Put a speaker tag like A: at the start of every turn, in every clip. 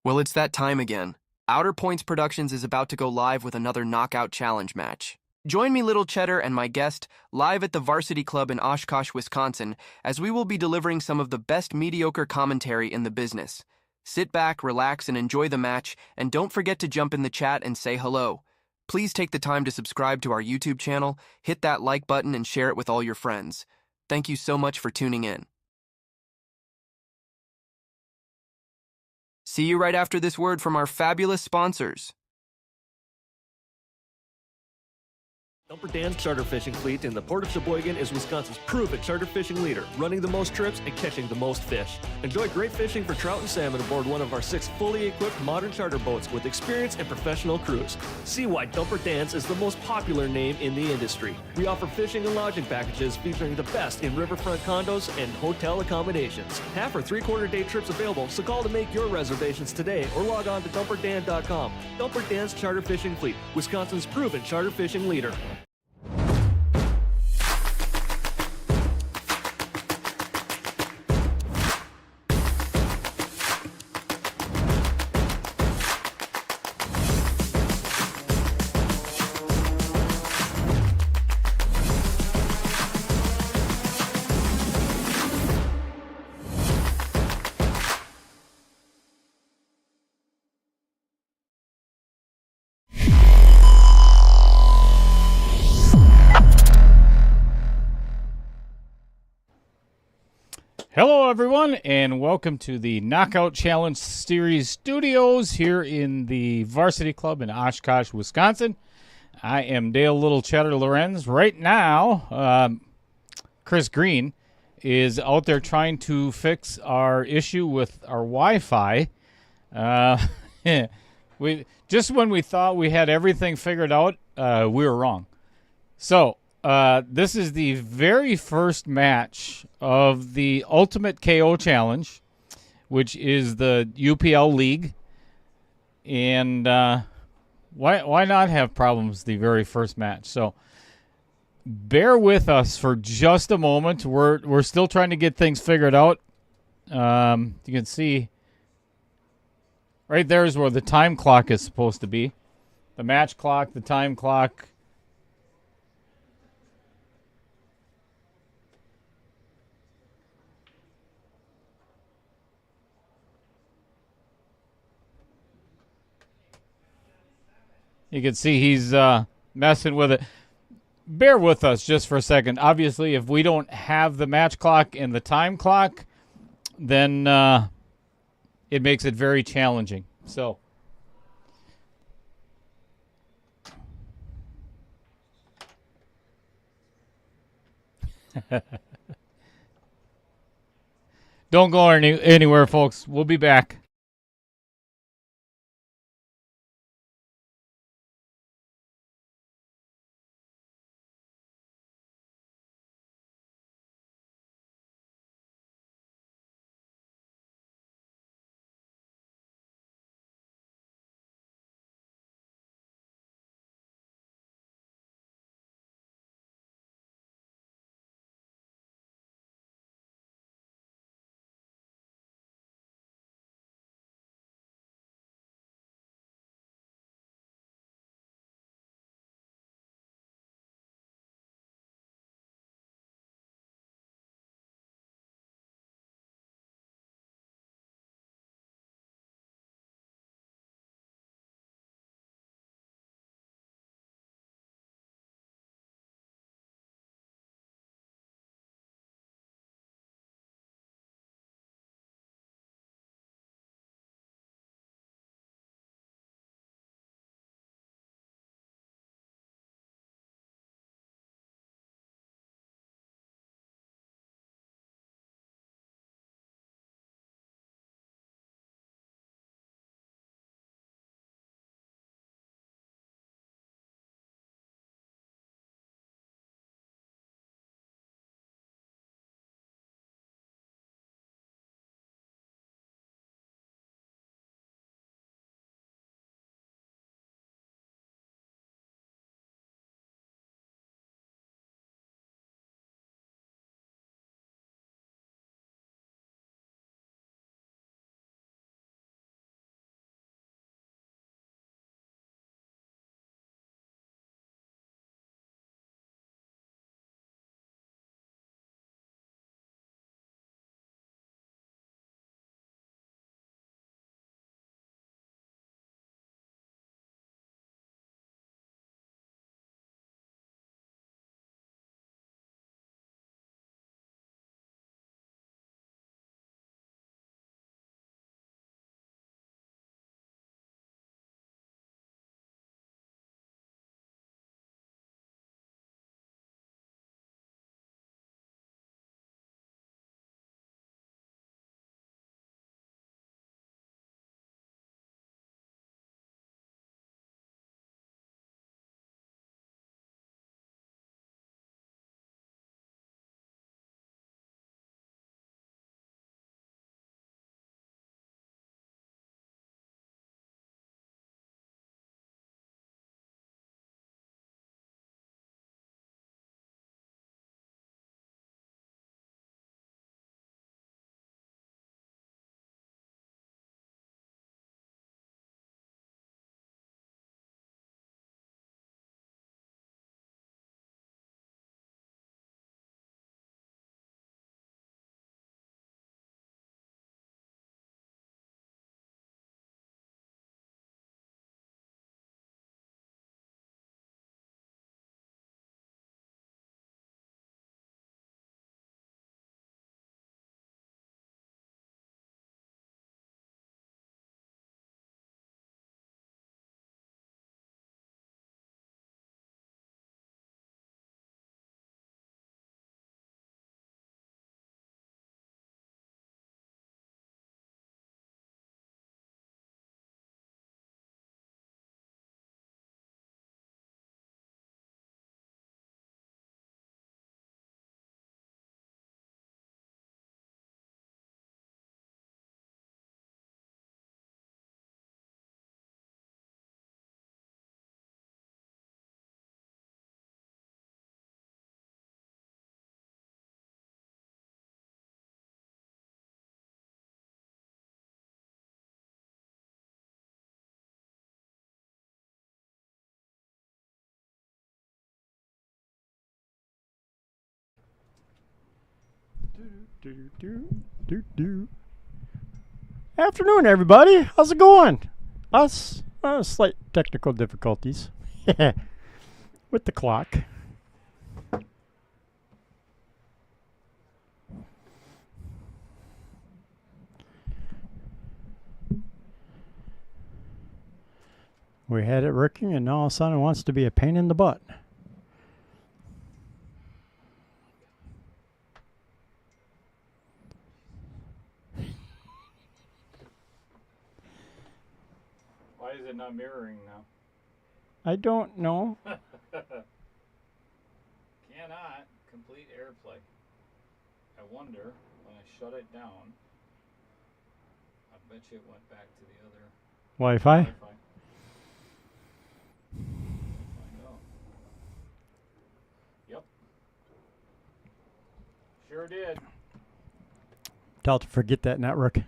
A: Well, it's that time again. Outer Points Productions is about to go live with another Knockout Challenge match. Join me, Little Cheddar, and my guest live at the Varsity Club in Oshkosh, Wisconsin, as we will be delivering some of the best mediocre commentary in the business. Sit back, relax, and enjoy the match, and don't forget to jump in the chat and say hello. Please take the time to subscribe to our YouTube channel, hit that like button, and share it with all your friends. Thank you so much for tuning in. See you right after this word from our fabulous sponsors.
B: Dumper Dan's charter fishing fleet in the Port of Sheboygan is Wisconsin's proven charter fishing leader, running the most trips and catching the most fish. Enjoy great fishing for trout and salmon aboard one of our 6 fully equipped modern charter boats with experience and professional crews. See why Dumper Dan's is the most popular name in the industry. We offer fishing and lodging packages featuring the best in riverfront condos and hotel accommodations. Half or 3/4 day trips available, so call to make your reservations today or log on to dumperdan.com. Dumper Dan's charter fishing fleet, Wisconsin's proven charter fishing leader.
C: Hello, everyone, and welcome to the Knockout Challenge Series studios here in the Varsity Club in Oshkosh, Wisconsin. I am Dale Little Cheddar Lorenz. Right now, Chris Green is out there trying to fix our issue with our Wi-Fi. Just when we thought we had everything figured out, we were wrong. So, this is the very first match of the Ultimate KO Challenge, which is the UPL League. And why not have problems the very first match? So bear with us for just a moment. We're still trying to get things figured out. You can see right there is where the time clock is supposed to be. The match clock, the time clock. You can see he's messing with it. Bear with us just for a second. Obviously, if we don't have the match clock and the time clock, then it makes it very challenging. So, don't go anywhere, folks. We'll be back.
D: Afternoon, everybody. How's it going? Us, slight technical difficulties with the clock. We had it working, and all of a sudden it wants to be a pain in the butt.
C: Why is it not mirroring now?
D: I don't know.
C: Cannot complete AirPlay. I wonder when I shut it down. I bet you it went back to the other
D: Wi-Fi?
C: Find out. Yep. Sure did.
D: Tell it to forget that network.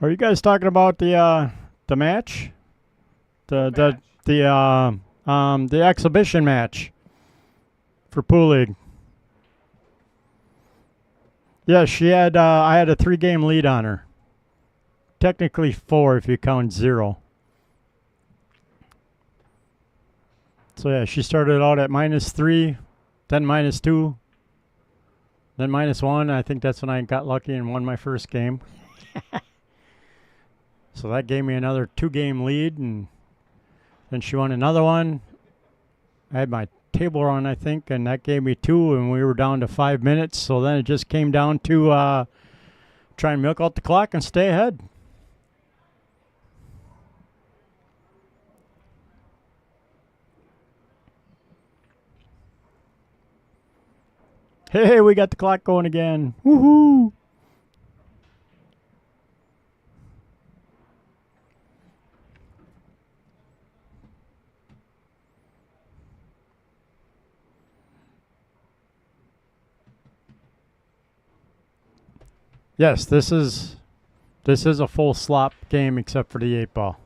D: Are you guys talking about the match? The exhibition match for Pool League. Yeah, she had I had a 3-game lead on her. Technically 4 if you count 0. So yeah, she started out at -3, then -2, then -1. I think that's when I got lucky and won my first game. So that gave me another 2-game lead, and then she won another one. I had my table run, I think, and that gave me 2, and we were down to 5 minutes. So then it just came down to try and milk out the clock and stay ahead. Hey, we got the clock going again. Woohoo! Yes, this is a full slop game except for the 8-ball.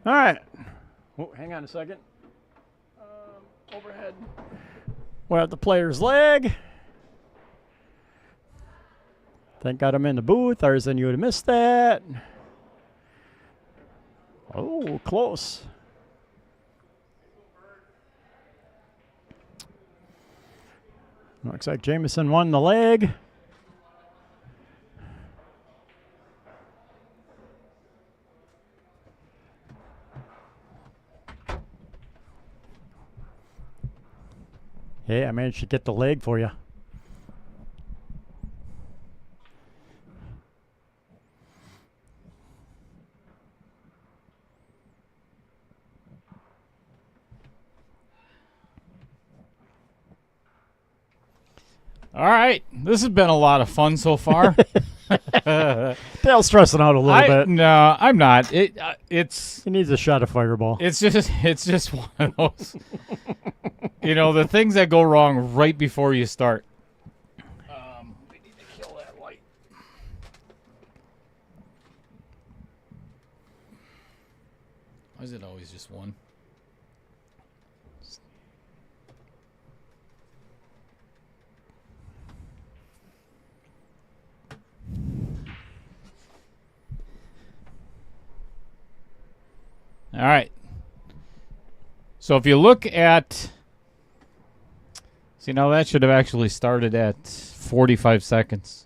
D: All right. Oh, hang on a second. Overhead. We're at the player's leg. Thank God I'm in the booth. Ours than you would have missed that. Oh, close. Looks like Jameson won the leg. Hey, I managed to get the leg for you.
C: All right. This has been a lot of fun so far.
D: Dale's stressing out a little bit.
C: No, I'm not. It's
D: He needs a shot of Fireball.
C: it's just one of those. The things that go wrong right before you start. We need to kill that light. Why is it always just one? All right. So if you look at... See, now that should have actually started at 45 seconds.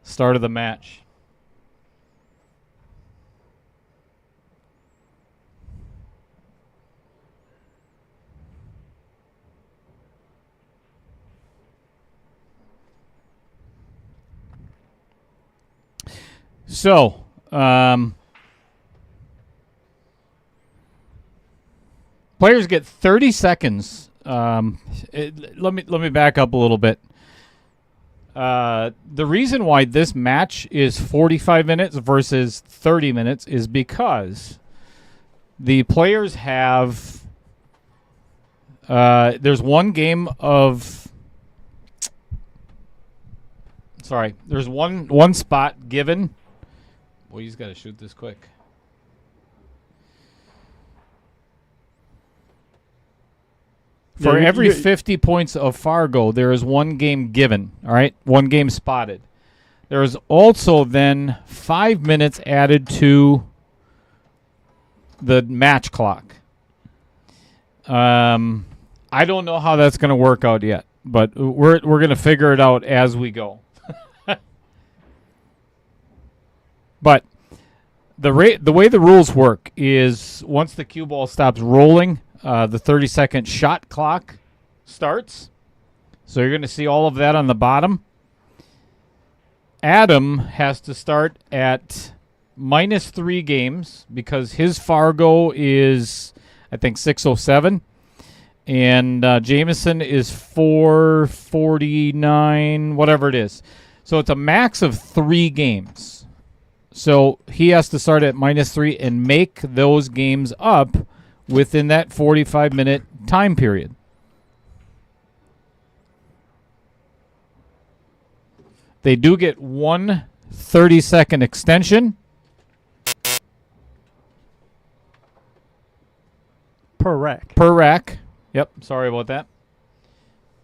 C: Start of the match. So, players get 30 seconds. Let me back up a little bit. The reason why this match is 45 minutes versus 30 minutes is because the players have there's one spot given. Boy, he's got to shoot this quick. For every 50 points of Fargo, there is one game given, all right? One game spotted. There is also then 5 minutes added to the match clock. I don't know how that's going to work out yet, but we're going to figure it out as we go. But the way the rules work is once the cue ball stops rolling, the 30-second shot clock starts. So you're going to see all of that on the bottom. Adam has to start at -3 games because his Fargo is, I think, 607. And Jameson is 449, whatever it is. So it's a max of 3 games. So he has to start at -3 and make those games up within that 45-minute time period. They do get one 30-second extension.
D: Per rack.
C: Per rack. Yep, sorry about that.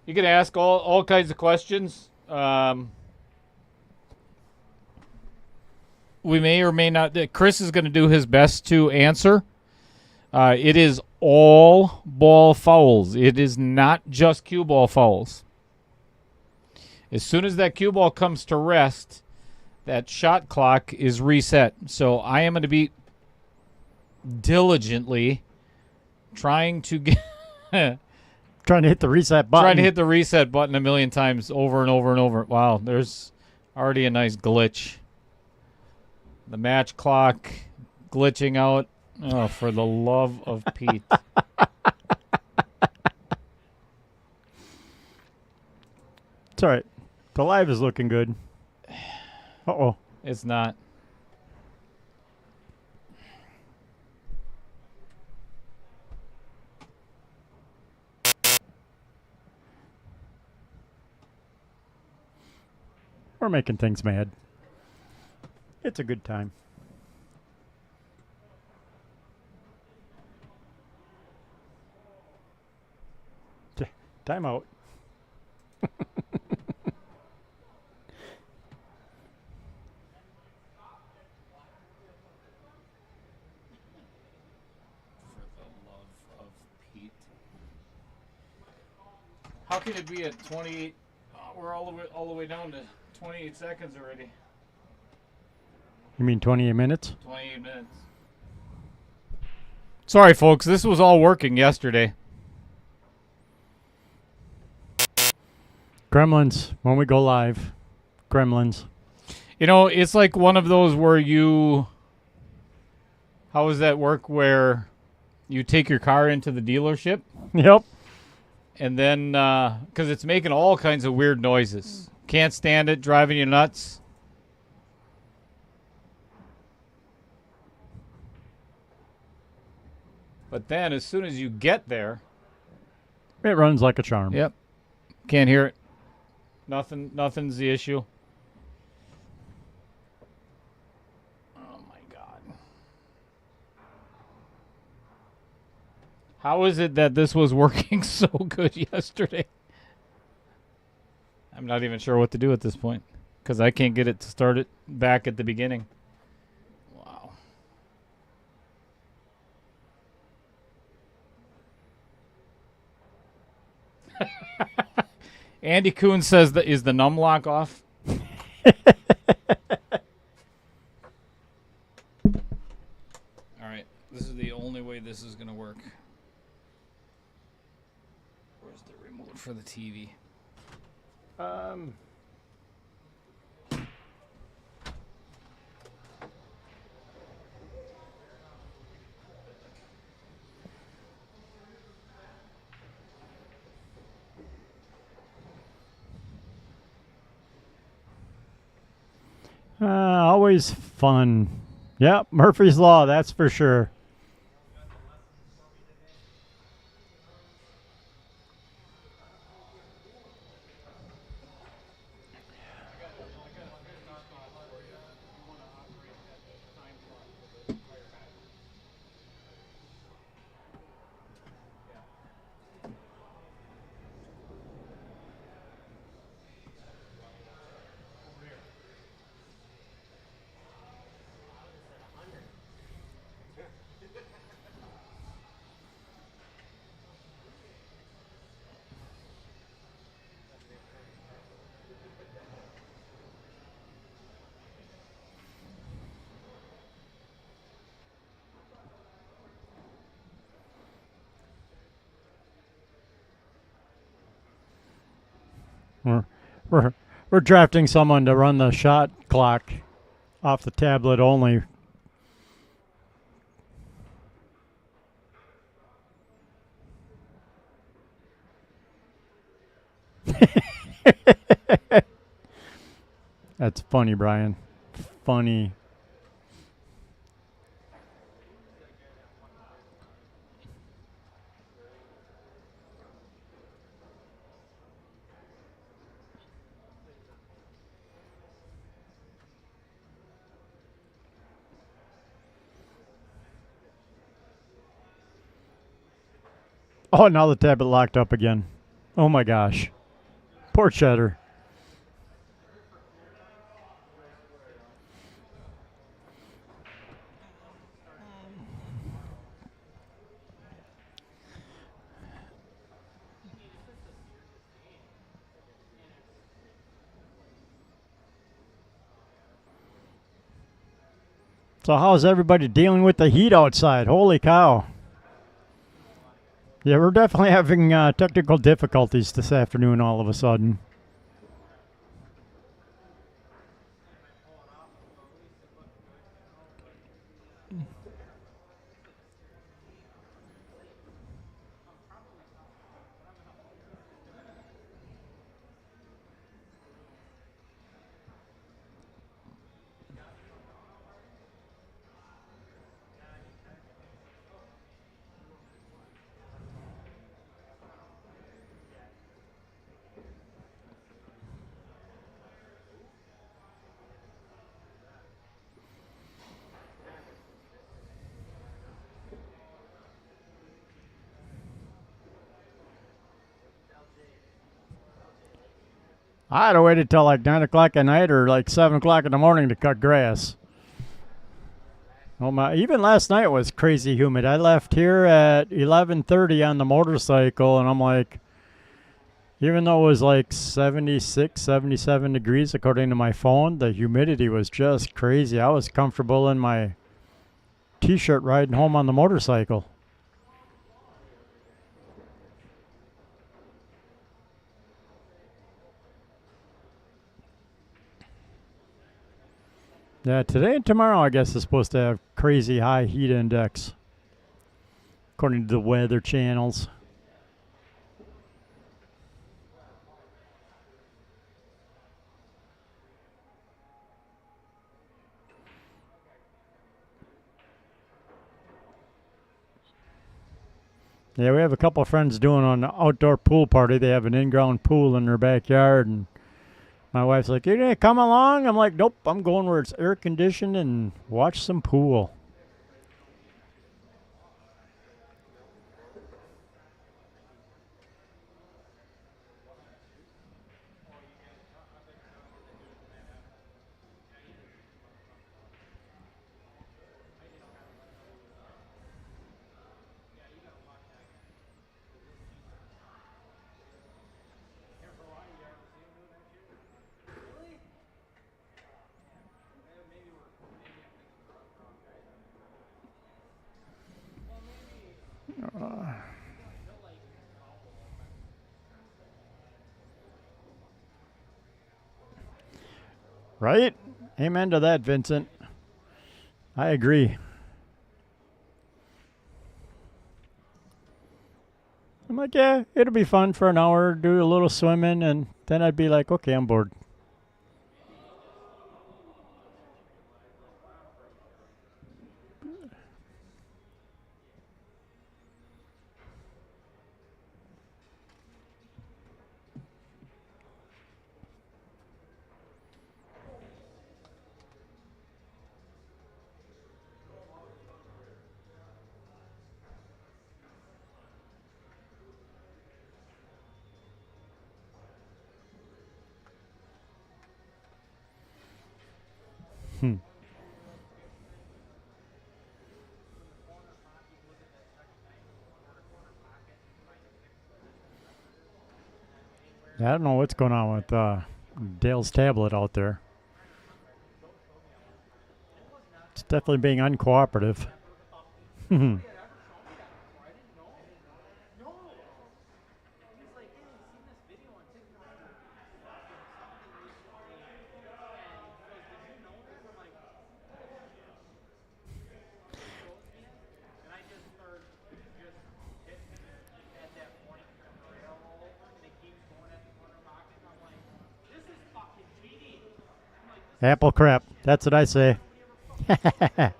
C: You can ask all kinds of questions. We may or may not. Chris is going to do his best to answer. It is all ball fouls. It is not just cue ball fouls. As soon as that cue ball comes to rest, that shot clock is reset. So I am going to be diligently trying to get
D: trying to hit the reset button.
C: Trying to hit the reset button a million times over and over and over. Wow, there's already a nice glitch. The match clock glitching out. Oh, for the love of Pete.
D: It's all right. The live is looking good. Uh-oh.
C: It's not.
D: We're making things mad. It's a good time. Time out.
C: How can it be at 28? We're all the way down to 28 seconds already.
D: You mean 28 minutes?
C: 28 minutes. Sorry, folks. This was all working yesterday.
D: Gremlins, when we go live. Gremlins.
C: You know, it's like one of those where you... How does that work where you take your car into the dealership?
D: Yep.
C: And then, because it's making all kinds of weird noises. Can't stand it, driving you nuts. But then, as soon as you get there...
D: It runs like a charm.
C: Yep. Can't hear it. Nothing's the issue. Oh, my God. How is it that this was working so good yesterday? I'm not even sure what to do at this point because I can't get it to start it back at the beginning. Wow. Andy Kuhn says that is the num lock off? All right. This is the only way this is going to work. Where's the remote for the TV?
D: always fun. Yep, Murphy's Law, that's for sure. We're drafting someone to run the shot clock off the tablet only. That's funny, Brian. Funny. Oh, now the tablet locked up again. Oh my gosh. Poor Cheddar. So how's everybody dealing with the heat outside? Holy cow. Yeah, we're definitely having technical difficulties this afternoon all of a sudden. I'd have waited till like 9 o'clock at night or like 7 o'clock in the morning to cut grass. Oh my! Even last night was crazy humid. I left here at 11:30 on the motorcycle, and I'm like, even though it was like 76, 77 degrees according to my phone, the humidity was just crazy. I was comfortable in my t-shirt riding home on the motorcycle. Yeah, today and tomorrow, I guess, is supposed to have crazy high heat index, according to the weather channels. Yeah, we have a couple of friends doing an outdoor pool party. They have an in-ground pool in their backyard, and my wife's like, "You gonna come along?" I'm like, "Nope, I'm going where it's air conditioned and watch some pool." Right? Amen to that, Vincent. I agree. I'm like, yeah, it'll be fun for an hour, do a little swimming, and then I'd be like, okay, I'm bored. Hmm. I don't know what's going on with Dale's tablet out there. It's definitely being uncooperative. Apple crap. That's what I say. Yeah,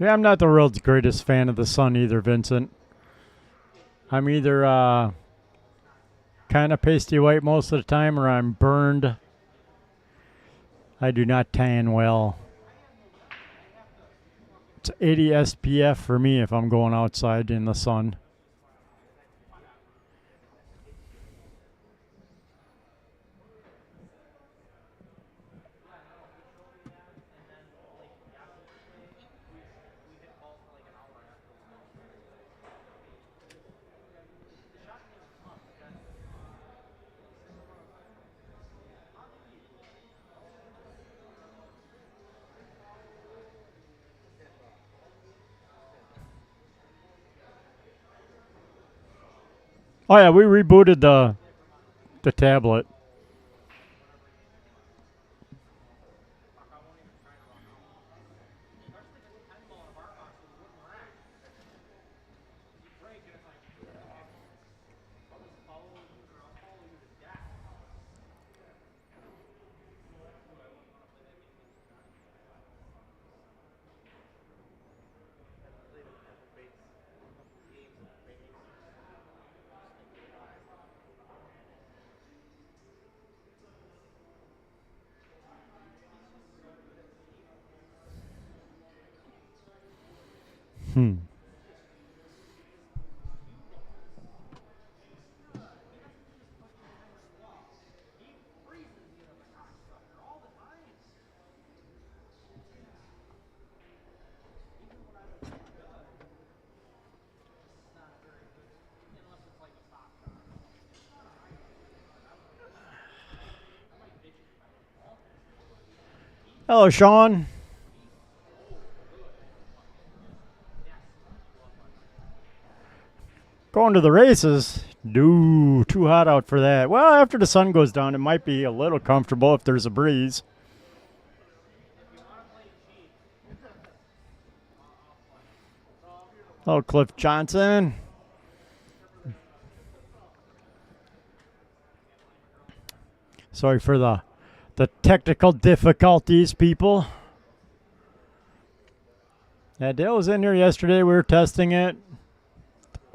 D: I'm not the world's greatest fan of the sun either, Vincent. I'm either kind of pasty white most of the time or I'm burned. I do not tan well. It's 80 SPF for me if I'm going outside in the sun. Oh yeah, we rebooted the tablet. Hello, Sean. Going to the races? No, too hot out for that. Well, after the sun goes down, it might be a little comfortable if there's a breeze. Hello, Cliff Johnson. Sorry for the technical difficulties, people. Yeah, Dale was in here yesterday. We were testing it.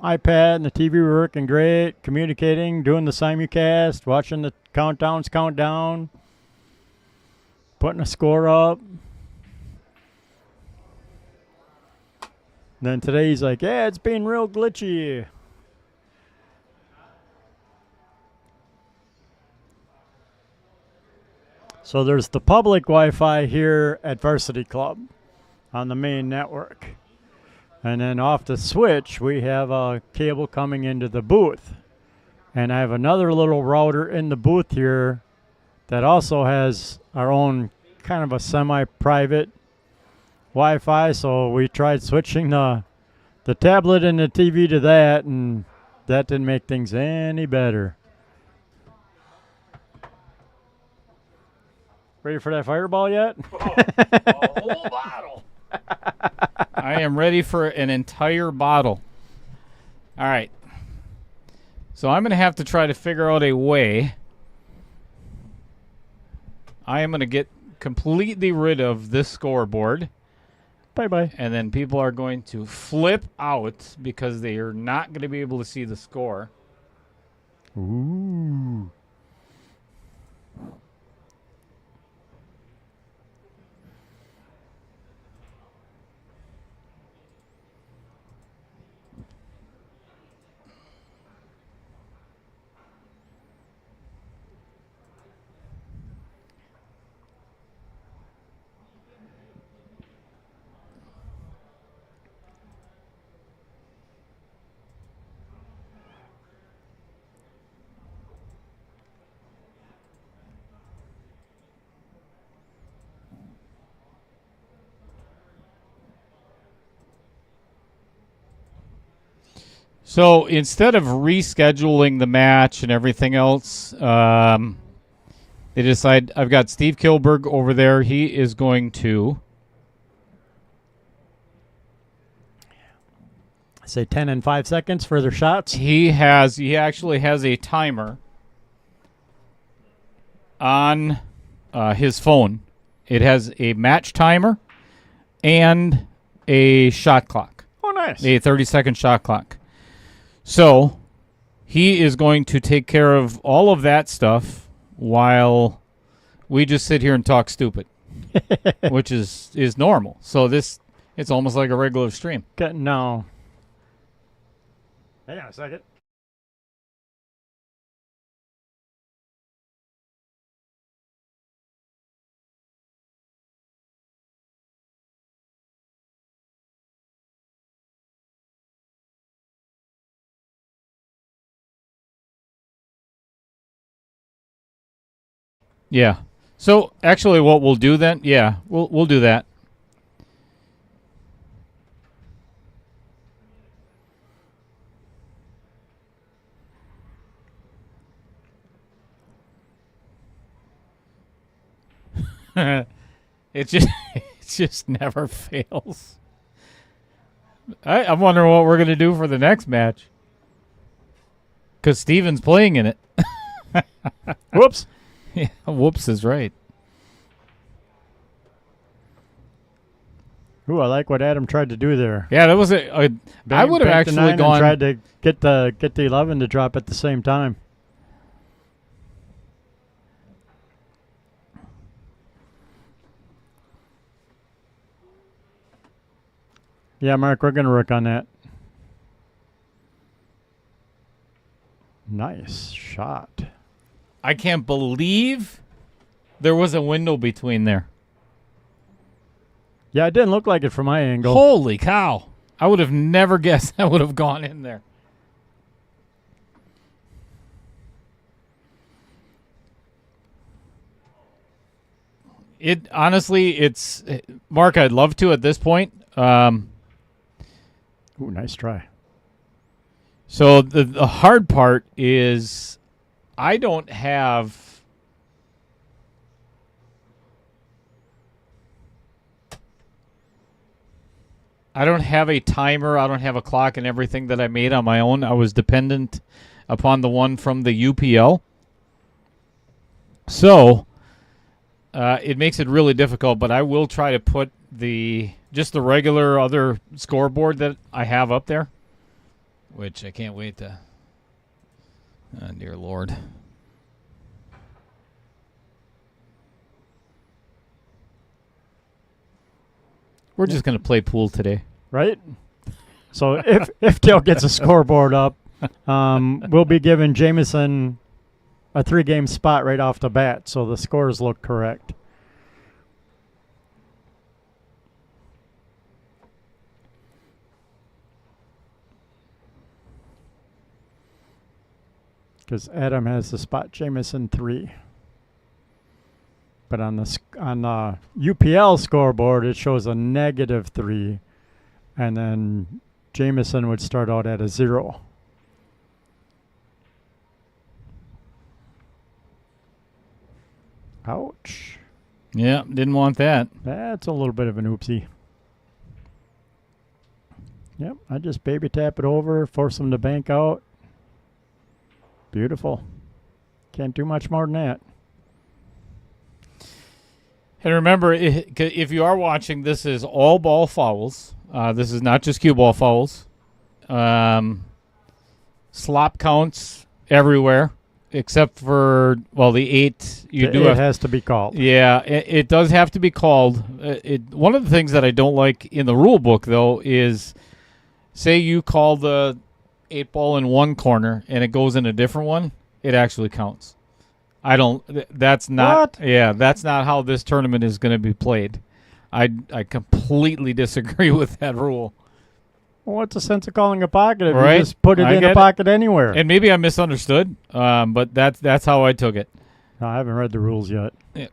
D: iPad and the TV were working great. Communicating, doing the simulcast, watching the countdowns count down, putting a score up. And then today he's like, yeah, it's being real glitchy. So there's the public Wi-Fi here at Varsity Club on the main network. And then off the switch, we have a cable coming into the booth. And I have another little router in the booth here that also has our own kind of a semi-private Wi-Fi. So we tried switching the tablet and the TV to that, and that didn't make things any better. Ready for that fireball yet?
B: A whole bottle.
C: I am ready for an entire bottle. All right. So I'm going to have to try to figure out a way. I am going to get completely rid of this scoreboard.
D: Bye-bye.
C: And then people are going to flip out because they are not going to be able to see the score.
D: Ooh.
C: So instead of rescheduling the match and everything else, they decide I've got Steve Kilberg over there. He is going to
D: Say 10 and 5 seconds for their shots.
C: He actually has a timer on his phone. It has a match timer and a shot clock.
D: Oh, nice.
C: A 30-second shot clock. So he is going to take care of all of that stuff while we just sit here and talk stupid, which is normal. So it's almost like a regular stream.
D: No. Hang on a second.
C: Yeah. So actually what we'll do then, we'll do that. it just never fails. I'm wondering what we're gonna do for the next match. 'Cause Steven's playing in it.
D: Whoops.
C: Yeah, whoops is right.
D: Ooh, I like what Adam tried to do there.
C: Yeah, that was I would have actually gone.
D: Tried to get the 11 to drop at the same time. Yeah, Mark, we're going to work on that. Nice shot.
C: I can't believe there was a window between there.
D: Yeah, it didn't look like it from my angle.
C: Holy cow. I would have never guessed that would have gone in there. It honestly, it's Mark, I'd love to at this point.
D: Ooh, nice try.
C: So the hard part is I don't have a timer. I don't have a clock and everything that I made on my own. I was dependent upon the one from the UPL. So it makes it really difficult, but I will try to put just the regular other scoreboard that I have up there, which I can't wait to. Oh, dear Lord. We're just going to play pool today.
D: Right? So if Dale gets a scoreboard up, we'll be giving Jameson a 3-game spot right off the bat, so the scores look correct. Because Adam has the spot Jameson 3. But on the UPL scoreboard, it shows a -3. And then Jameson would start out at a 0. Ouch.
C: Yeah, didn't want that.
D: That's a little bit of an oopsie. Yep, I just baby tap it over, force him to bank out. Beautiful. Can't do much more than that.
C: And remember, if you are watching, this is all ball fouls. This is not just cue ball fouls. Slop counts everywhere, except for, the 8.
D: It has to be called.
C: Yeah, it does have to be called. One of the things that I don't like in the rule book, though, is say you call the 8 ball in one corner and it goes in a different one, it actually counts. That's not.
D: What?
C: Yeah, that's not how this tournament is going to be played. I completely disagree with that rule.
D: Well, what's the sense of calling a pocket if
C: Right.
D: you just put it in a pocket anywhere?
C: And maybe I misunderstood, but that's how I took it.
D: No, I haven't read the rules yet.
C: Yeah.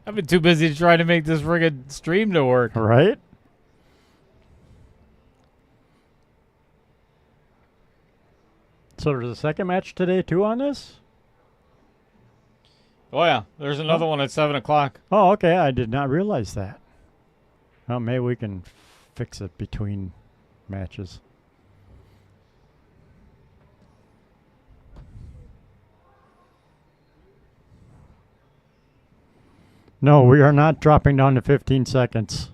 C: I've been too busy trying to make this friggin' stream to work.
D: Right? So there's a second match today too on this?
C: Oh yeah, there's another one at 7 o'clock.
D: Oh, okay. I did not realize that. Well, maybe we can fix it between matches. No, we are not dropping down to 15 seconds.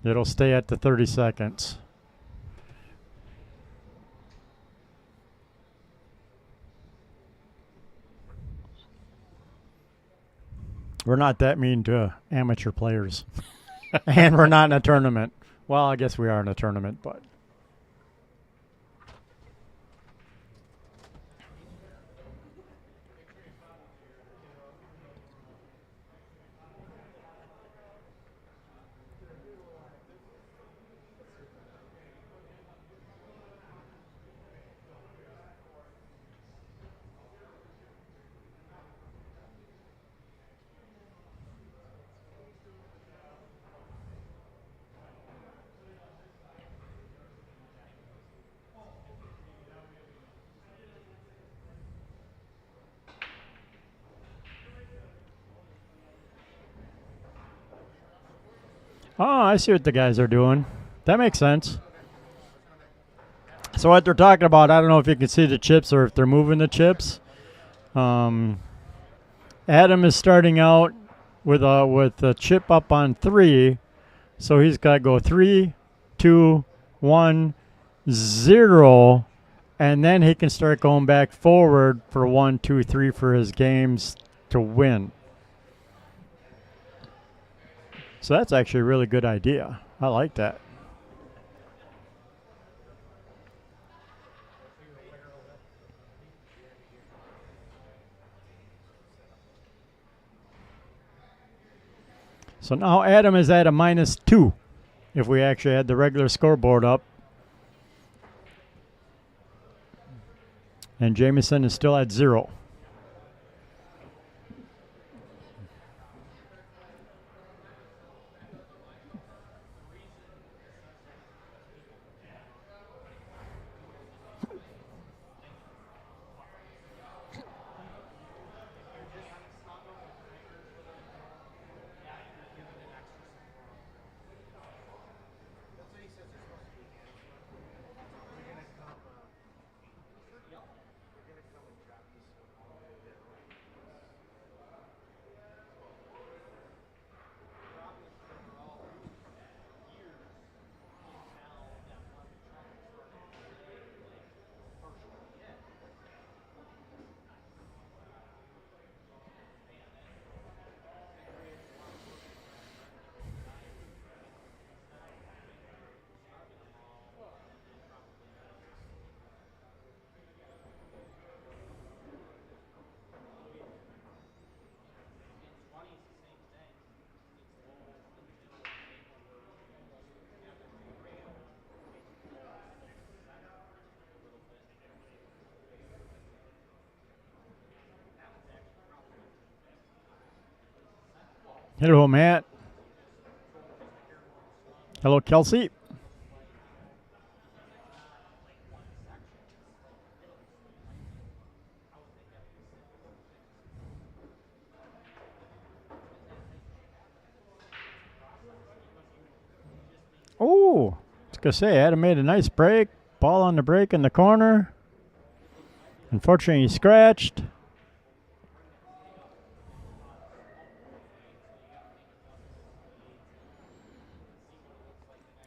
D: It'll stay at the 30 seconds. We're not that mean to amateur players. And we're not in a tournament. Well, I guess we are in a tournament, but. Oh, I see what the guys are doing. That makes sense. So what they're talking about, I don't know if you can see the chips or if they're moving the chips. Adam is starting out with a chip up on 3, so he's got to go 3, 2, 1, 0, and then he can start going back forward for 1, 2, 3 for his games to win. So that's actually a really good idea. I like that. So now Adam is at a -2 if we actually had the regular scoreboard up. And Jameson is still at 0. Hello, Matt. Hello, Kelsey. Oh, I was going to say, Adam made a nice break. Ball on the break in the corner. Unfortunately, he scratched.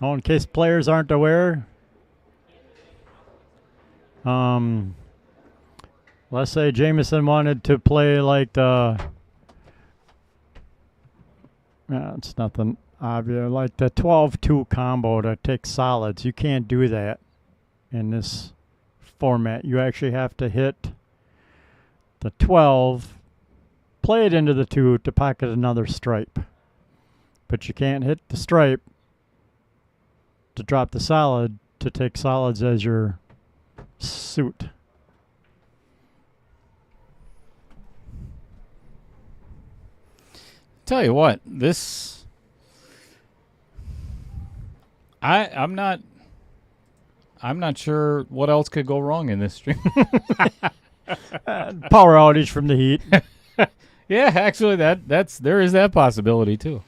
D: Oh, in case players aren't aware, let's say Jameson wanted to play like the, it's nothing obvious, like the 12-2 combo to take solids. You can't do that in this format. You actually have to hit the 12, play it into the 2 to pocket another stripe. But you can't hit the stripe to drop the solid to take solids as your suit.
C: Tell you what, this I'm not I'm not sure what else could go wrong in this stream.
D: Power outage from the heat.
C: Yeah, actually, there is that possibility too.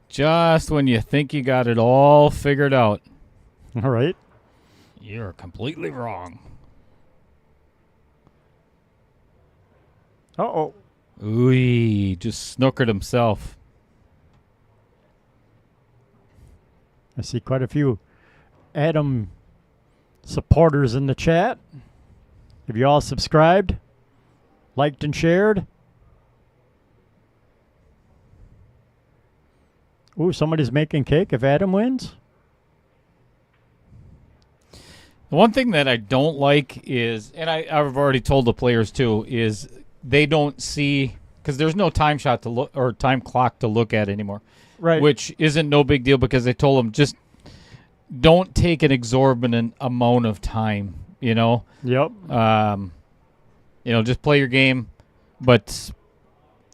C: Just when you think you got it all figured out,
D: All right.
C: you're completely wrong.
D: Uh-oh.
C: Ooh, just snookered himself.
D: I see quite a few Adam supporters in the chat. Have you all subscribed, liked, and shared? Ooh, somebody's making cake if Adam wins?
C: The one thing that I don't like is, and I've already told the players too, is they don't see, because there's no time shot to look or time clock to look at anymore.
D: Right.
C: Which isn't no big deal because they told them just don't take an exorbitant amount of time, you know?
D: Yep.
C: Just play your game, but,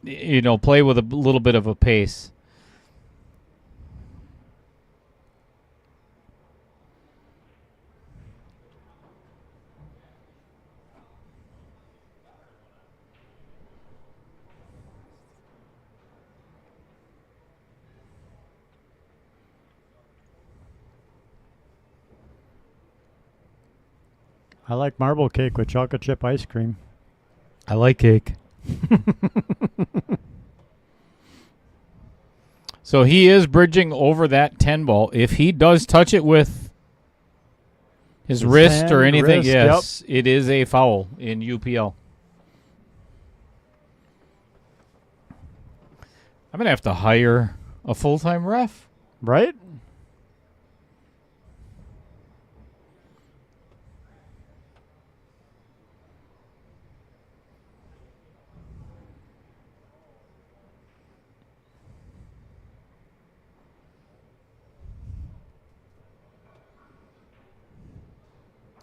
C: play with a little bit of a pace.
D: I like marble cake with chocolate chip ice cream.
C: I like cake. So he is bridging over that 10 ball. If he does touch it with his wrist or anything, yes, it is a foul in UPL. I'm going to have to hire a full-time ref.
D: Right?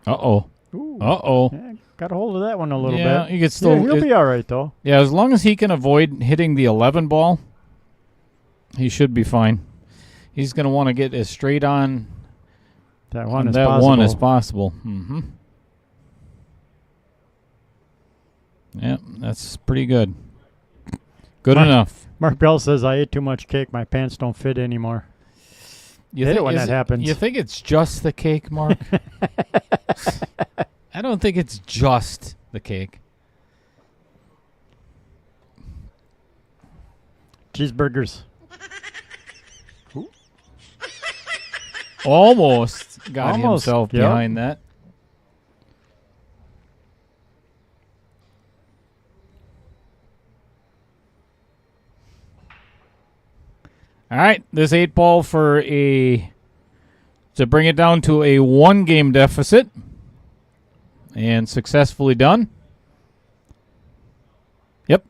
C: Uh-oh.
D: Ooh.
C: Uh-oh.
D: Yeah, got a hold of that one a little
C: Yeah,
D: bit.
C: he gets still.
D: He'll be all right, though.
C: Yeah, as long as he can avoid hitting the 11 ball, he should be fine. He's going to want to get as straight on
D: That one is
C: that
D: possible.
C: one as possible. Mm-hmm. Yeah, that's pretty good. Good enough.
D: Mark Bell says, I ate too much cake. My pants don't fit anymore.
C: You
D: hate it when that happens.
C: You think it's just the cake, Mark? I don't think it's just the cake.
D: Cheeseburgers.
C: Almost got
D: Almost,
C: himself
D: yep.
C: behind that. All right, this 8 ball to bring it down to a 1-game deficit, and successfully done. Yep.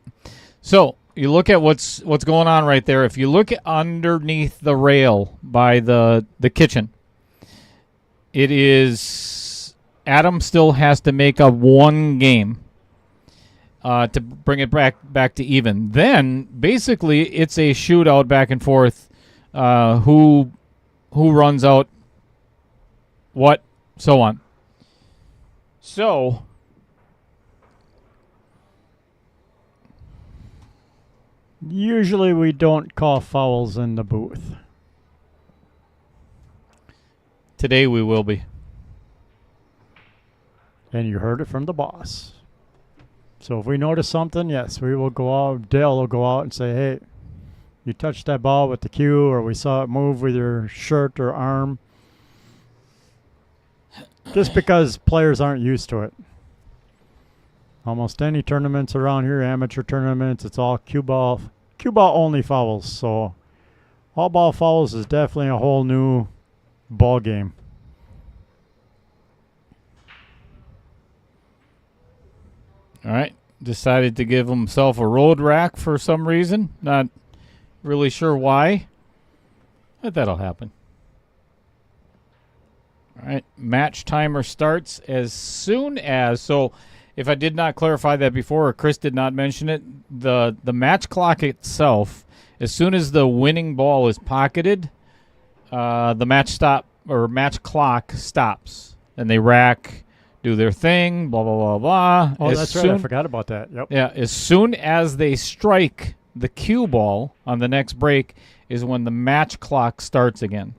C: So you look at what's going on right there. If you look underneath the rail by the kitchen, it is Adam still has to make a 1 game to bring it back to even. Then basically it's a shootout back and forth. Who runs out what, so on. So
D: usually we don't call fouls in the booth.
C: today we will be.
D: And you heard it from the boss. So if we notice something, yes, we will go out. Dale will go out and say, hey, you touched that ball with the cue, or we saw it move with your shirt or arm. Just because players aren't used to it. Almost any tournaments around here, amateur tournaments, it's all cue ball only fouls. So all ball fouls is definitely a whole new ball game.
C: All right. Decided to give himself a road rack for some reason. Not really sure why, but that'll happen. All right. Match timer starts as soon as. So if I did not clarify that before, or Chris did not mention it, the match clock itself, as soon as the winning ball is pocketed, the match clock stops, and they rack, do their thing, blah blah blah blah.
D: Oh, that's right. I forgot about that. Yep.
C: Yeah, as soon as they strike the cue ball on the next break is when the match clock starts again.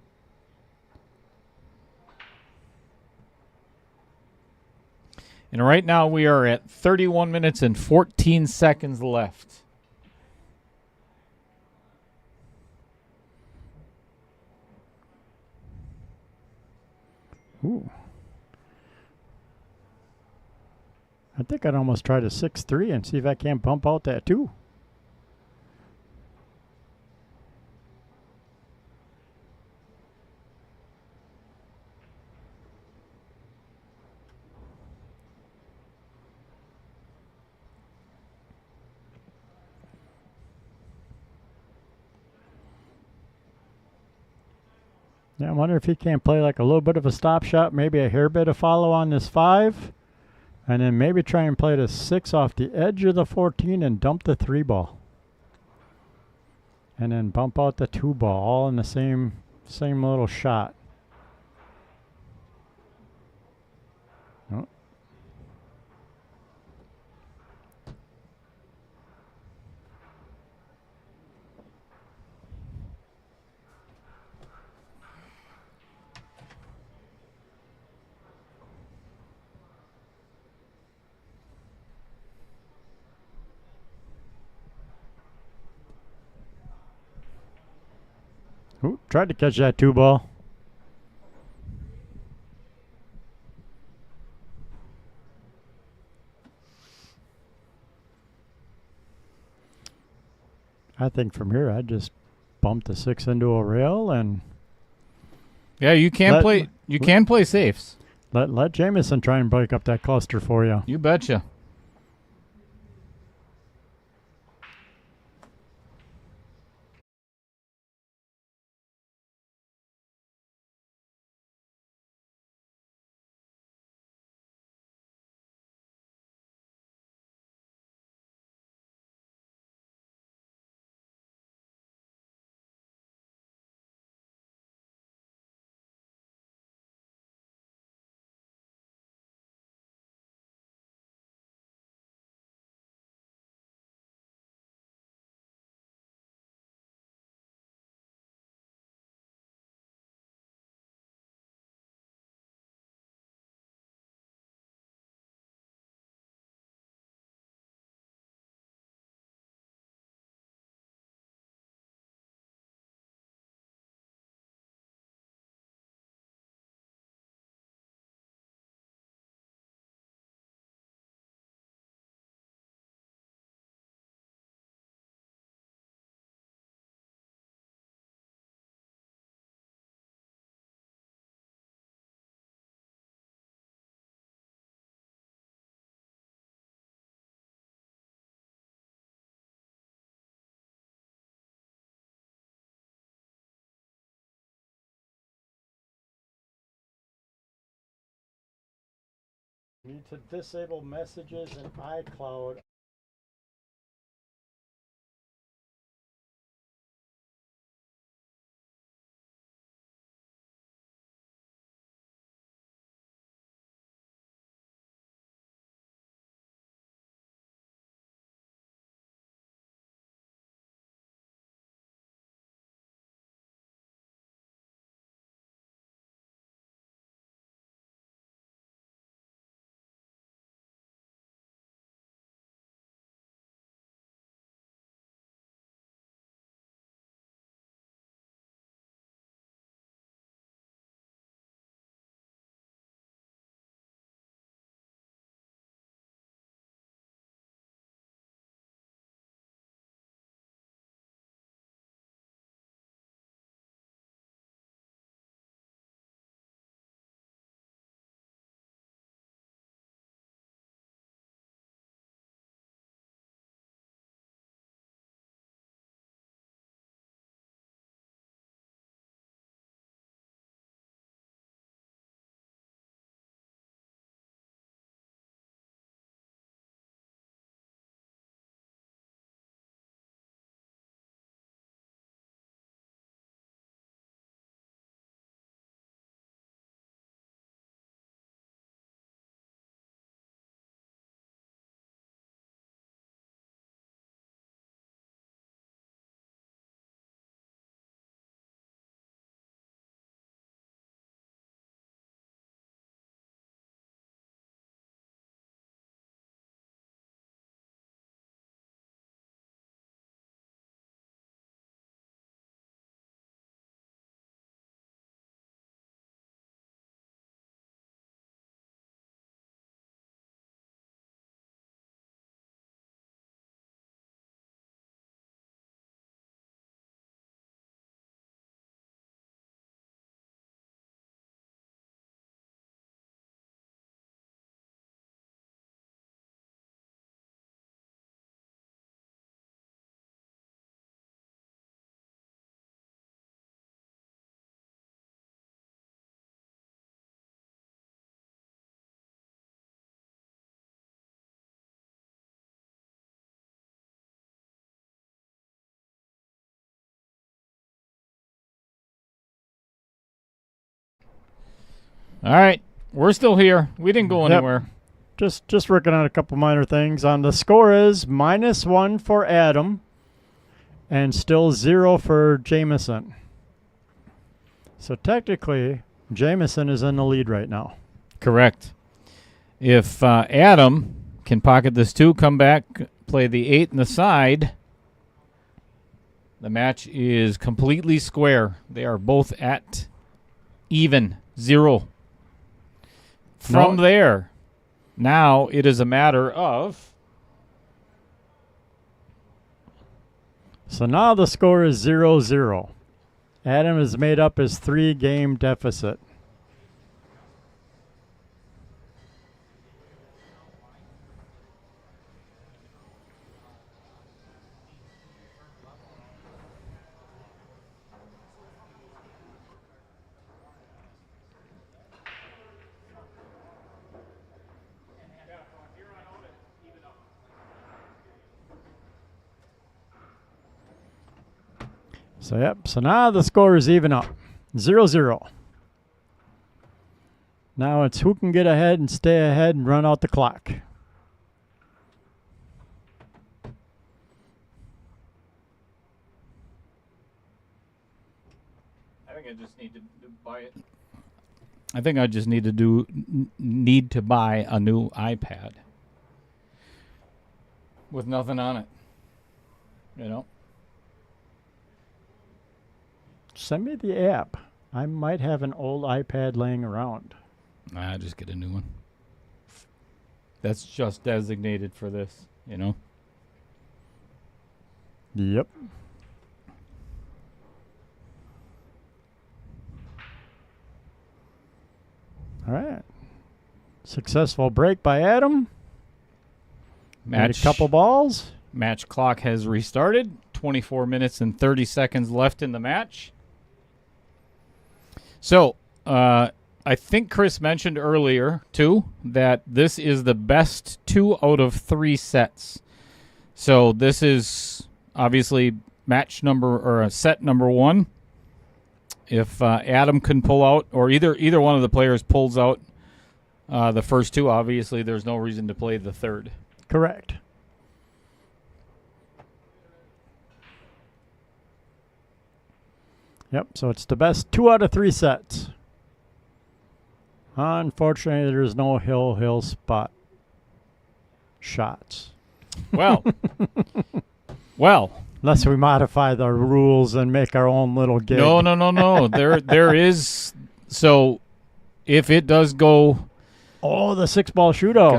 C: And right now we are at 31 minutes and 14 seconds left.
D: Ooh. I think I'd almost try to 6-3 and see if I can't bump out that 2. Yeah, I wonder if he can't play like a little bit of a stop shot, maybe a hair bit of follow on this 5, and then maybe try and play the 6 off the edge of the 14 and dump the 3 ball. And then bump out the 2 ball, all in the same little shot. Oh. Ooh, tried to catch that 2 ball. I think from here I'd just bump the 6 into a rail and
C: Yeah, you can play. You can play safes.
D: let Jameson try and break up that cluster for you.
C: You betcha.
D: Need to disable messages in iCloud.
C: All right. We're still here. We didn't go anywhere.
D: Just working on a couple minor things. The score is -1 for Adam and still 0 for Jameson. So technically, Jameson is in the lead right now.
C: Correct. If Adam can pocket this 2, come back, play the 8 in the side, the match is completely square. They are both at even, 0. From there, now it is a matter of...
D: So now the score is 0-0. Adam has made up his 3-game deficit. So now the score is even up, 0-0. Now it's who can get ahead and stay ahead and run out the clock.
C: I think I just need to buy it. I think I just need to buy a new iPad with nothing on it. You know.
D: Send me the app. I might have an old iPad laying around.
C: Nah, just get a new one. That's just designated for this, you know.
D: Yep. All right. Successful break by Adam. Made a couple balls.
C: Match clock has restarted. 24 minutes and 30 seconds left in the match. So, I think Chris mentioned earlier, too, that this is the best 2 out of 3 sets. So this is obviously set number 1. If Adam can pull out, or either one of the players pulls out the first 2, obviously there's no reason to play the third.
D: Correct. Yep, so it's the best 2 out of 3 sets. Unfortunately, there's no hill spot shots.
C: Well,
D: unless we modify the rules and make our own little gig.
C: No. There is. So, if it does go.
D: Oh, the 6-ball shootout.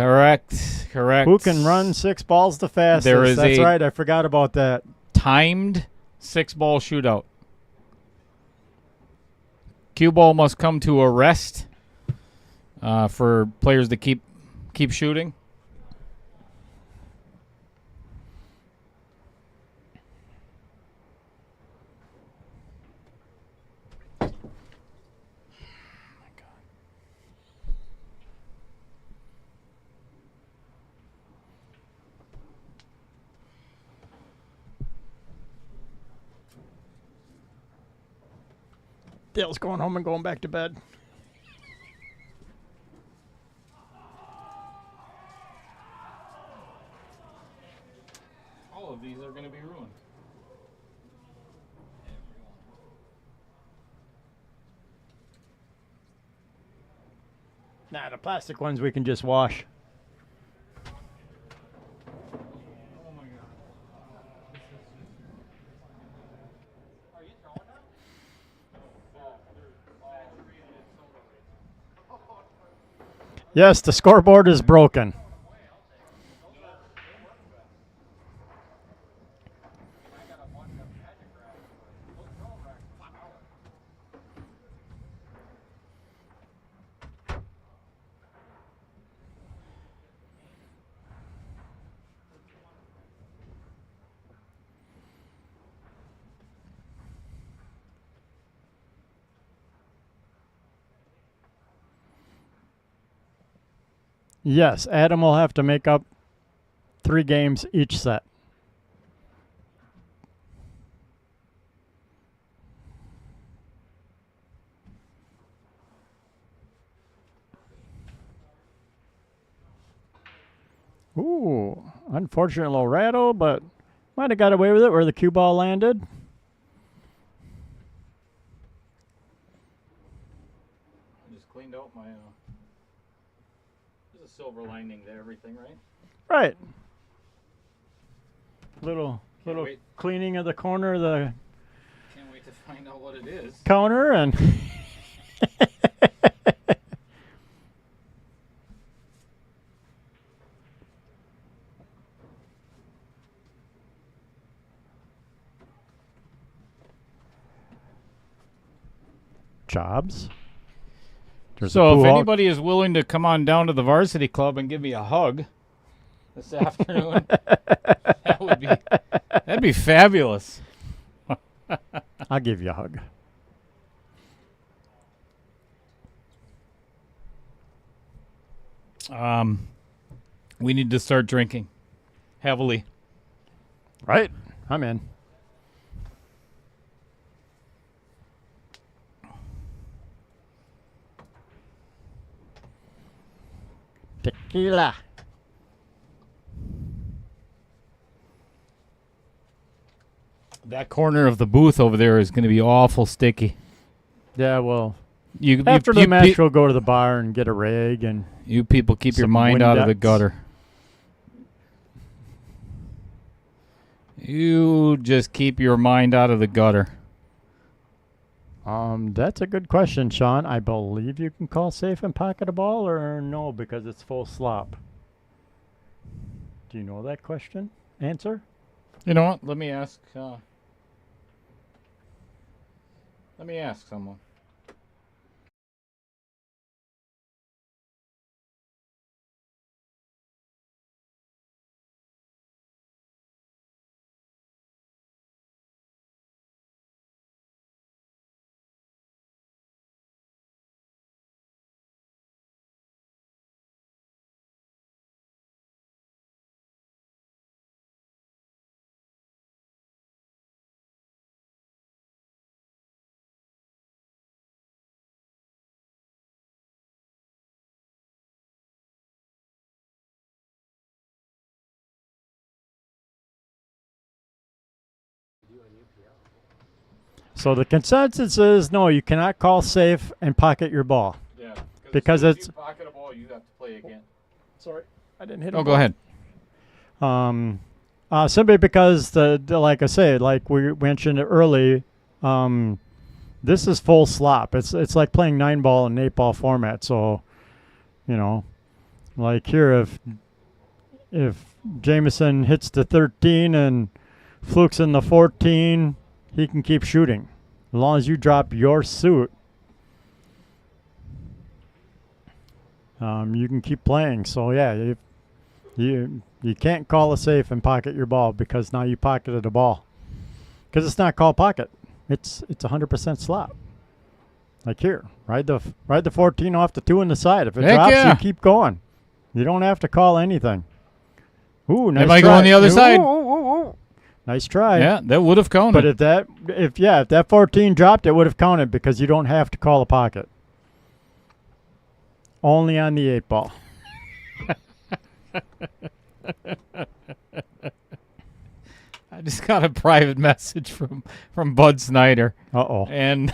C: Correct.
D: Who can run 6 balls the fastest? That's right. I forgot about that.
C: Timed 6-ball shootout. Cue ball must come to a rest for players to keep shooting.
D: Dale's going home and going back to bed.
C: All of these are going to be ruined.
D: Nah, the plastic ones we can just wash. Yes, the scoreboard is broken. Yes, Adam will have to make up 3 games each set. Ooh, unfortunate little rattle, but might have got away with it where the cue ball landed.
C: I just cleaned out my. There's a silver lining to everything, right?
D: Right. Little
C: wait.
D: cleaning of the corner of the
C: Can't wait to find out what it is.
D: counter and. Jobs. There's
C: So
D: a
C: if
D: pool out-
C: anybody is willing to come on down to the varsity club and give me a hug this afternoon, that'd be fabulous.
D: I'll give you a hug.
C: We need to start drinking heavily.
D: Right. I'm in. Tequila.
C: That corner of the booth over there is going to be awful sticky.
D: Yeah, well,
C: You,
D: after
C: you,
D: the match,
C: pe-
D: we'll go to the bar and get a rag and
C: you people keep your
D: some
C: mind out of the
D: Windex.
C: gutter. You just keep your mind out of the gutter.
D: That's a good question, Sean. I believe you can call safe and pocket a ball, or no, because it's full slop. Do you know that question? Answer?
C: You know what? Let me ask someone.
D: So the consensus is no, you cannot call safe and pocket your ball.
C: Yeah.
D: Because
C: as soon as
D: it's-
C: you pocket a ball, you have to play again.
D: Sorry, I didn't hit
C: Oh, go ahead.
D: Simply because the like I said, like we mentioned early, this is full slop. It's like playing 9-ball and 8-ball format. So, you know, like here, if Jameson hits the 13 and Fluke's in the 14, he can keep shooting as long as you drop your suit. You can keep playing. So yeah, you can't call a safe and pocket your ball because now you pocketed a ball. Because it's not called pocket. It's 100% slop. Like here, ride the 14 off the 2 in the side. If it
C: Heck
D: drops,
C: yeah.
D: you keep going. You don't have to call anything. Ooh, nice
C: might
D: try.
C: go on the other side.
D: Ooh. Nice try.
C: Yeah, that would have counted.
D: But if that 14 dropped, it would have counted because you don't have to call a pocket. Only on the 8-ball.
C: I just got a private message from Bud Snyder,
D: Uh-oh.
C: and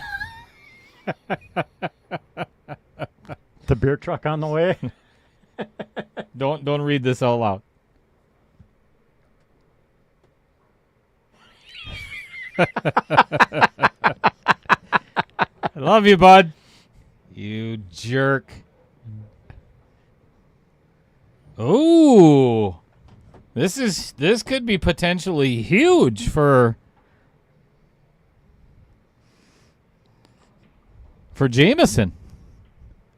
D: The beer truck on the way.
C: don't read this out loud. I love you, Bud. You jerk. Ooh. This could be potentially huge for Jameson.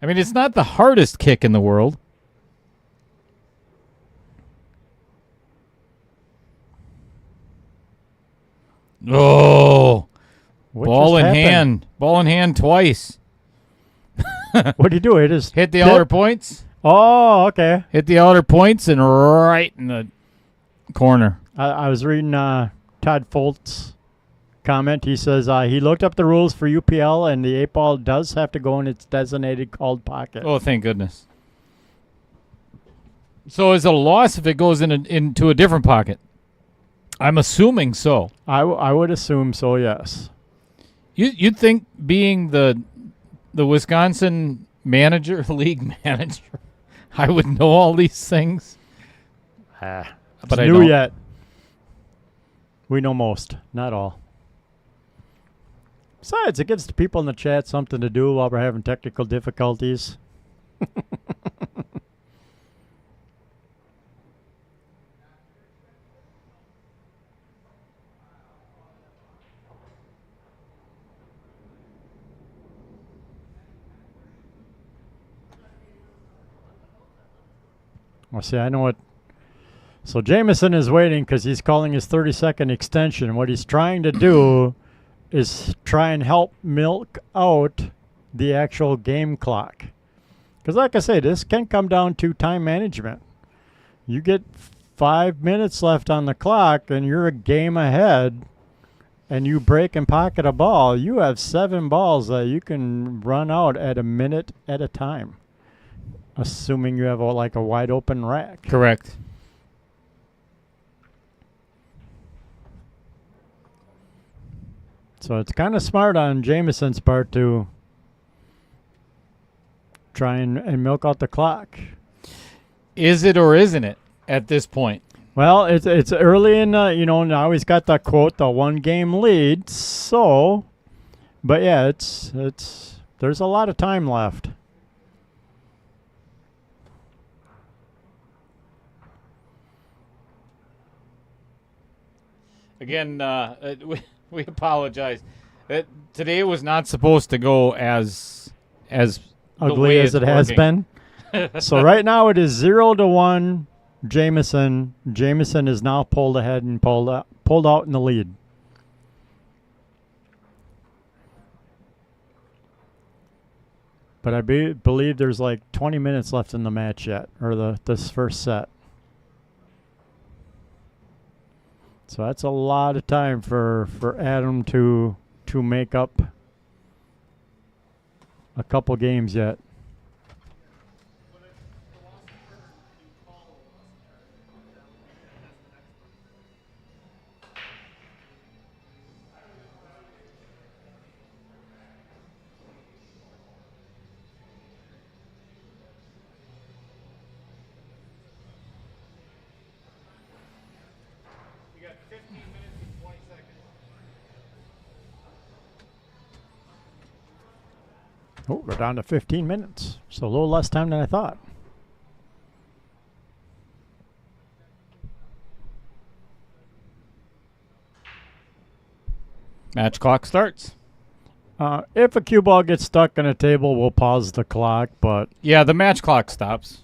C: I mean, it's not the hardest kick in the world. Oh,
D: What
C: ball
D: just
C: in
D: happened?
C: hand. Ball in hand twice.
D: What do you do? It is
C: Hit the
D: dip?
C: outer points.
D: Oh, okay.
C: Hit the outer points and right in the corner.
D: I was reading Todd Folt's comment. He says he looked up the rules for UPL, and the 8-ball does have to go in its designated called pocket.
C: Oh, thank goodness. So is it a loss if it goes into a different pocket? I'm assuming so.
D: I would assume so, yes.
C: You'd think being the Wisconsin manager, league manager, I would know all these things. But I
D: new
C: don't.
D: yet. We know most, not all. Besides, it gives the people in the chat something to do while we're having technical difficulties. Well, see, I know what. So Jameson is waiting because he's calling his 30-second extension. What he's trying to do is try and help milk out the actual game clock. Because like I say, this can come down to time management. You get 5 minutes left on the clock and you're a game ahead and you break and pocket a ball, you have 7 balls that you can run out at a minute at a time. Assuming you have like a wide open rack.
C: Correct.
D: So it's kind of smart on Jameson's part to try and milk out the clock.
C: Is it or isn't it at this point?
D: Well, it's early in, now he's got that quote, the 1-game lead. So, but yeah, there's a lot of time left.
C: Again, we apologize. Today was not supposed to go as
D: Ugly as it has been. So right now it is 0-1 Jameson. Jameson is now pulled ahead and pulled out in the lead. But I believe there's like 20 minutes left in the match yet, or this first set. So that's a lot of time for Adam to make up a couple games yet. Oh, we're down to 15 minutes. So a little less time than I thought.
C: Match clock starts.
D: If a cue ball gets stuck in a table, we'll pause the clock, but...
C: Yeah, the match clock stops.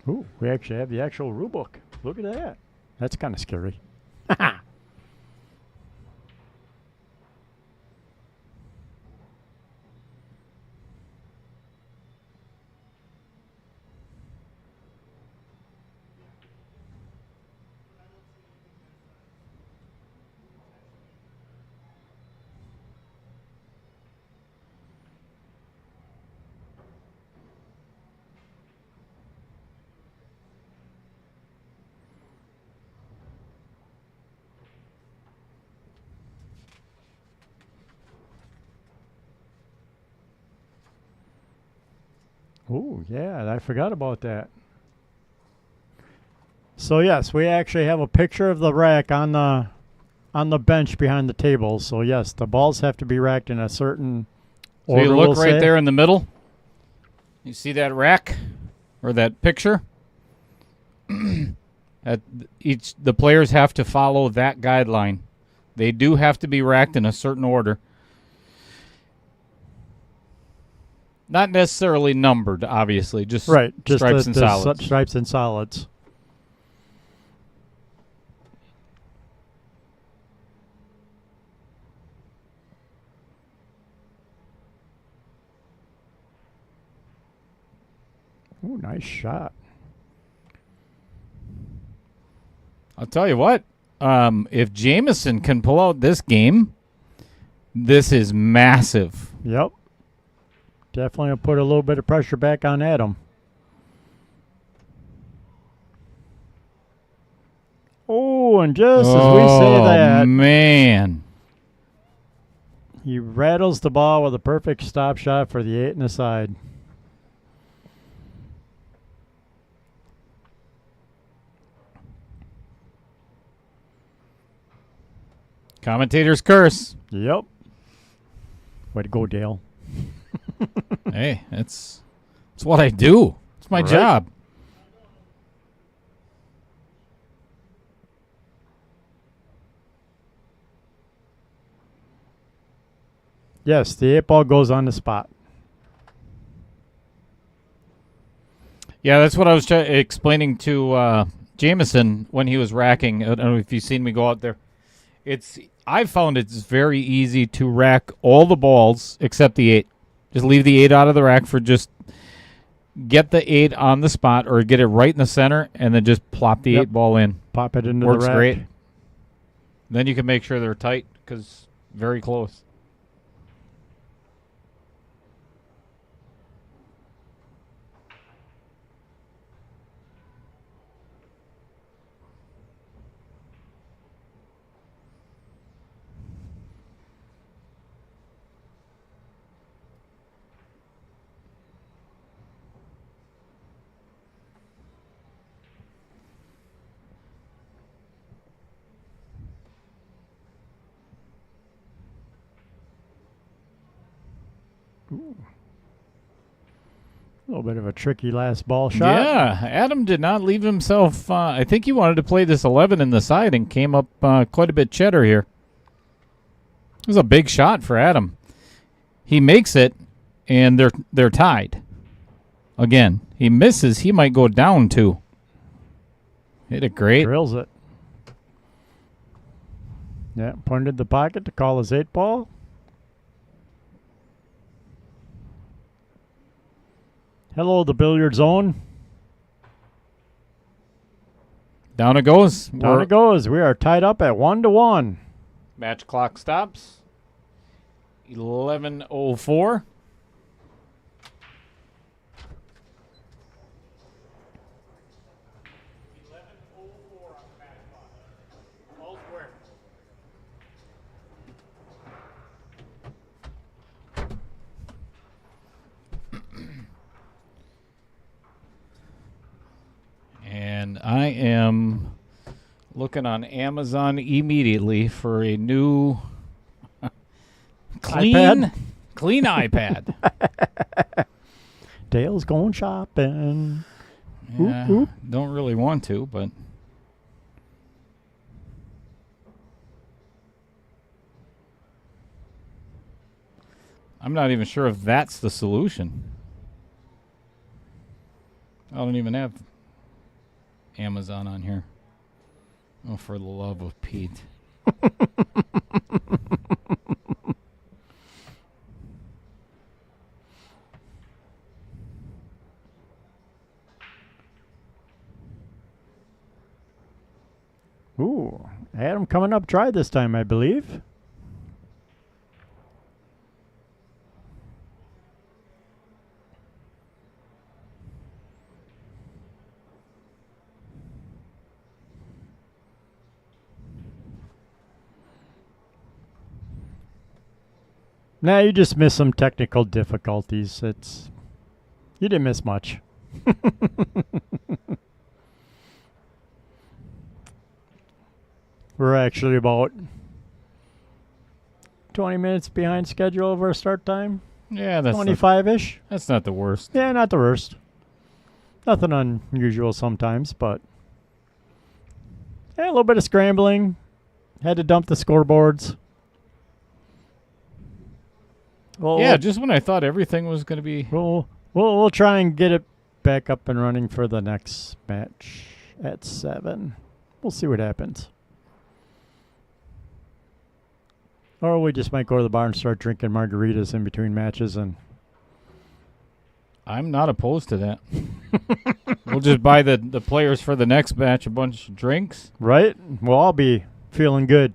D: Ooh, we actually have the actual rule book. Look at that. That's kind of scary. Oh, yeah, I forgot about that. So yes, we actually have a picture of the rack on the bench behind the table. So yes, the balls have to be racked in a certain order.
C: So you look right there in the middle. You see that rack or that picture? The players have to follow that guideline. They do have to be racked in a certain order. Not necessarily numbered, obviously. Just stripes and solids.
D: Stripes and solids. Oh, nice shot.
C: I'll tell you what. if Jameson can pull out this game, this is massive.
D: Yep. Definitely put a little bit of pressure back on Adam. Oh, and just as we say that,
C: man,
D: he rattles the ball with a perfect stop shot for the 8 and a side.
C: Commentator's curse.
D: Yep. Way to go, Dale.
C: Hey, it's what I do. It's my job.
D: Yes, the 8 ball goes on the spot.
C: Yeah, that's what I was explaining to Jameson when he was racking. I don't know if you've seen me go out there. I've found it's very easy to rack all the balls except the 8. Just leave the 8 out of the rack for just get the 8 on the spot or get it right in the center and then just plop the 8 ball in.
D: Pop it into
C: Works
D: the rack.
C: great. Then you can make sure they're tight because very close.
D: A little bit of a tricky last ball shot.
C: Yeah, Adam did not leave himself. I think he wanted to play this 11 in the side and came up quite a bit cheddar here. It was a big shot for Adam. He makes it, and they're tied. Again, he misses. He might go down too. Hit it great.
D: Drills it. Yeah, pointed the pocket to call his 8 ball. Hello, the billiard zone.
C: Down it goes.
D: Down it goes. We are tied up at 1-1.
C: Match clock stops. 11:04. And I am looking on Amazon immediately for a new clean iPad.
D: Dale's going shopping.
C: Yeah,
D: Oop, oop.
C: don't really want to, but I'm not even sure if that's the solution. I don't even have Amazon on here. Oh, for the love of Pete.
D: Ooh, Adam coming up dry this time, I believe. Nah, you just missed some technical difficulties. You didn't miss much. We're actually about 20 minutes behind schedule of our start time.
C: Yeah, that's
D: 25-ish.
C: that's not the worst.
D: Yeah, not the worst. Nothing unusual sometimes, but yeah, a little bit of scrambling. Had to dump the scoreboards. Well,
C: Yeah, just when I thought everything was going to be...
D: we'll try and get it back up and running for the next match at 7. We'll see what happens. Or we just might go to the bar and start drinking margaritas in between matches. And
C: I'm not opposed to that. We'll just buy the players for the next match a bunch of drinks.
D: right? Well, I'll be feeling good.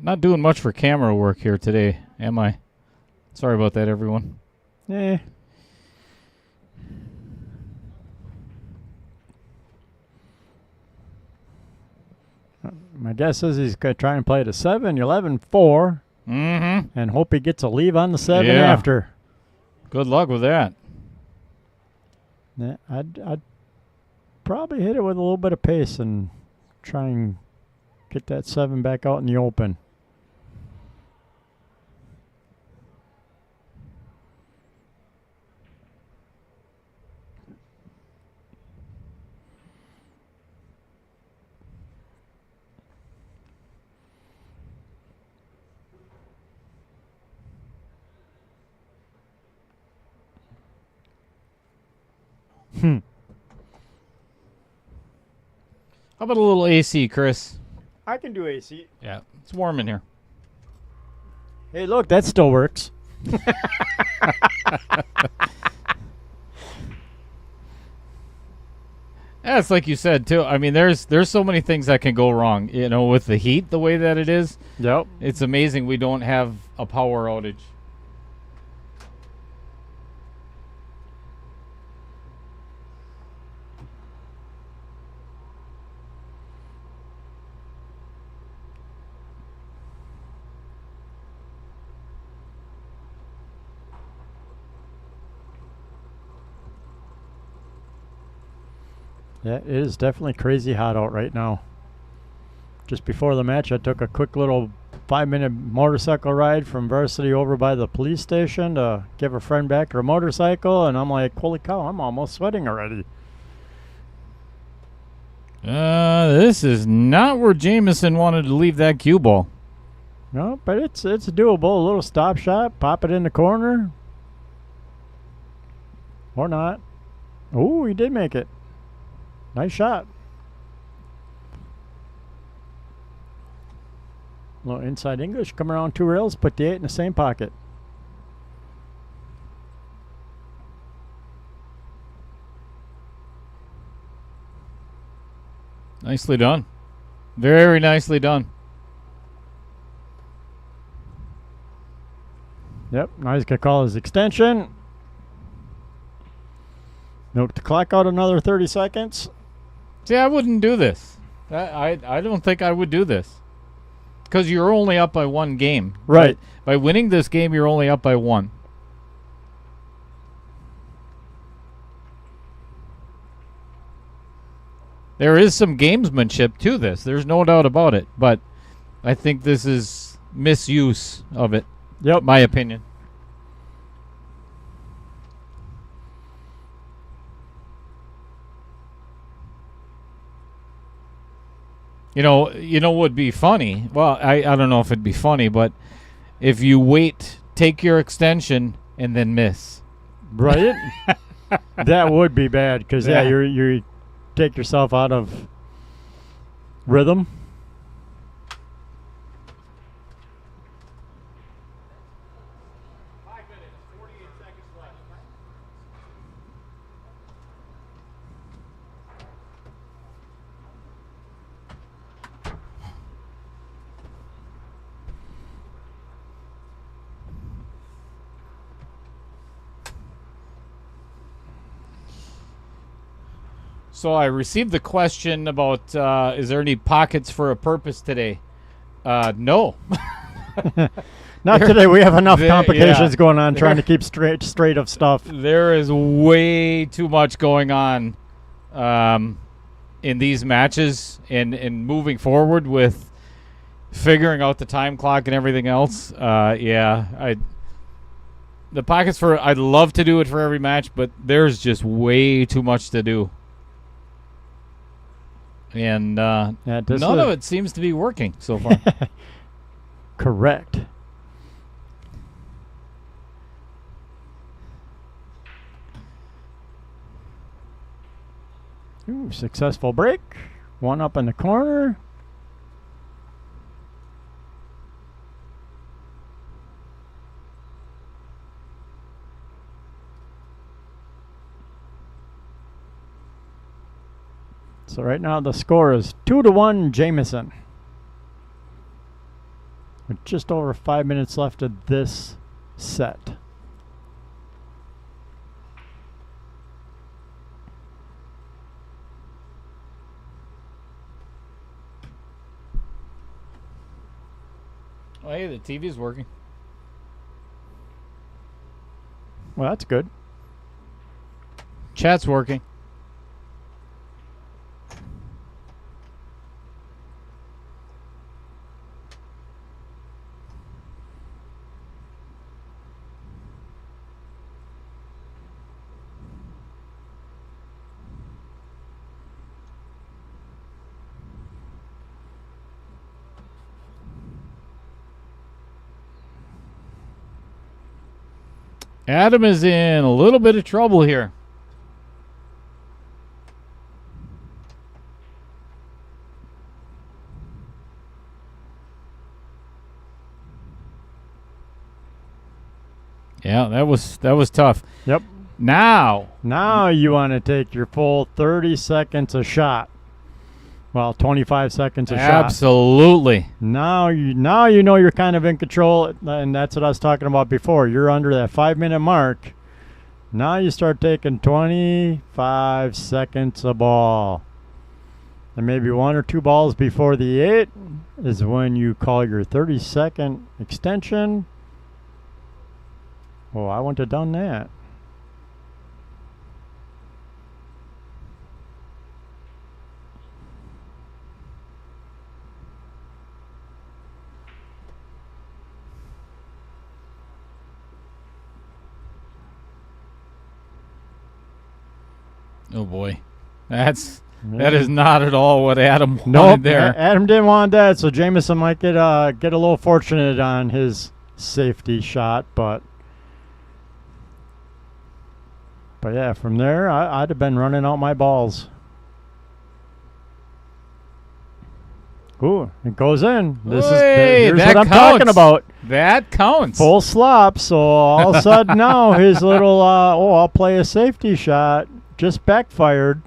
C: Not doing much for camera work here today, am I? Sorry about that, everyone.
D: Eh. My guess is he's going to try and play to 7, 11, 4, and hope he gets a leave on the 7 after.
C: Good luck with that.
D: Yeah, I'd probably hit it with a little bit of pace and try and get that 7 back out in the open.
C: How about a little AC, Chris?
D: I can do AC.
C: Yeah, it's warm in here.
D: Hey, look, that still works.
C: Yeah, it's like you said too. I mean, there's so many things that can go wrong. You know, with the heat the way that it is.
D: Yep.
C: It's amazing we don't have a power outage.
D: Yeah, it is definitely crazy hot out right now. Just before the match, I took a quick little 5-minute motorcycle ride from Varsity over by the police station to give a friend back her motorcycle, and I'm like, holy cow, I'm almost sweating already.
C: This is not where Jameson wanted to leave that cue ball.
D: No, but it's doable. A little stop shot, pop it in the corner. Or not. Oh, he did make it. Nice shot. A little inside English. Come around 2 rails. Put the 8 in the same pocket.
C: Nicely done. Very nicely done.
D: Yep. Now he's going to call his extension. Note the clock out another 30 seconds.
C: See, I wouldn't do this. I don't think I would do this. Because you're only up by 1 game.
D: Right.
C: By winning this game, you're only up by 1. There is some gamesmanship to this. There's no doubt about it. But I think this is misuse of it.
D: Yep.
C: My opinion. You know what would be funny? Well, I don't know if it'd be funny, but if you wait, take your extension, and then miss.
D: Right? That would be bad because, yeah, you take yourself out of rhythm.
C: So I received the question about, is there any pockets for a purpose today? No.
D: Not today. We have enough complications going on trying to keep straight of stuff.
C: There is way too much going on in these matches and moving forward with figuring out the time clock and everything else. The pockets for I'd love to do it for every match, but there's just way too much to do. And none of it seems to be working so far.
D: Correct. Ooh, successful break. One up in the corner. So right now the score is 2-1 Jameson. With just over 5 minutes left of this set.
C: Oh, hey, the TV's working.
D: Well, that's good.
C: Chat's working. Adam is in a little bit of trouble here. Yeah, that was tough.
D: Yep.
C: Now
D: you want to take your full 30 seconds a shot. Well, 25 seconds a shot.
C: Absolutely.
D: Now you know you're kind of in control, and that's what I was talking about before. You're under that 5-minute mark. Now you start taking 25 seconds a ball. And maybe 1 or 2 balls before the 8 is when you call your 30-second extension. Oh, I wouldn't have done that.
C: Oh boy, that is not at all what Adam wanted.
D: Nope,
C: there.
D: Adam didn't want that, so Jameson might get a little fortunate on his safety shot, but yeah, from there I'd have been running out my balls. Ooh, it goes in. Here's what I'm talking about.
C: That counts.
D: Full slop. So all of a sudden now his little I'll play a safety shot just backfired.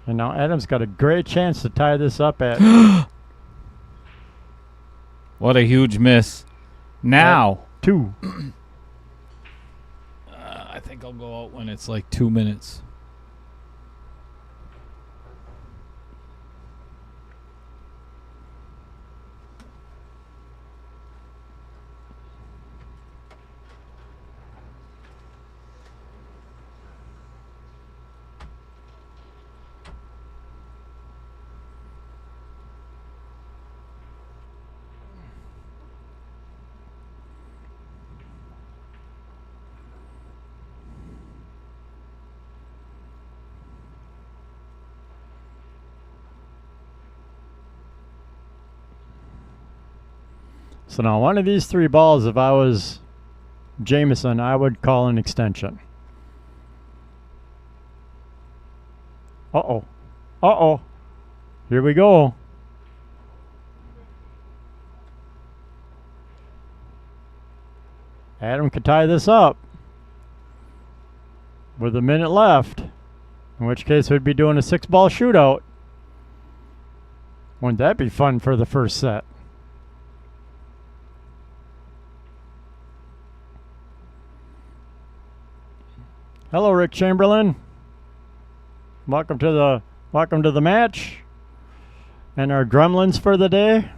D: And now Adam's got a great chance to tie this up at.
C: What a huge miss. Now.
D: 2.
C: I think I'll go out when it's like 2 minutes.
D: So now one of these 3 balls, if I was Jameson, I would call an extension. Uh-oh. Uh-oh. Here we go. Adam could tie this up with a minute left, in which case we'd be doing a 6-ball shootout. Wouldn't that be fun for the first set? Hello, Rick Chamberlain. Welcome to the match and our gremlins for the day.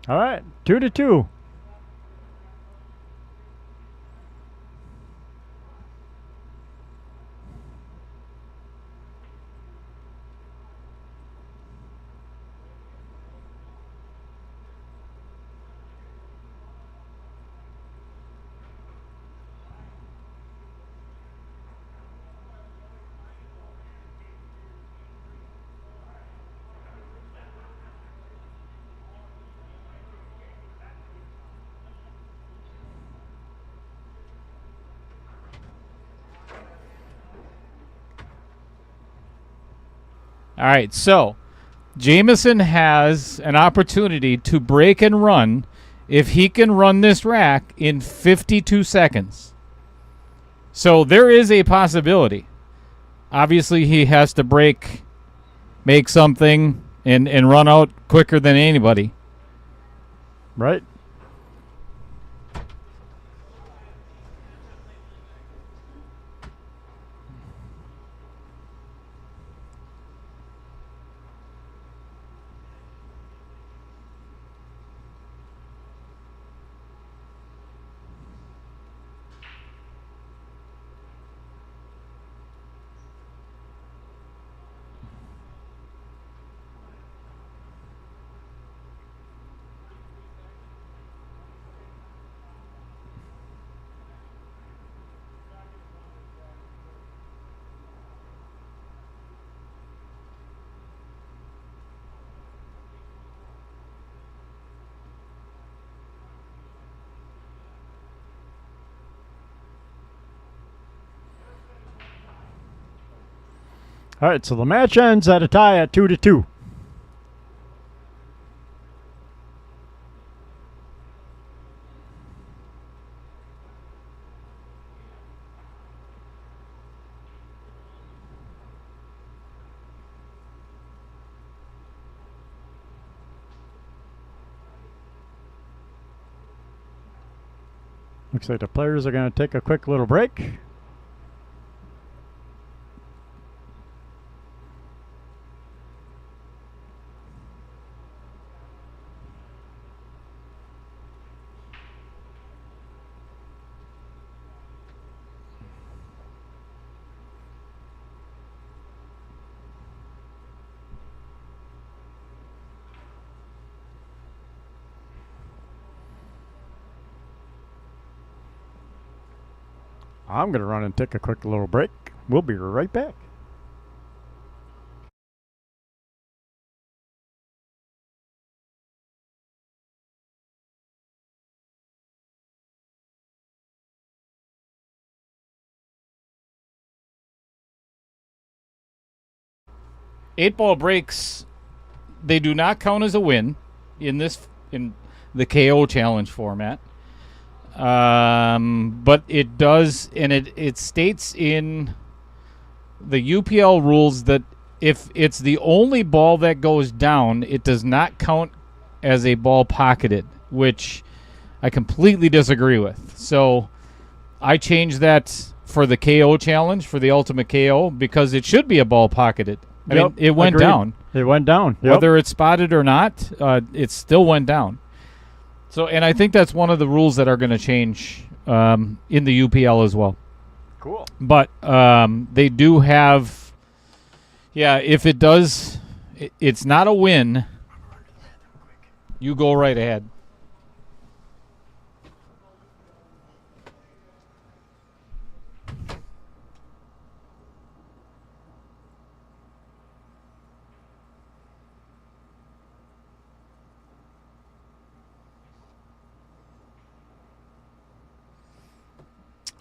D: All right, 2-2.
C: All right, so Jameson has an opportunity to break and run if he can run this rack in 52 seconds. So there is a possibility. Obviously, he has to break, make something, and run out quicker than anybody.
D: Right. All right, so the match ends at a tie at 2-2. Looks like the players are going to take a quick little break. I'm going to run and take a quick little break. We'll be right back.
C: Eight-ball breaks, they do not count as a win in the KO challenge format. But it does, and it states in the UPL rules that if it's the only ball that goes down, it does not count as a ball pocketed, which I completely disagree with. So I changed that for the KO challenge, for the ultimate KO, because it should be a ball pocketed. I mean, it went
D: agreed.
C: down.
D: It went down. Yep.
C: Whether it's spotted or not, it still went down. So, and I think that's one of the rules that are going to change in the UPL as well.
D: Cool.
C: But they do have, if it does, it's not a win. You go right ahead.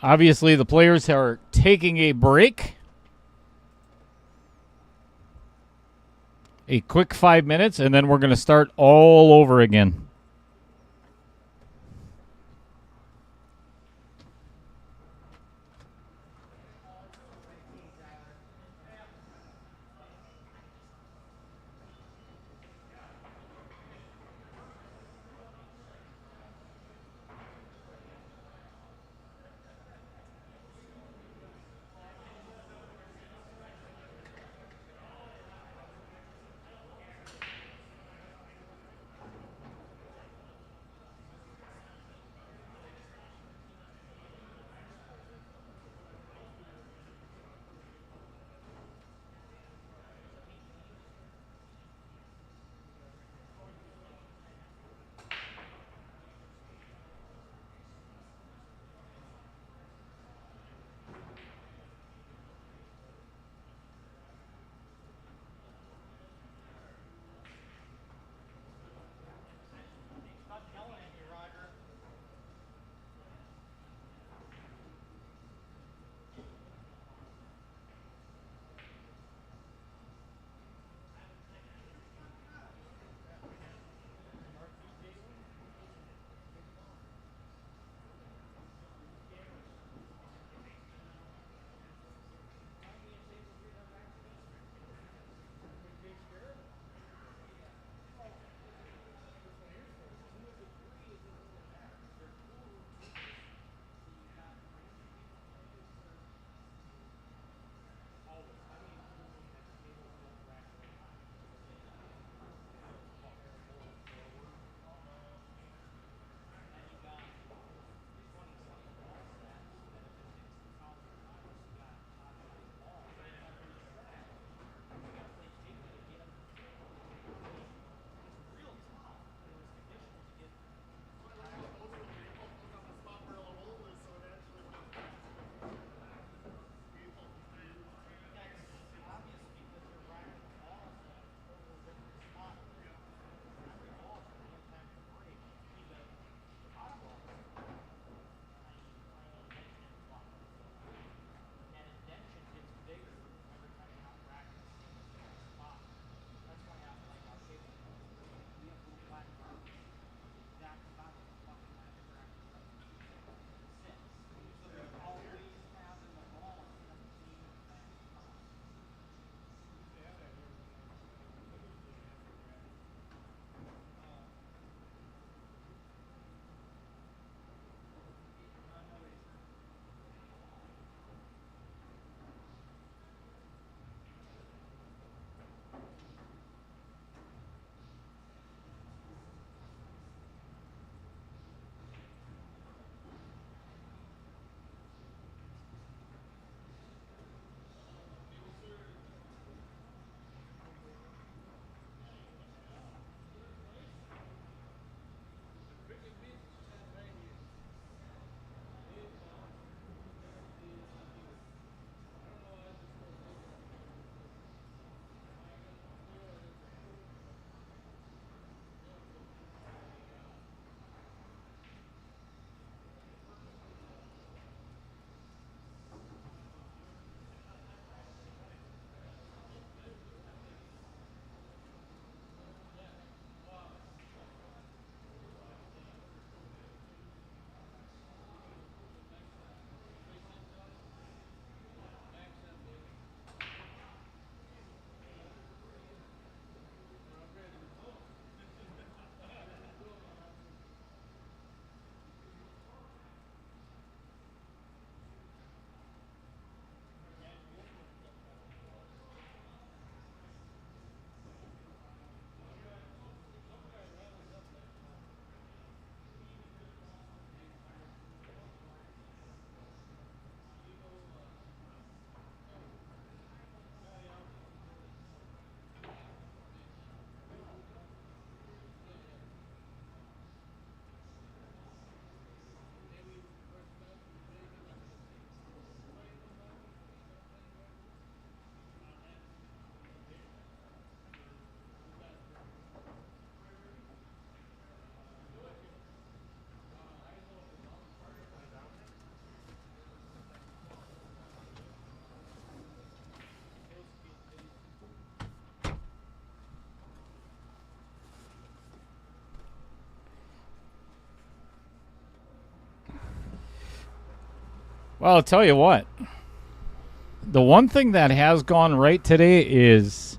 C: Obviously, the players are taking a break. A quick 5 minutes, and then we're going to start all over again. Well, I'll tell you what. The one thing that has gone right today is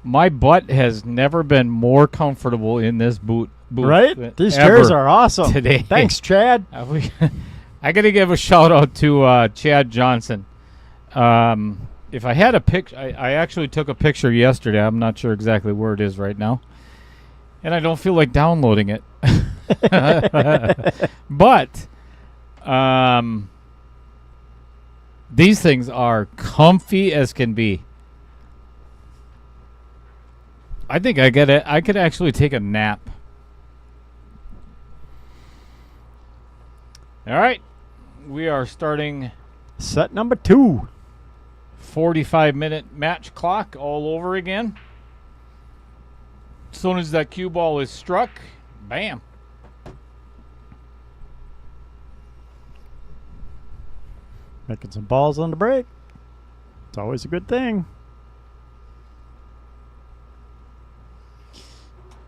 C: my butt has never been more comfortable in this booth.
D: Right? These chairs are awesome.
C: Today.
D: Thanks, Chad.
C: I got to give a shout out to Chad Johnson. If I had a picture, I actually took a picture yesterday. I'm not sure exactly where it is right now. And I don't feel like downloading it. But these things are comfy as can be. I think I could actually take a nap. All right. We are starting
D: set number 2.
C: 45-minute match clock all over again. As soon as that cue ball is struck, bam.
D: Making some balls on the break. It's always a good thing.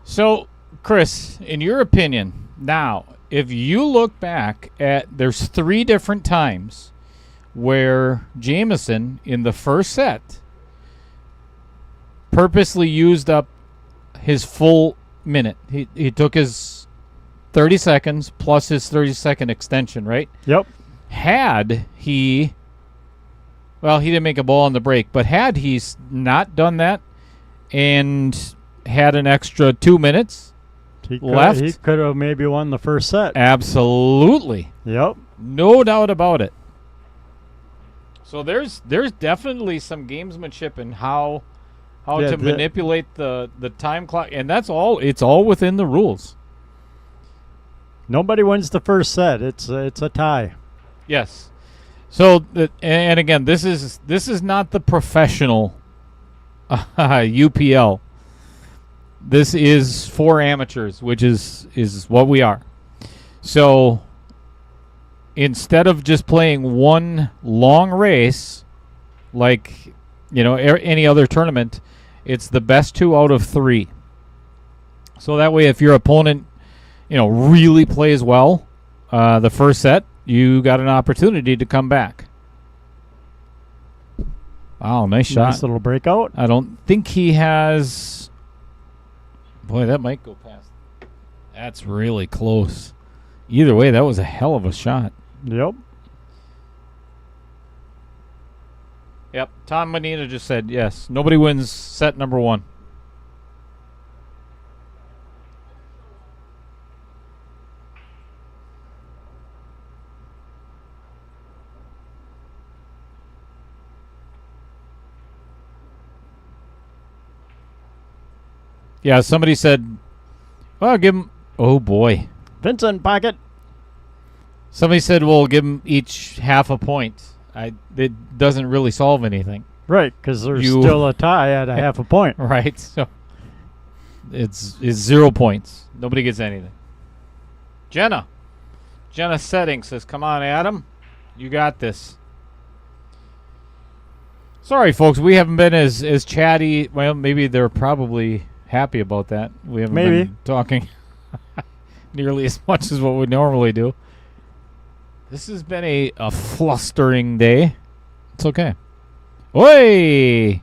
C: So, Chris, in your opinion, now, if you look back at, there's 3 different times where Jameson, in the first set, purposely used up his full minute. He took his 30 seconds plus his 30-second extension, right?
D: Yep.
C: Had he, well, he didn't make a ball on the break, but had he not done that and had an extra 2 minutes left,
D: he could have maybe won the first set.
C: Absolutely.
D: Yep.
C: No doubt about it. So there's definitely some gamesmanship in how to manipulate the time clock, and that's all. It's all within the rules.
D: Nobody wins the first set. It's a tie.
C: Yes. So and again, this is not the professional UPL. This is for amateurs, which is what we are. So instead of just playing one long race, like any other tournament, it's the best 2 out of 3. So that way, if your opponent, really plays well, the first set, you got an opportunity to come back. Wow, nice shot.
D: Nice little breakout.
C: I don't think he has. Boy, that might go past. That's really close. Either way, that was a hell of a shot.
D: Yep.
C: Yep. Tom Medina just said yes. Nobody wins set number 1. Yeah, somebody said, well, give him. Oh, boy.
D: Vincent pocket.
C: Somebody said, well, give them each half a point. It doesn't really solve anything.
D: Right, because there's still a tie at a half a point.
C: Right, so it's 0 points. Nobody gets anything. Jenna Setting says, come on, Adam. You got this. Sorry, folks, we haven't been as chatty. Well, maybe they're probably happy about that. We haven't been talking nearly as much as what we normally do. This has been a flustering day. It's okay. Oi!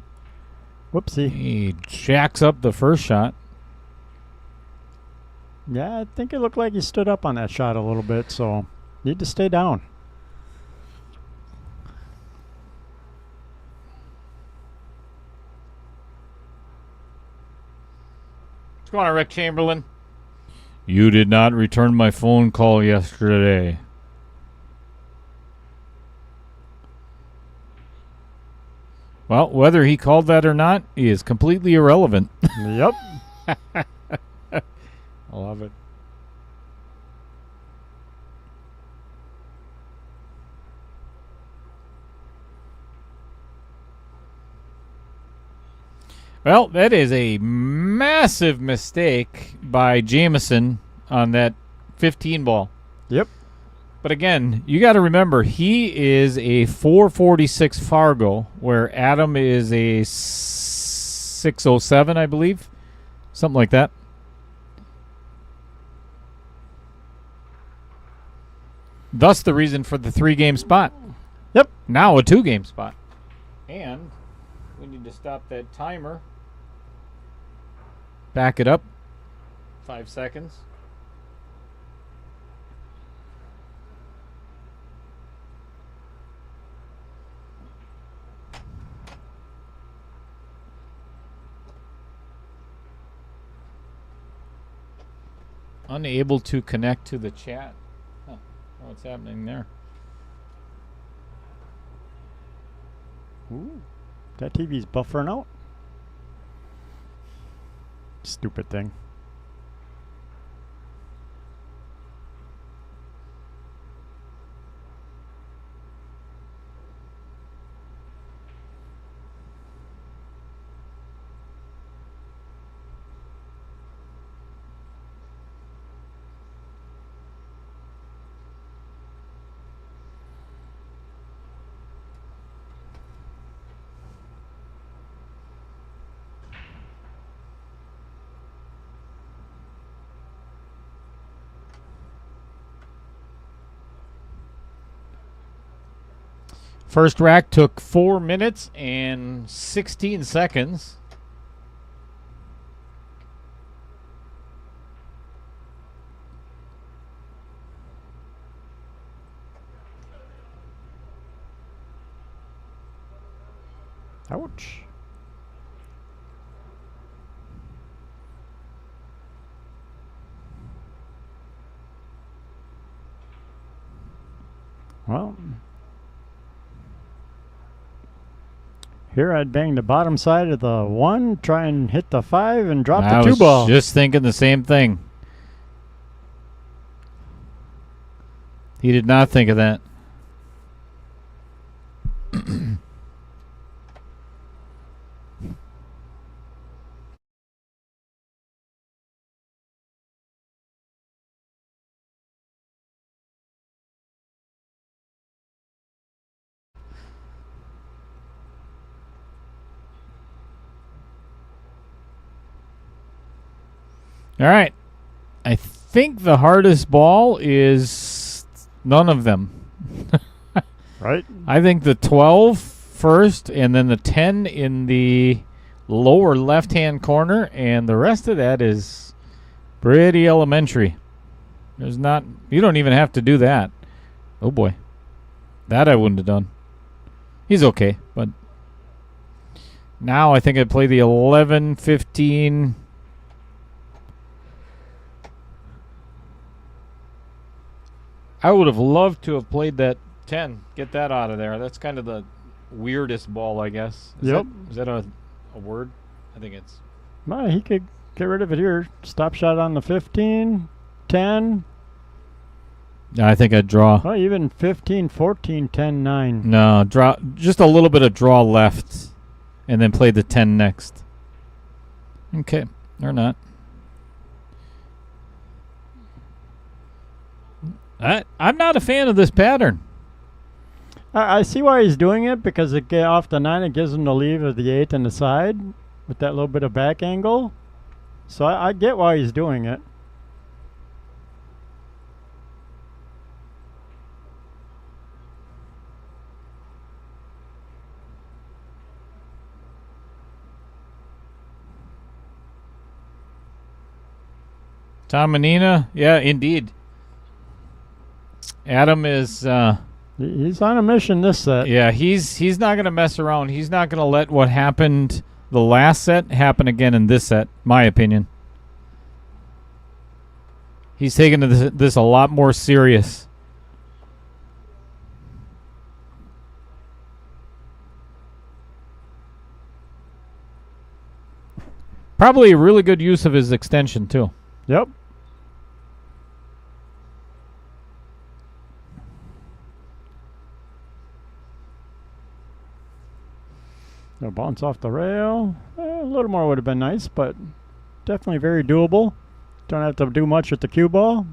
D: Whoopsie.
C: He jacks up the first shot.
D: Yeah, I think it looked like he stood up on that shot a little bit, so need to stay down.
C: What's going on, Rick Chamberlain? You did not return my phone call yesterday. Well, whether he called that or not is completely irrelevant.
D: Yep.
C: I love it. Well, that is a massive mistake by Jameson on that 15 ball.
D: Yep.
C: But again, you got to remember, he is a 446 Fargo, where Adam is a 607, I believe. Something like that. Thus the reason for the 3-game spot.
D: Yep.
C: Now a 2-game spot. And we need to stop that timer. Back it up. 5 seconds. Unable to connect to the chat. Huh. What's happening there?
D: Ooh, that TV's buffering out. Stupid thing.
C: First rack took 4 minutes and 16 seconds.
D: Ouch. Well, here I'd bang the bottom side of the 1, try and hit the 5, and drop the 2 ball.
C: I was just thinking the same thing. He did not think of that. All right. I think the hardest ball is none of them.
D: Right?
C: I think the 12 first and then the 10 in the lower left-hand corner, and the rest of that is pretty elementary. There's not, you don't even have to do that. Oh boy. That I wouldn't have done. He's okay, but now I think I'd play the 11, 15. I would have loved to have played that 10. Get that out of there. That's kind of the weirdest ball, I guess. Is that a word? I think it's.
D: Well, he could get rid of it here. Stop shot on the 15, 10.
C: I think I'd draw.
D: Well, even 15, 14, 10, 9.
C: No, draw. Just a little bit of draw left, and then play the 10 next. Okay, or not. I'm not a fan of this pattern.
D: I see why he's doing it, because it get off the 9, it gives him the leave of the 8 and the side with that little bit of back angle. So I get why he's doing it.
C: Tom and Nina, yeah, indeed. Adam is
D: He's on a mission this set.
C: yeah, he's not going to mess around. He's not going to let what happened the last set happen again in this set, my opinion. He's taking this a lot more serious. Probably a really good use of his extension too.
D: Yep. No bounce off the rail. A little more would have been nice, but definitely very doable. Don't have to do much with the cue ball.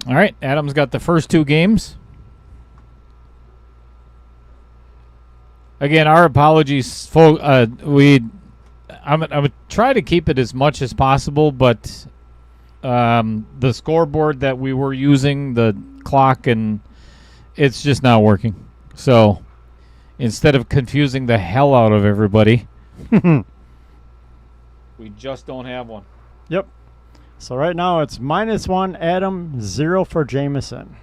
C: All right, Adam's got the first 2 games. Again, our apologies, folks. I'm gonna try to keep it as much as possible, but the scoreboard that we were using, the clock, and it's just not working. So instead of confusing the hell out of everybody, we just don't have one.
D: Yep. So right now it's -1 Adam, 0 for Jameson.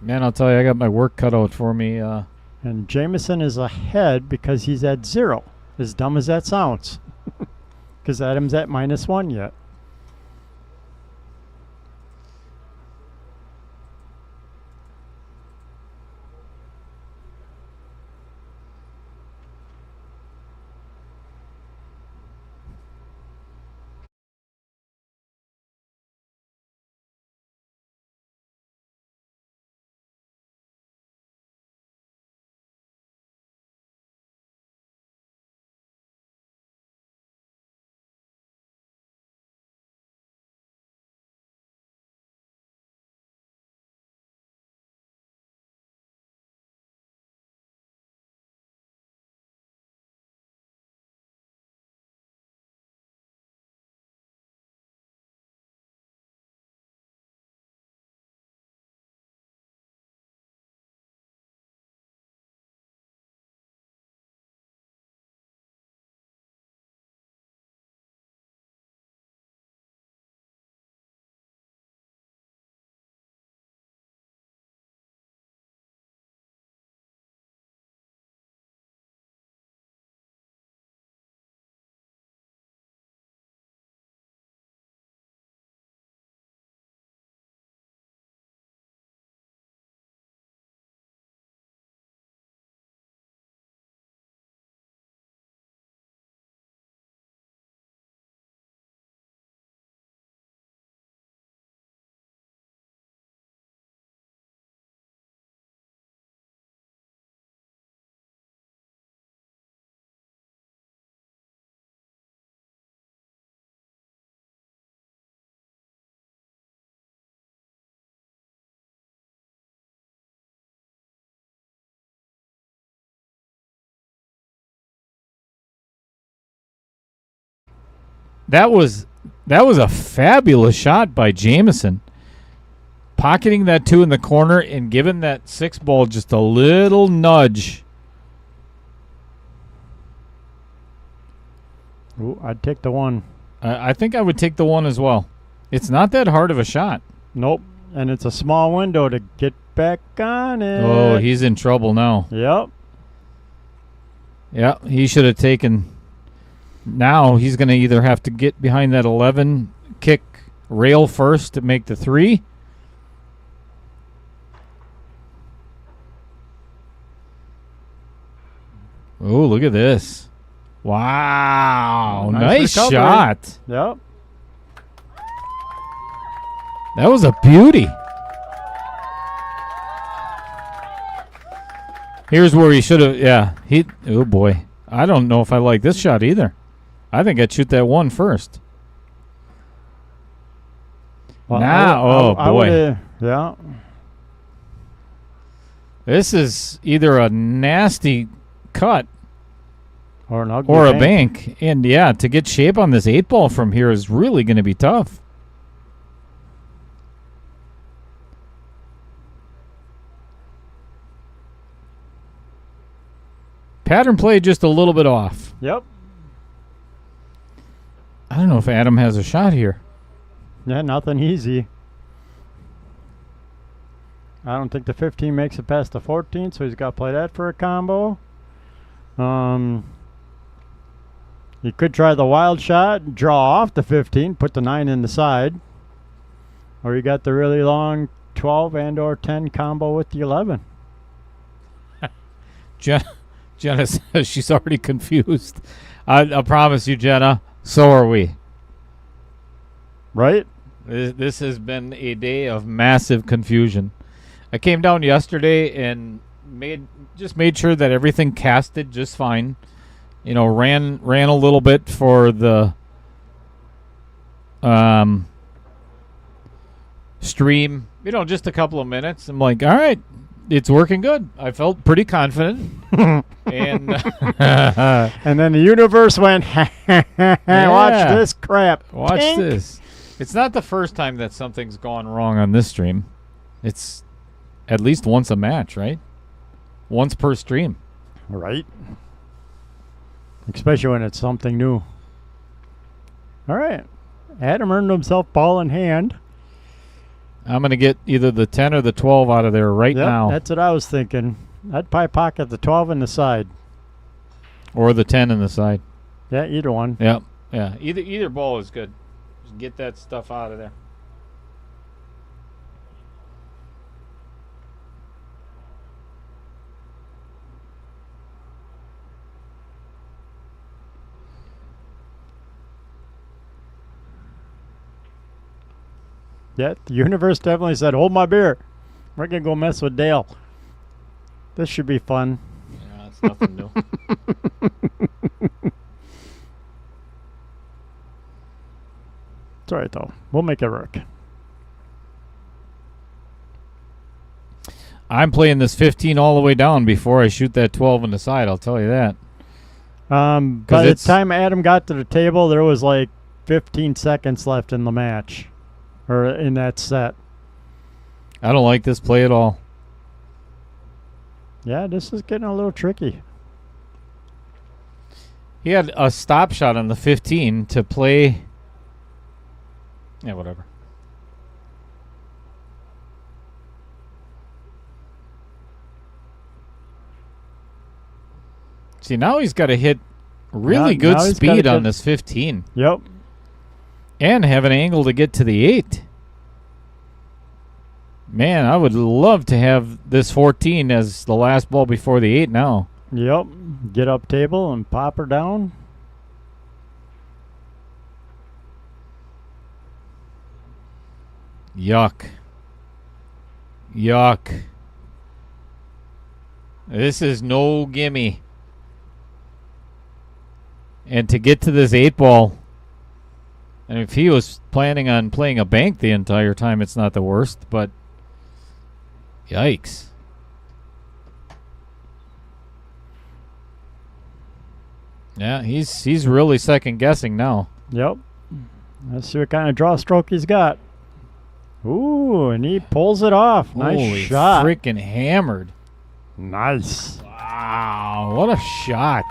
C: Man, I'll tell you, I got my work cut out for me.
D: And Jameson is ahead because he's at 0. As dumb as that sounds. Because Adam's at -1 yet.
C: That was a fabulous shot by Jameson. Pocketing that 2 in the corner and giving that 6 ball just a little nudge.
D: Ooh, I'd take the 1.
C: I think I would take the 1 as well. It's not that hard of a shot.
D: Nope. And it's a small window to get back on it.
C: Oh, he's in trouble now.
D: Yep.
C: Yeah, he should have taken. Now he's going to either have to get behind that 11, kick rail first to make the 3. Oh, look at this. Wow. Nice
D: recovery.
C: Shot.
D: Yep.
C: That was a beauty. Here's where he should have. Yeah. Oh, boy. I don't know if I like this shot either. I think I'd shoot that 1 first.
D: Well,
C: now, boy.
D: Yeah.
C: This is either a nasty cut
D: or an ugly
C: or a bank. And, yeah, to get shape on this 8 ball from here is really going to be tough. Pattern play just a little bit off.
D: Yep.
C: I don't know if Adam has a shot here.
D: Yeah, nothing easy. I don't think the 15 makes it past the 14, so he's got to play that for a combo. He could try the wild shot, draw off the 15, put the 9 in the side. Or you got the really long 12 and or 10 combo with the 11.
C: Jenna says she's already confused. I promise you, Jenna, so are we.
D: Right?
C: This has been a day of massive confusion. I came down yesterday and made sure that everything casted just fine. You know, ran a little bit for the stream. You know, just a couple of minutes. I'm like, all right, it's working good. I felt pretty confident. And
D: and then the universe went, watch this crap.
C: Watch
D: Tink.
C: this. It's not the first time that something's gone wrong on this stream. It's at least once a match, right? Once per stream.
D: Right. Especially when it's something new. All right. Adam earned himself ball in hand.
C: I'm going to get either the 10 or the 12 out of there right now.
D: That's what I was thinking. I'd probably pocket the 12 in the side.
C: Or the 10 in the side.
D: Yeah, either one.
C: Yep. Yeah. Either ball is good. Just get that stuff out of there.
D: Yeah, the universe definitely said, hold my beer. We're going to go mess with Dale. This should be fun.
C: Yeah, it's nothing new.
D: It's all right, though. We'll make it work.
C: I'm playing this 15 all the way down before I shoot that 12 on the side, I'll tell you that.
D: By the time Adam got to the table, there was like 15 seconds left in the match. Or in that set.
C: I don't like this play at all.
D: Yeah, this is getting a little tricky.
C: He had a stop shot on the 15 to play. Yeah, whatever. See, now he's got to hit really good speed on this 15.
D: Yep.
C: And have an angle to get to the 8. Man, I would love to have this 14 as the last ball before the 8 now.
D: Yep. Get up table and pop her down.
C: Yuck. Yuck. This is no gimme. And to get to this 8 ball, and if he was planning on playing a bank the entire time, it's not the worst, but yikes. Yeah, he's really second guessing now.
D: Yep. Let's see what kind of draw stroke he's got. Ooh, and he pulls it off. Nice shot.
C: Freaking hammered.
D: Nice.
C: Wow, what a shot.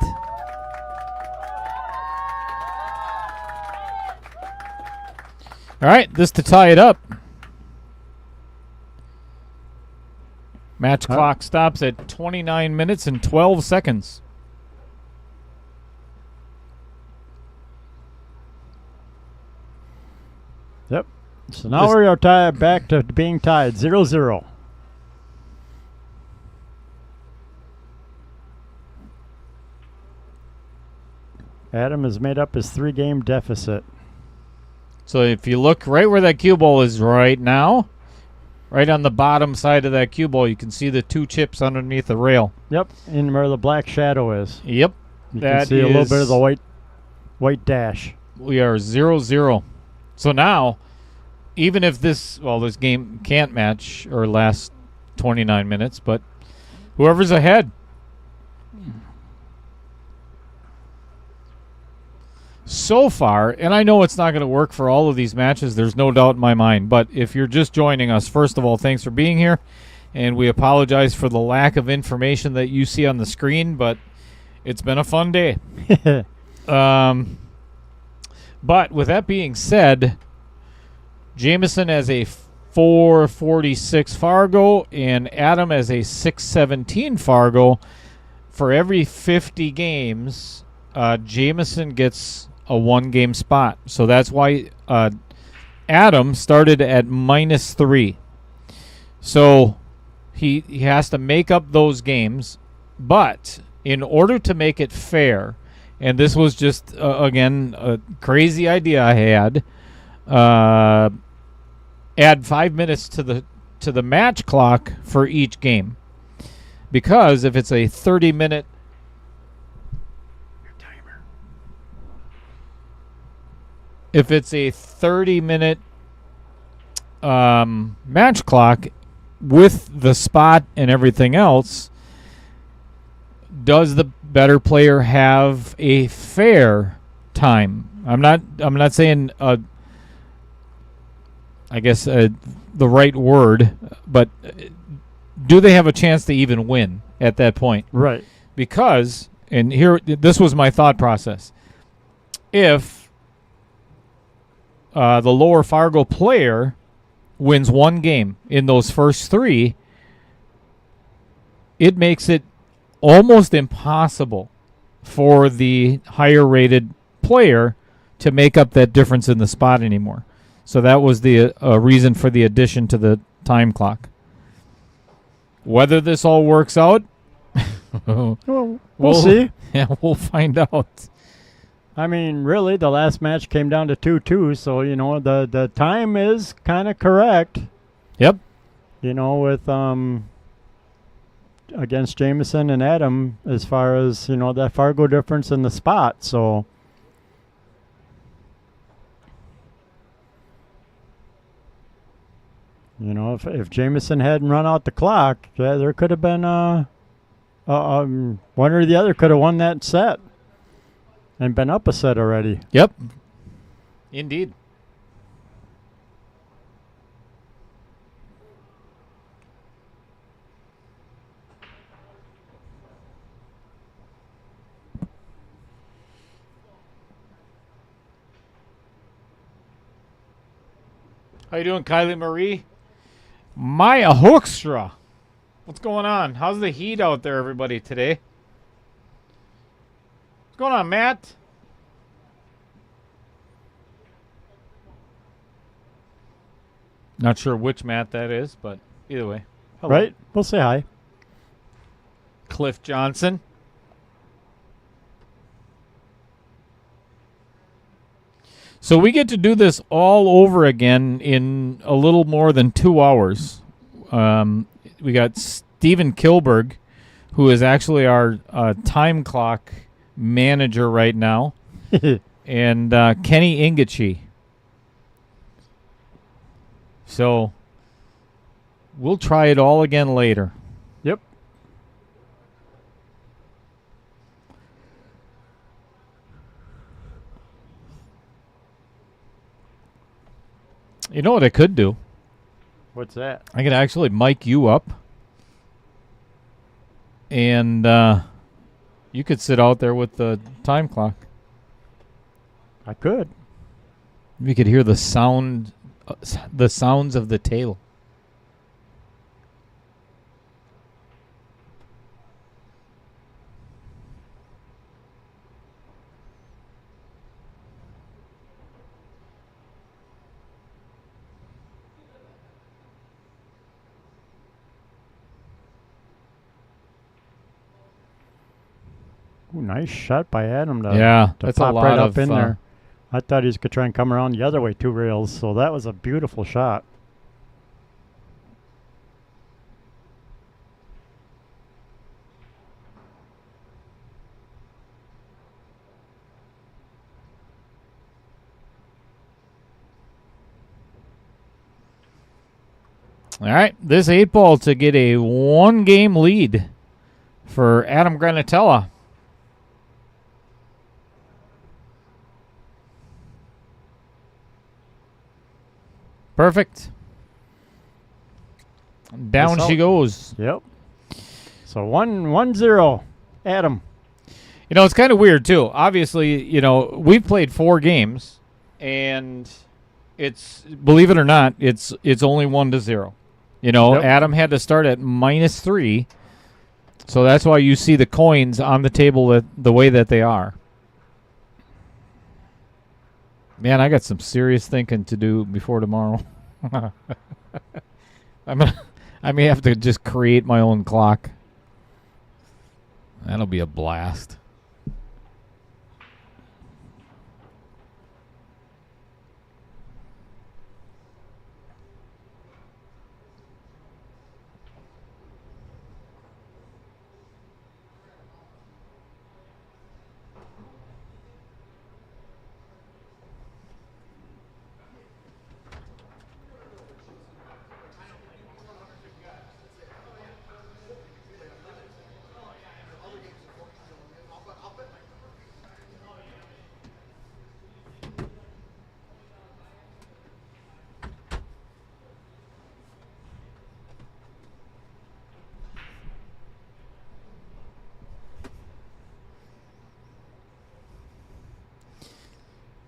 C: All right, this to tie it up. Match clock stops at 29 minutes and 12 seconds.
D: Yep. So now we are back to being tied 0-0. Adam has made up his 3-game deficit.
C: So if you look right where that cue ball is right now, right on the bottom side of that cue ball, you can see the 2 chips underneath the rail.
D: Yep, and where the black shadow is.
C: Yep.
D: You can see a little bit of the white dash.
C: We are 0-0. So now, even if this game can't match or last 29 minutes, but whoever's ahead. So far, and I know it's not going to work for all of these matches, there's no doubt in my mind, but if you're just joining us, first of all, thanks for being here, and we apologize for the lack of information that you see on the screen, but it's been a fun day. But with that being said, Jameson has a 446 Fargo and Adam as a 617 Fargo. For every 50 games, Jameson gets a 1-game spot. So that's why Adam started at -3. So he has to make up those games. But in order to make it fair, and this was just, again, a crazy idea I had, add 5 minutes to the match clock for each game. Because if it's a 30-minute if it's a 30-minute match clock with the spot and everything else, does the better player have a fair time? I'm not saying I guess, the right word, but do they have a chance to even win at that point?
D: Right.
C: Because, and here, this was my thought process. If the Lower Fargo player wins one game in those first three, it makes it almost impossible for the higher rated player to make up that difference in the spot anymore. So that was the reason for the addition to the time clock. Whether this all works out,
D: we'll see.
C: Yeah, we'll find out.
D: I mean, really, the last match came down to 2-2, so, the time is kind of correct.
C: Yep.
D: With against Jameson and Adam as far as, that Fargo difference in the spot, so. If Jameson hadn't run out the clock, yeah, there could have been one or the other could have won that set and been up a set already.
C: Yep. Indeed. How you doing, Kylie Marie? Maya Hoekstra. What's going on? How's the heat out there, everybody, today? What's going on, Matt? Not sure which Matt that is, but either way. Hello.
D: Right? We'll say hi.
C: Cliff Johnson. So we get to do this all over again in a little more than 2 hours. We got Stephen Kilberg, who is actually our time clock manager right now, and Kenny Ingachi. So we'll try it all again later.
D: Yep.
C: You know what I could do?
D: What's that?
C: I could actually mic you up, and you could sit out there with the time clock.
D: I could.
C: We could hear the sounds of the table.
D: Ooh, nice shot by Adam to
C: that's
D: pop
C: a lot
D: right
C: of
D: up in there. I thought he was going to try and come around the other way 2 rails, so that was a beautiful shot.
C: All right, this 8-ball to get a 1-game lead for Adam Granatella. Perfect. Down she goes.
D: Yep. So 1-0, Adam.
C: You know, it's kind of weird, too. Obviously, we've played 4 games, and it's, believe it or not, it's only 1-0.
D: Yep.
C: Adam had to start at -3, so that's why you see the coins on the table the way that they are. Man, I got some serious thinking to do before tomorrow. I may have to just create my own clock. That'll be a blast.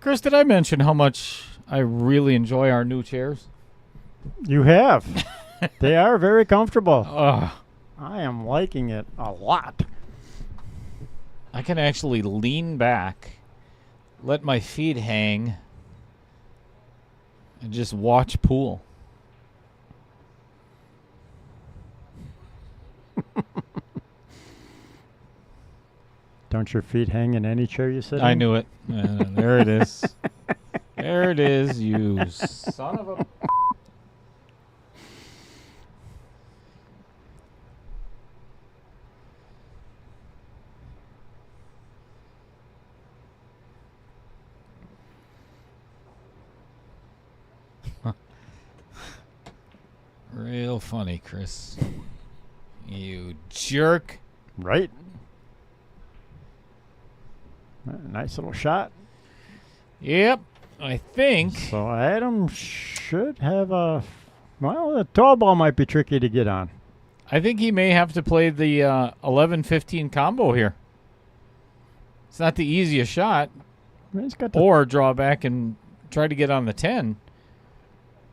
C: Chris, did I mention how much I really enjoy our new chairs?
D: You have. They are very comfortable.
C: Ugh.
D: I am liking it a lot.
C: I can actually lean back, let my feet hang, and just watch pool.
D: Don't your feet hang in any chair you sit in?
C: I knew it. There it is. There it is, you son of a... Real funny, Chris. You jerk.
D: Right. Nice little shot.
C: Yep, I think.
D: So Adam should have a... Well, the 12 ball might be tricky to get on.
C: I think he may have to play the 11-15 combo here. It's not the easiest shot.
D: He's got the
C: Or draw back and try to get on the 10.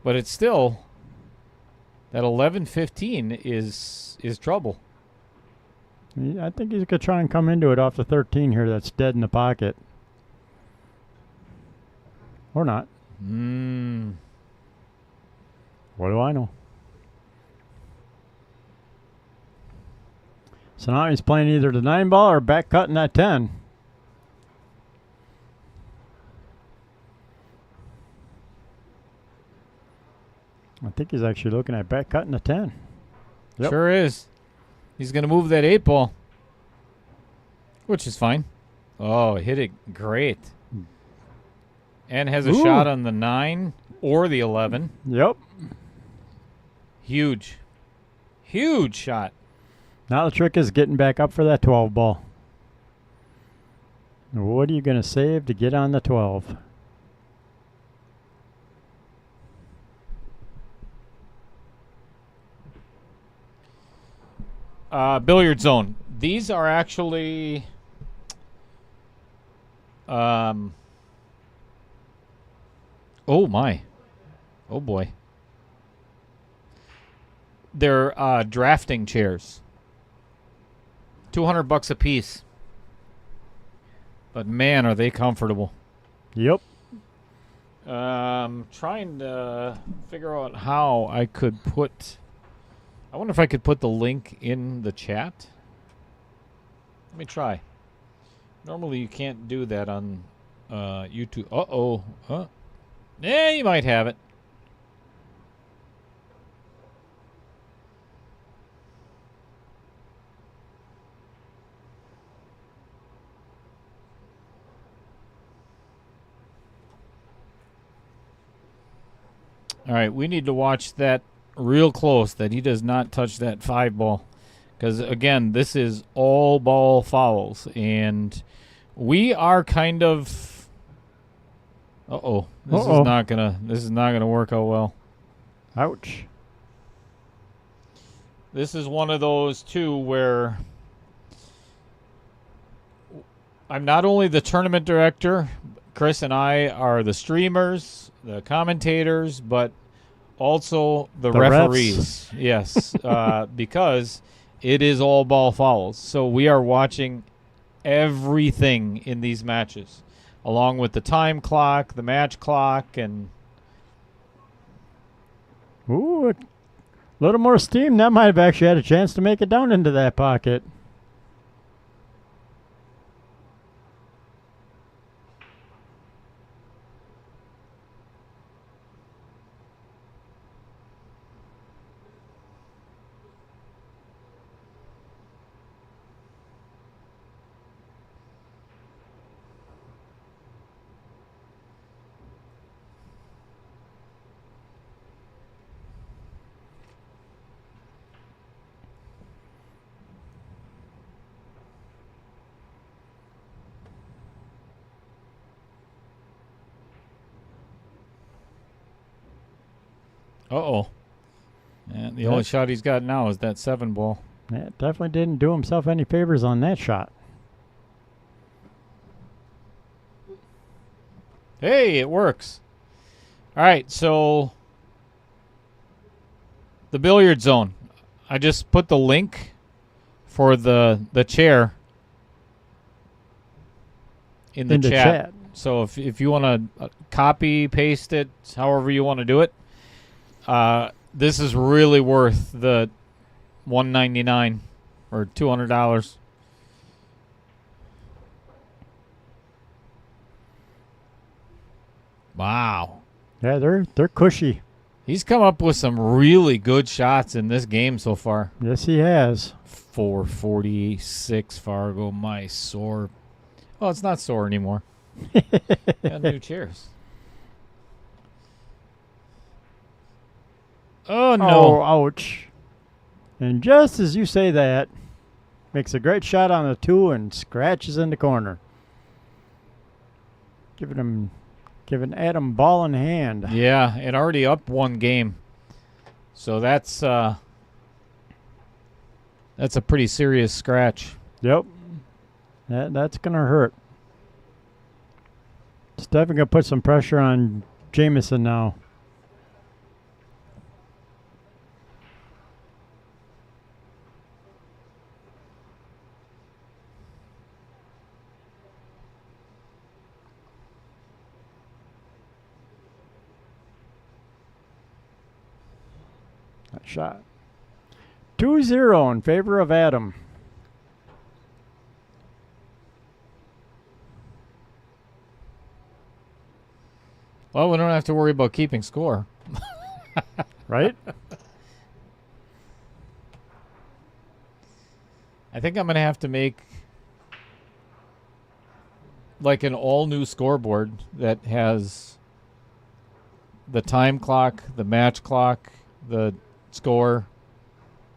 C: But it's still... That 11-15 is trouble.
D: I think he's going to try and come into it off the 13 here that's dead in the pocket. Or not. What do I know? So now he's playing either the 9 ball or back cutting that 10. I think he's actually looking at back cutting the 10. Yep.
C: Sure is. He's going to move that 8 ball, which is fine. Oh, hit it great. And has a shot on the 9 or the 11.
D: Yep.
C: Huge. Huge shot.
D: Now the trick is getting back up for that 12 ball. What are you going to save to get on the 12?
C: Billiard zone. These are actually oh my. Oh boy. They're drafting chairs. $200 a piece. But man, are they comfortable.
D: Yep.
C: Trying to figure out how I could put... I wonder if I could put the link in the chat. Let me try. Normally you can't do that on YouTube. Uh-oh. Yeah, you might have it. All right, we need to watch that real close, that he does not touch that 5 ball. Because, again, this is all ball fouls. And we are kind of... Uh-oh. This is not gonna work out well.
D: Ouch.
C: This is one of those, too, where I'm not only the tournament director, Chris and I are the streamers, the commentators, but also the referees. Yes, because it is all ball fouls. So we are watching everything in these matches, along with the time clock, the match clock, and...
D: Ooh, a little more steam. That might have actually had a chance to make it down into that pocket.
C: Uh-oh. And the only shot he's got now is that 7 ball.
D: Yeah, definitely didn't do himself any favors on that shot.
C: Hey, it works. All right, so the billiard zone. I just put the link for the chair in the chat. So if you want to copy, paste it, however you want to do it, this is really worth the $199 or $200. Wow.
D: Yeah, they're cushy.
C: He's come up with some really good shots in this game so far.
D: Yes, he has.
C: 446 Fargo, my sore. Oh, it's not sore anymore. Got new chairs. Oh, no.
D: Oh, ouch. And just as you say that, makes a great shot on the 2 and scratches in the corner. Giving Adam ball in hand.
C: Yeah, and already up one game. So that's a pretty serious scratch.
D: Yep. That's going to hurt. It's definitely going to put some pressure on Jameson now. That shot. 2-0 in favor of Adam.
C: Well, we don't have to worry about keeping score.
D: Right?
C: I think I'm going to have to make like an all-new scoreboard that has the time clock, the match clock, the score,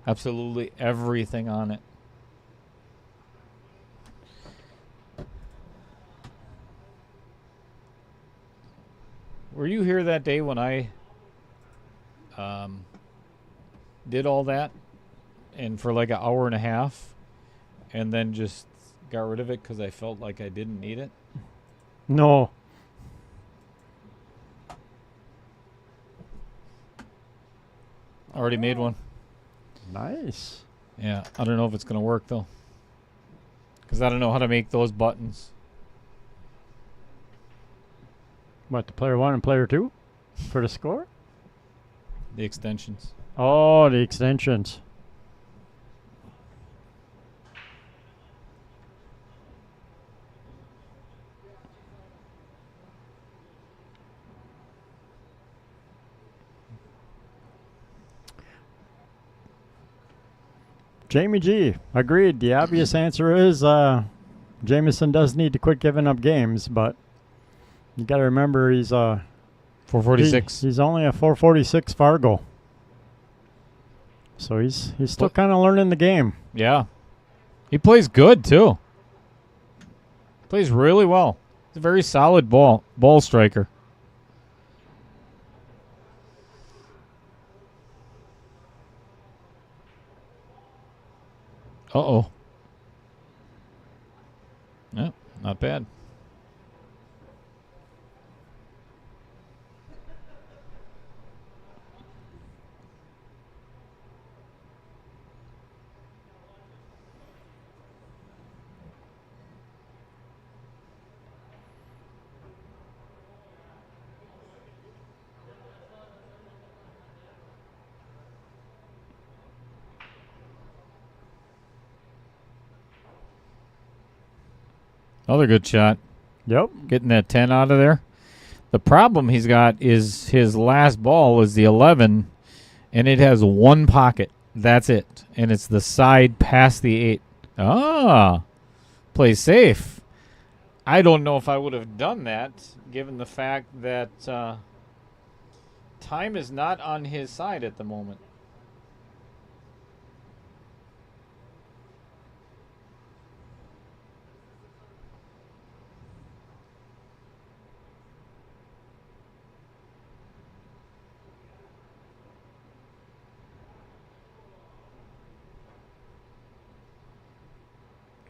C: absolutely everything on it. Were you here that day when I did all that and for like an hour and a half and then just got rid of it because I felt like I didn't need it?
D: No.
C: Already made one.
D: Nice.
C: Yeah, I don't know if it's going to work though, because I don't know how to make those buttons.
D: What, the player 1 and player 2 for the score?
C: The extensions.
D: Oh, the extensions. Jamie G. Agreed. The obvious answer is Jameson does need to quit giving up games, but you got to remember he's
C: 446.
D: He's only a 446 Fargo. So he's still kind of learning the game.
C: Yeah. He plays good too. Plays really well. He's a very solid ball striker. Uh-oh. Yeah, not bad. Another good shot.
D: Yep.
C: Getting that 10 out of there. The problem he's got is his last ball is the 11, and it has one pocket. That's it. And it's the side past the 8. Ah. Plays safe. I don't know if I would have done that, given the fact that time is not on his side at the moment.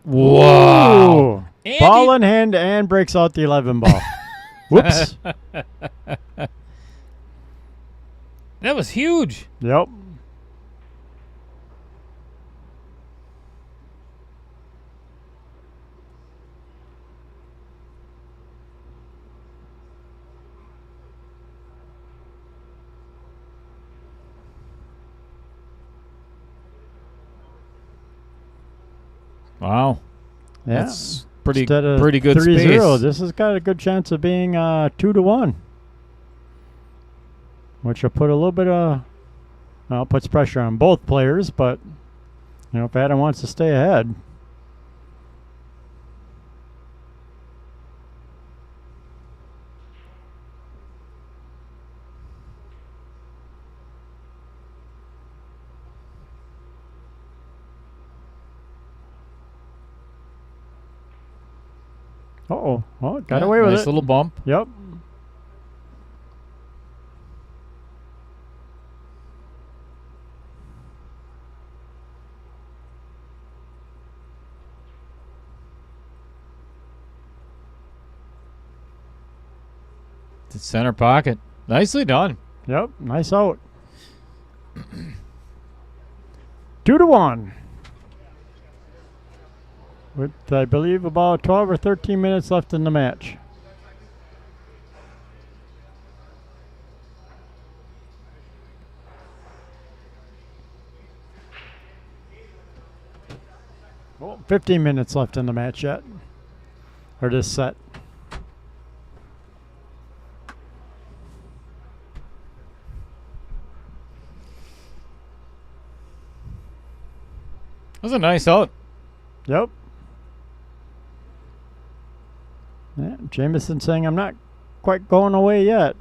C: Wow.
D: Ball in hand and breaks out the 11 ball. Whoops.
C: That was huge.
D: Yep.
C: Wow.
D: Yeah.
C: That's pretty
D: Instead of
C: pretty good
D: 3-0,
C: space.
D: this has got a good chance of being 2-1. Which will put a little bit of, well, puts pressure on both players, but, you know, if Adam wants to stay ahead. Uh-oh. Oh, got
C: Yeah,
D: away with
C: nice
D: it.
C: little bump.
D: Yep.
C: To center pocket. Nicely done.
D: Yep. Nice out. 2-1. With, I believe, about 12 or 13 minutes left in the match. Well, 15 minutes left in the match yet. Or this set.
C: That was a nice out.
D: Yep. Yeah, Jameson saying, I'm not quite going away yet.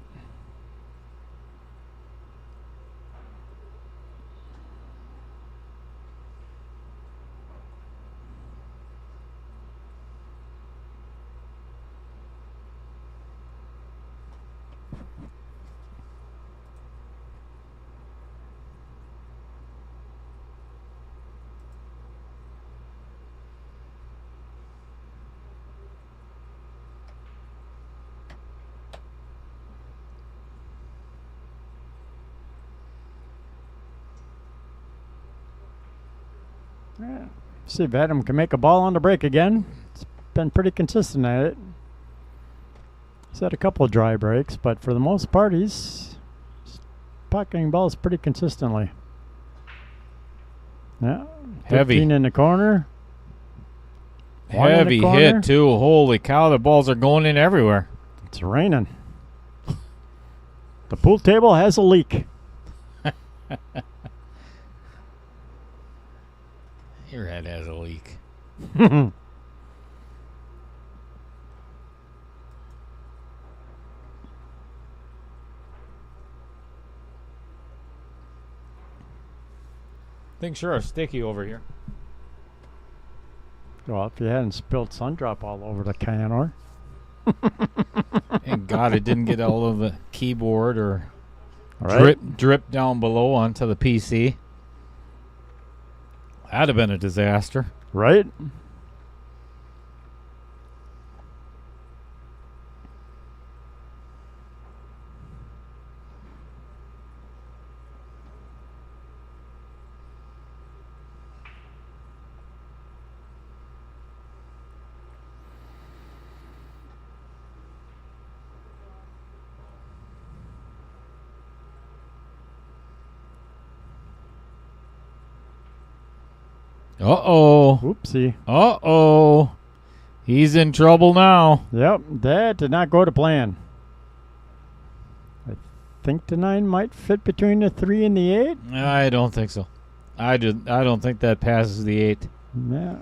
D: Yeah. See if Adam can make a ball on the break again. It's been pretty consistent at it. He's had a couple of dry breaks, but for the most part, he's pocketing balls pretty consistently. Yeah.
C: Heavy.
D: 15 in the corner. One in the
C: Heavy
D: corner.
C: hit, too. Holy cow, the balls are going in everywhere.
D: It's raining. The pool table has a leak.
C: Your head has a leak. Things sure are sticky over here.
D: Well, if you hadn't spilled Sundrop all over the canner.
C: Thank God it didn't get all of the keyboard or
D: Right.
C: drip down below onto the PC. That'd have been a disaster.
D: Right?
C: Uh-oh.
D: Oopsie.
C: Uh-oh. He's in trouble now.
D: Yep, that did not go to plan. I think the 9 might fit between the 3 and the 8.
C: I don't think so. I don't think that passes the 8.
D: Yeah.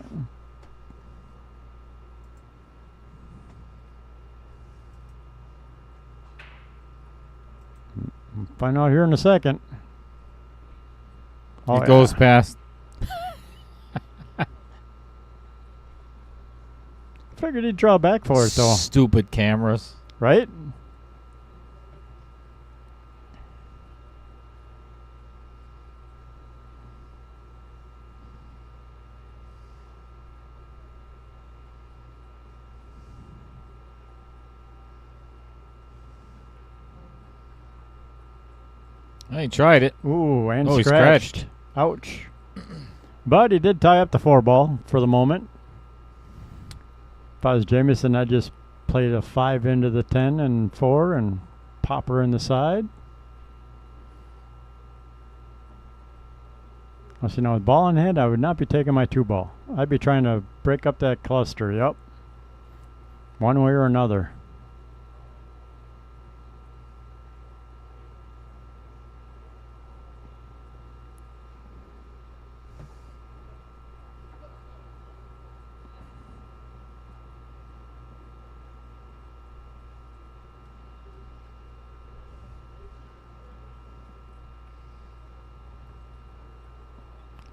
D: We'll find out here in a second. Oh,
C: It goes
D: yeah.
C: past.
D: Figured he'd draw back for it, though.
C: Stupid cameras.
D: Right?
C: He tried it.
D: Ooh, and
C: He
D: scratched. Ouch. But he did tie up the 4-ball for the moment. If I was Jameson, I'd just play the 5 into the 10 and 4 and pop her in the side. With ball in hand, I would not be taking my 2-ball. I'd be trying to break up that cluster. Yep. One way or another.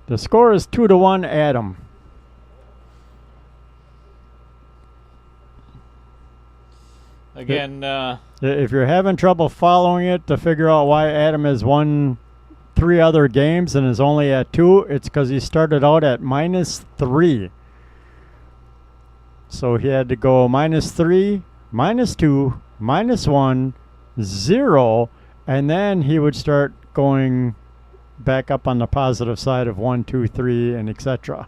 D: The score is 2-1 Adam.
C: Again,
D: If you're having trouble following it to figure out why Adam has won 3 other games and is only at 2, it's because he started out at -3. So he had to go -3, -2, -1, 0, and then he would start going back up on the positive side of 1, 2, 3, and etc.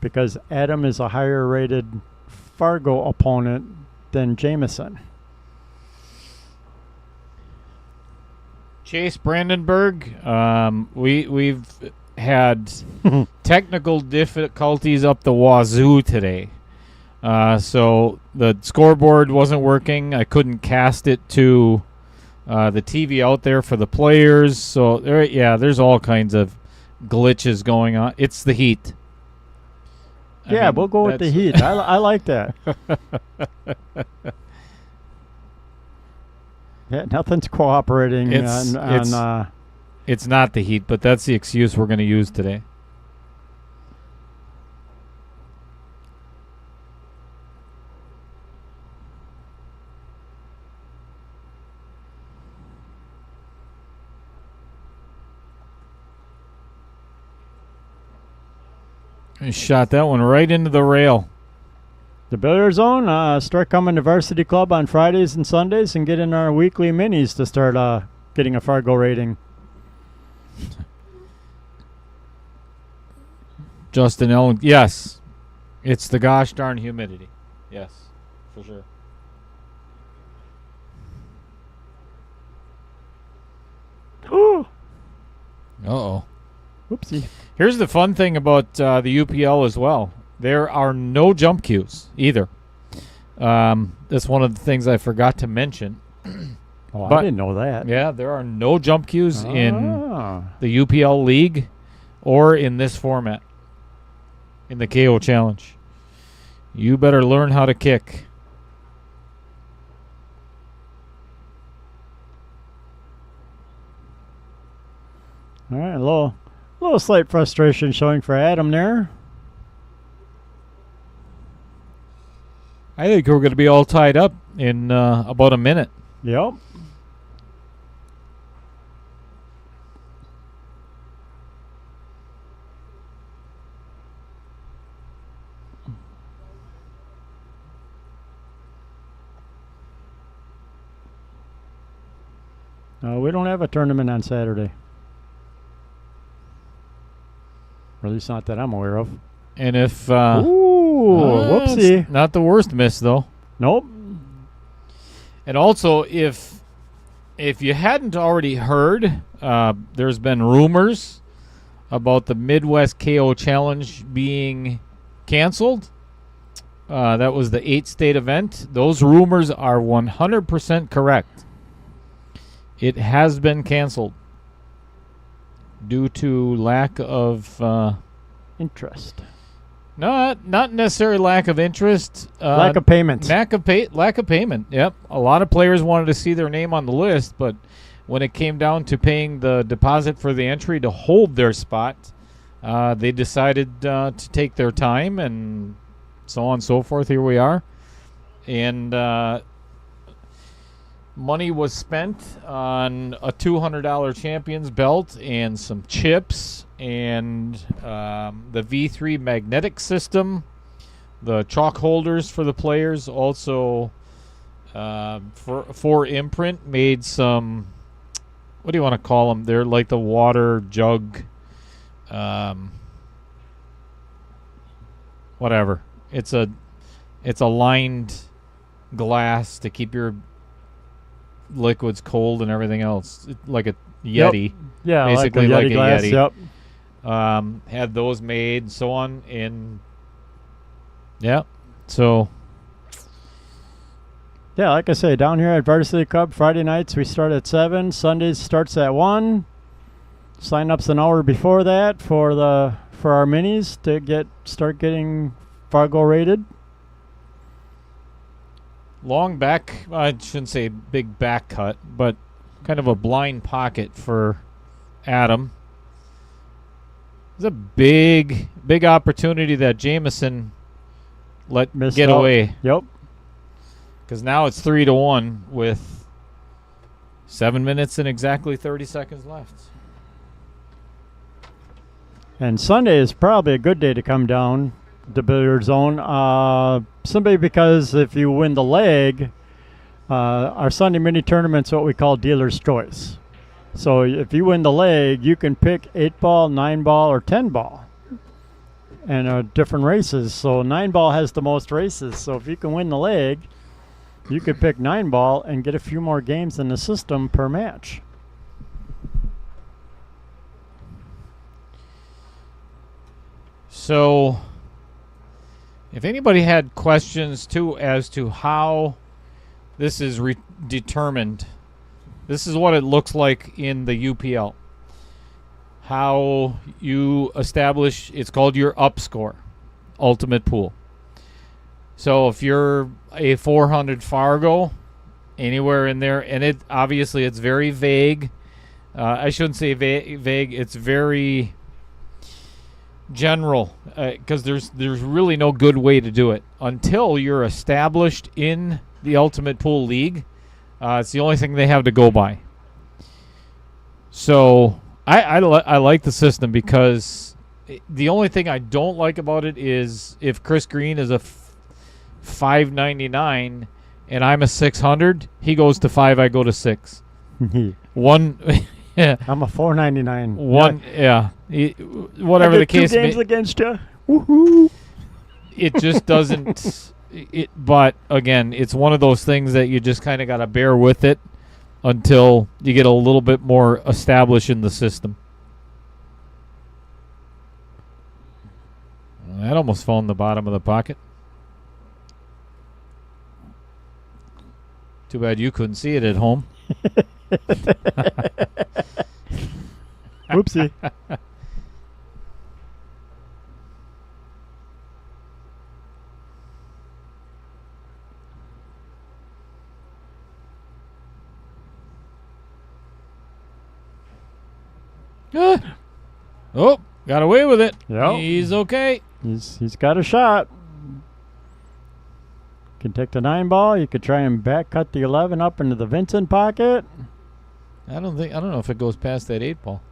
D: Because Adam is a higher rated Fargo opponent than Jameson.
C: Chase Brandenburg, we've had technical difficulties up the wazoo today. So the scoreboard wasn't working. I couldn't cast it to the TV out there for the players. So there's all kinds of glitches going on. It's the heat.
D: We'll go with the heat. I like that. Yeah, nothing's cooperating.
C: It's not the heat, but that's the excuse we're going to use today. I shot that one right into the rail.
D: The billiard zone, start coming to Varsity Club on Fridays and Sundays and get in our weekly minis to start getting a Fargo rating.
C: Justin Ellen, yes. It's the gosh darn humidity. Yes, for sure.
D: Ooh.
C: Uh-oh.
D: Whoopsie.
C: Here's the fun thing about the UPL as well. There are no jump cues either. That's one of the things I forgot to mention.
D: Oh, I didn't know that.
C: Yeah, there are no jump cues in the UPL League or in this format, in the KO Challenge. You better learn how to kick.
D: All right, a little slight frustration showing for Adam there.
C: I think we're going to be all tied up in about a minute.
D: Yep. We don't have a tournament on Saturday. Or at least not that I'm aware of.
C: And if...
D: whoopsie.
C: Not the worst miss, though.
D: Nope.
C: And also, if you hadn't already heard, there's been rumors about the Midwest KO Challenge being canceled. That was the 8-state event. Those rumors are 100% correct. It has been canceled due to lack of
D: interest.
C: No, not necessarily lack of interest.
D: Lack of payment.
C: Lack of payment. Yep. A lot of players wanted to see their name on the list, but when it came down to paying the deposit for the entry to hold their spot, they decided to take their time, and so on and so forth. Here we are. And money was spent on a $200 champion's belt and some chips and the V3 magnetic system, the chalk holders for the players, also for Imprint made some. What do you want to call them? They're like the water jug. Whatever. It's a lined glass to keep your liquids cold and everything else. Like a Yeti.
D: Yep. Yeah,
C: basically
D: like a Yeti glass.
C: Yeti.
D: Yep.
C: Had those made, so on. And yeah, so.
D: Yeah, like I say, down here at Varsity Club, Friday nights we start at 7. Sundays starts at 1. Sign-ups an hour before that for our minis to start getting Fargo rated.
C: Long back, I shouldn't say big back cut, but kind of a blind pocket for Adam. It's a big opportunity that Jameson let get away.
D: Yep.
C: Because now it's 3-1 with 7 minutes and exactly 30 seconds left.
D: And Sunday is probably a good day to come down the billiard zone. Simply because if you win the leg, our Sunday mini tournament's what we call dealer's choice. So if you win the leg, you can pick 8-ball, 9-ball, or 10-ball. And different races. So 9-ball has the most races. So if you can win the leg, you could pick 9-ball and get a few more games in the system per match.
C: So, if anybody had questions too as to how this is determined, this is what it looks like in the UPL. How you establish, it's called your up score, ultimate pool. So if you're a 400 Fargo, anywhere in there, and it obviously it's very vague. I shouldn't say vague. It's very general because there's really no good way to do it until you're established in the Ultimate Pool League. It's the only thing they have to go by. So I like the system because the only thing I don't like about it is if Chris Green is a 599 and I'm a 600, he goes to 5, I go to 6. One. Yeah.
D: I'm a 499.
C: One, yeah. Whatever the case.
D: 2 games against you. Woohoo!
C: It just doesn't. But again, it's one of those things that you just kind of got to bear with it until you get a little bit more established in the system. That almost fell in the bottom of the pocket. Too bad you couldn't see it at home.
D: Oopsie.
C: Oh, got away with it.
D: Yep.
C: He's okay.
D: He's got a shot. Can take the 9-ball. You could try and back cut the 11 up into the Vincent pocket.
C: I don't know if it goes past that 8-ball.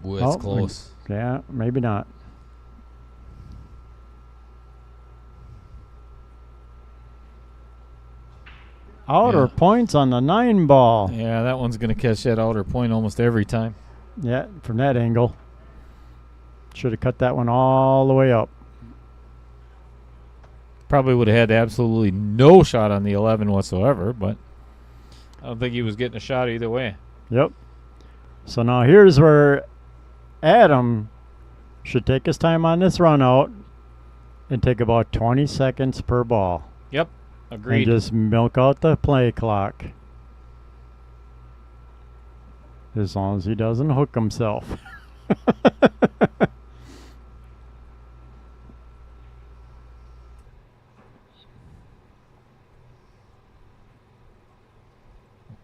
C: Ooh, it's close.
D: Yeah, maybe not. Outer points on the 9-ball.
C: Yeah, that one's going to catch that outer point almost every time.
D: Yeah, from that angle. Should have cut that one all the way up.
C: Probably would have had absolutely no shot on the 11 whatsoever, but I don't think he was getting a shot either way.
D: Yep. So now here's where Adam should take his time on this run out and take about 20 seconds per ball.
C: Yep, agreed.
D: And just milk out the play clock. As long as he doesn't hook himself.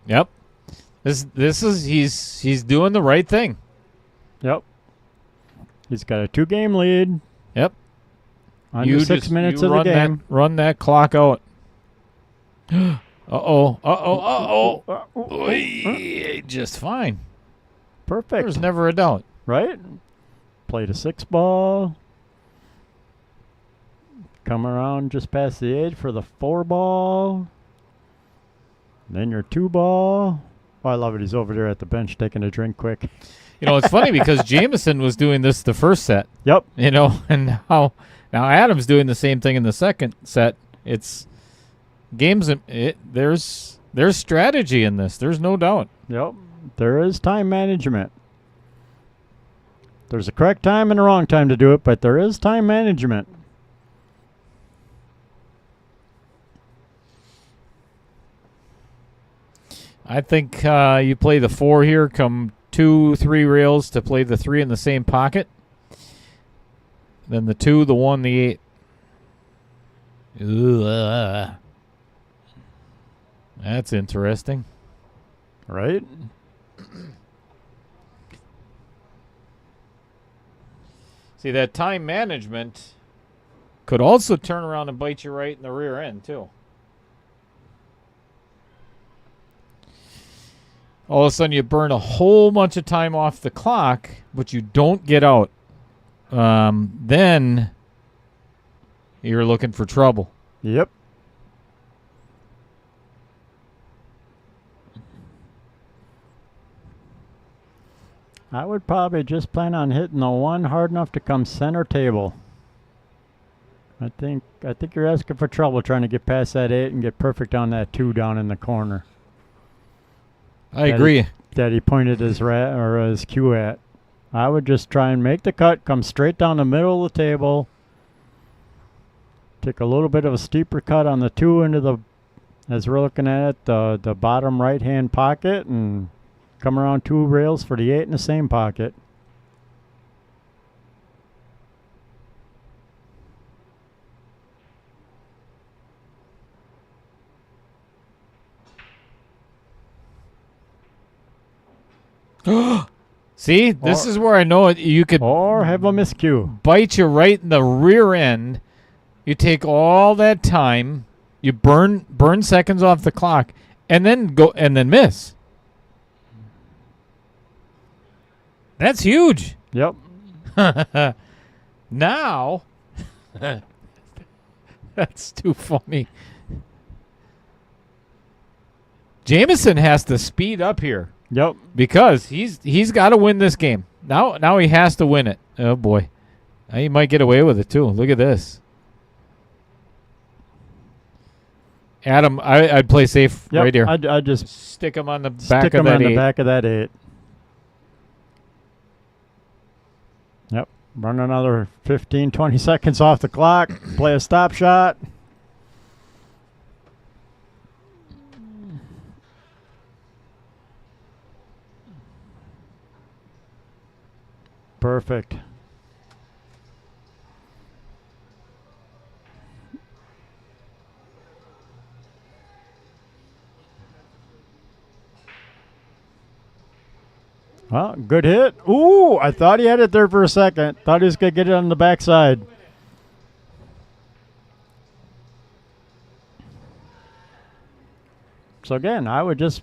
C: Yep. This is he's doing the right thing.
D: Yep. He's got a 2-game lead.
C: Yep.
D: Under 6 minutes of the game.
C: Run that clock out. Uh-oh. Just fine.
D: Perfect.
C: There's never a doubt.
D: Right? Played a 6-ball. Come around just past the edge for the 4-ball. Then your 2-ball. Oh, I love it. He's over there at the bench taking a drink quick.
C: You know, it's funny because Jameson was doing this the first set.
D: Yep.
C: You know, and now Adam's doing the same thing in the second set. It's games. There's strategy in this. There's no doubt.
D: Yep. There is time management. There's a correct time and a wrong time to do it, but there is time management.
C: I think you play the 4 here, come 2, 3 rails to play the 3 in the same pocket. Then the 2, the 1, the 8. Ugh. That's interesting.
D: Right?
C: See, that time management could also turn around and bite you right in the rear end, too. All of a sudden, you burn a whole bunch of time off the clock, but you don't get out. Then you're looking for trouble.
D: Yep. I would probably just plan on hitting the 1 hard enough to come center table. I think you're asking for trouble trying to get past that 8 and get perfect on that 2 down in the corner.
C: I agree.
D: That he pointed his cue at. I would just try and make the cut, come straight down the middle of the table, take a little bit of a steeper cut on the 2 into the, as we're looking at it, the bottom right-hand pocket, and come around 2 rails for the 8 in the same pocket.
C: See, this is where I know you could
D: Or have a miscue.
C: bite you right in the rear end. You take all that time, you burn seconds off the clock, and then miss. That's huge.
D: Yep.
C: Now, that's too funny. Jameson has to speed up here.
D: Yep.
C: Because he's got to win this game. Now he has to win it. Oh, boy. Now he might get away with it, too. Look at this. Adam, I'd play safe right here.
D: I'd just
C: stick him on the back
D: stick
C: of
D: him
C: that
D: on
C: 8.
D: the back of that 8. Yep. Run another 15, 20 seconds off the clock. Play a stop shot. Perfect. Well, good hit. Ooh, I thought he had it there for a second. Thought he was going to get it on the backside. So again, I would just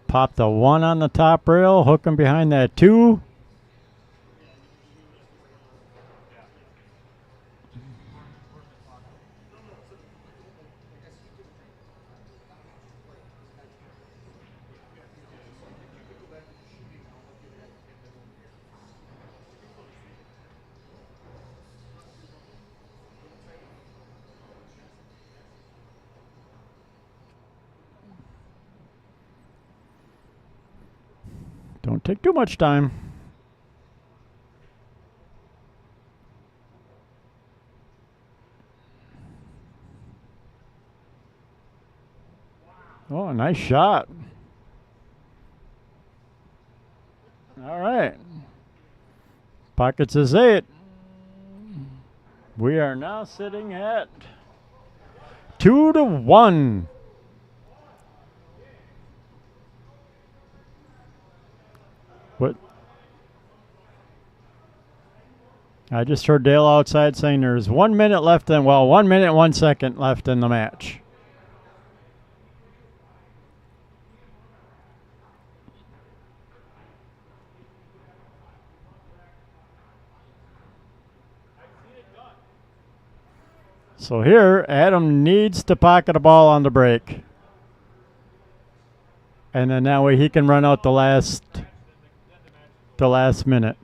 D: pop the 1 on the top rail, hook him behind that 2. Don't take too much time. Oh, a nice shot. All right. Pockets is 8. We are now sitting at 2-1. What? I just heard Dale outside saying there's 1 minute left, 1 minute, 1 second left in the match. So here, Adam needs to pocket a ball on the break. and then that way he can run out the last minute.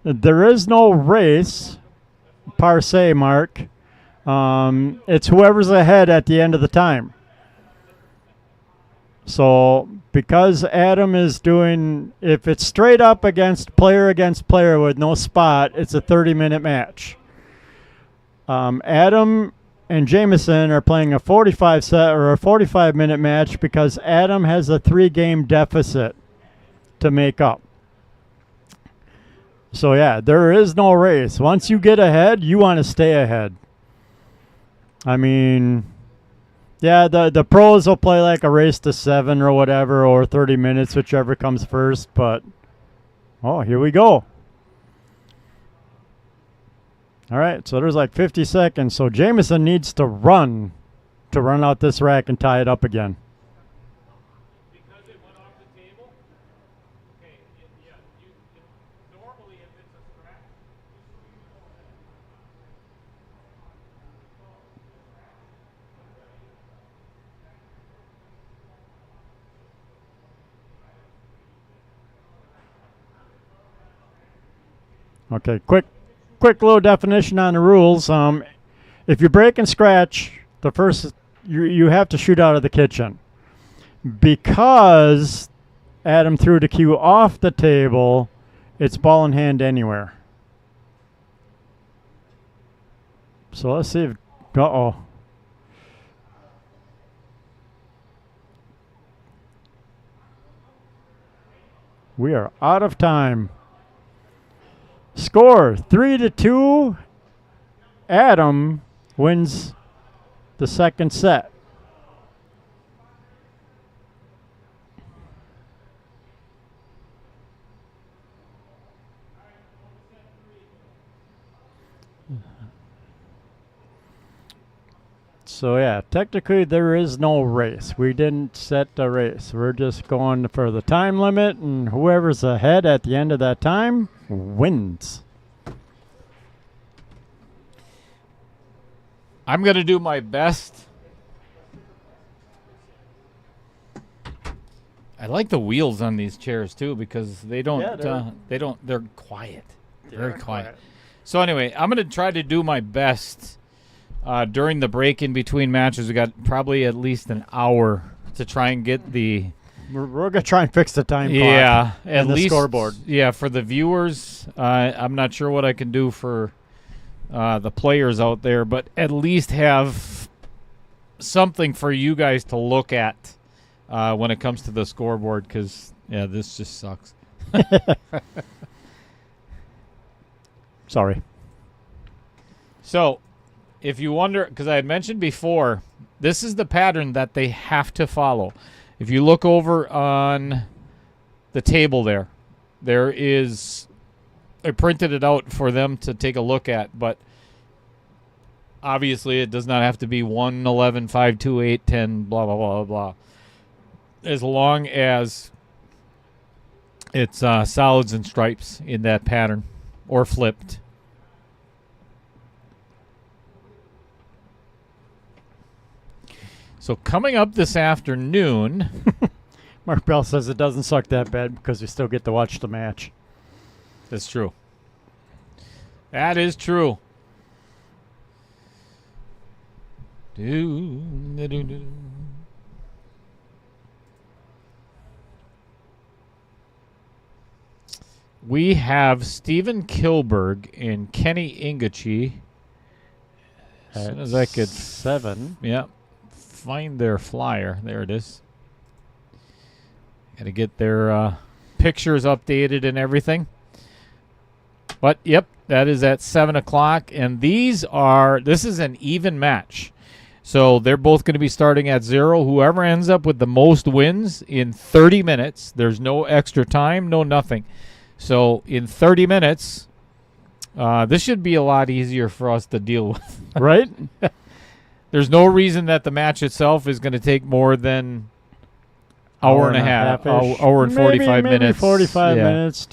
D: There is no race per se, Mark. It's whoever's ahead at the end of the time. So because Adam is doing, if it's straight up against player with no spot, it's a 30-minute match. Adam and Jameson are playing a 45-minute match because Adam has a 3-game deficit to make up. So yeah, there is no race. Once you get ahead, you want to stay ahead. I mean, yeah, the pros will play like a race to 7 or whatever, or 30 minutes, whichever comes first. But, oh, here we go. All right, so there's like 50 seconds. So Jameson needs to run out this rack and tie it up again.
C: Because it went off the table? Okay, normally if it's a scratch,
D: Okay, quick little definition on the rules. If you break and scratch, the first you have to shoot out of the kitchen. Because Adam threw the cue off the table, it's ball in hand anywhere. So let's see if we are out of time. Score 3-2. Adam wins the second set. So yeah, technically there is no race. We didn't set a race. We're just going for the time limit, and whoever's ahead at the end of that time wins.
C: I'm going to do my best. I like the wheels on these chairs too because they don't they're quiet. Very quiet. So anyway, I'm going to try to do my best during the break in between matches. We got probably at least an hour to try and get the
D: We're going to try and fix the time clock.
C: Yeah, at
D: and the
C: least
D: scoreboard.
C: Yeah, for the viewers, I'm not sure what I can do for the players out there, but at least have something for you guys to look at when it comes to the scoreboard, because, yeah, this just sucks.
D: Sorry.
C: So, if you wonder, because I had mentioned before, this is the pattern that they have to follow. If you look over on the table there is, I printed it out for them to take a look at, but obviously it does not have to be 1, 11, 5, 2, 8, 10, blah, blah, blah, blah. As long as it's solids and stripes in that pattern or flipped. So coming up this afternoon,
D: Mark Bell says it doesn't suck that bad because we still get to watch the match.
C: That's true. That is true. We have Stephen Kilberg and Kenny Ingachi. As soon as I could
D: 7.
C: Yeah. Find their flyer. There it is. Got to get their pictures updated and everything. But, yep, that is at 7 o'clock. And this is an even match. So they're both going to be starting at 0. Whoever ends up with the most wins in 30 minutes. There's no extra time, no nothing. So in 30 minutes, this should be a lot easier for us to deal with.
D: Right?
C: There's no reason that the match itself is going to take more than hour and a half, hour and 45 minutes.
D: Maybe 45 minutes.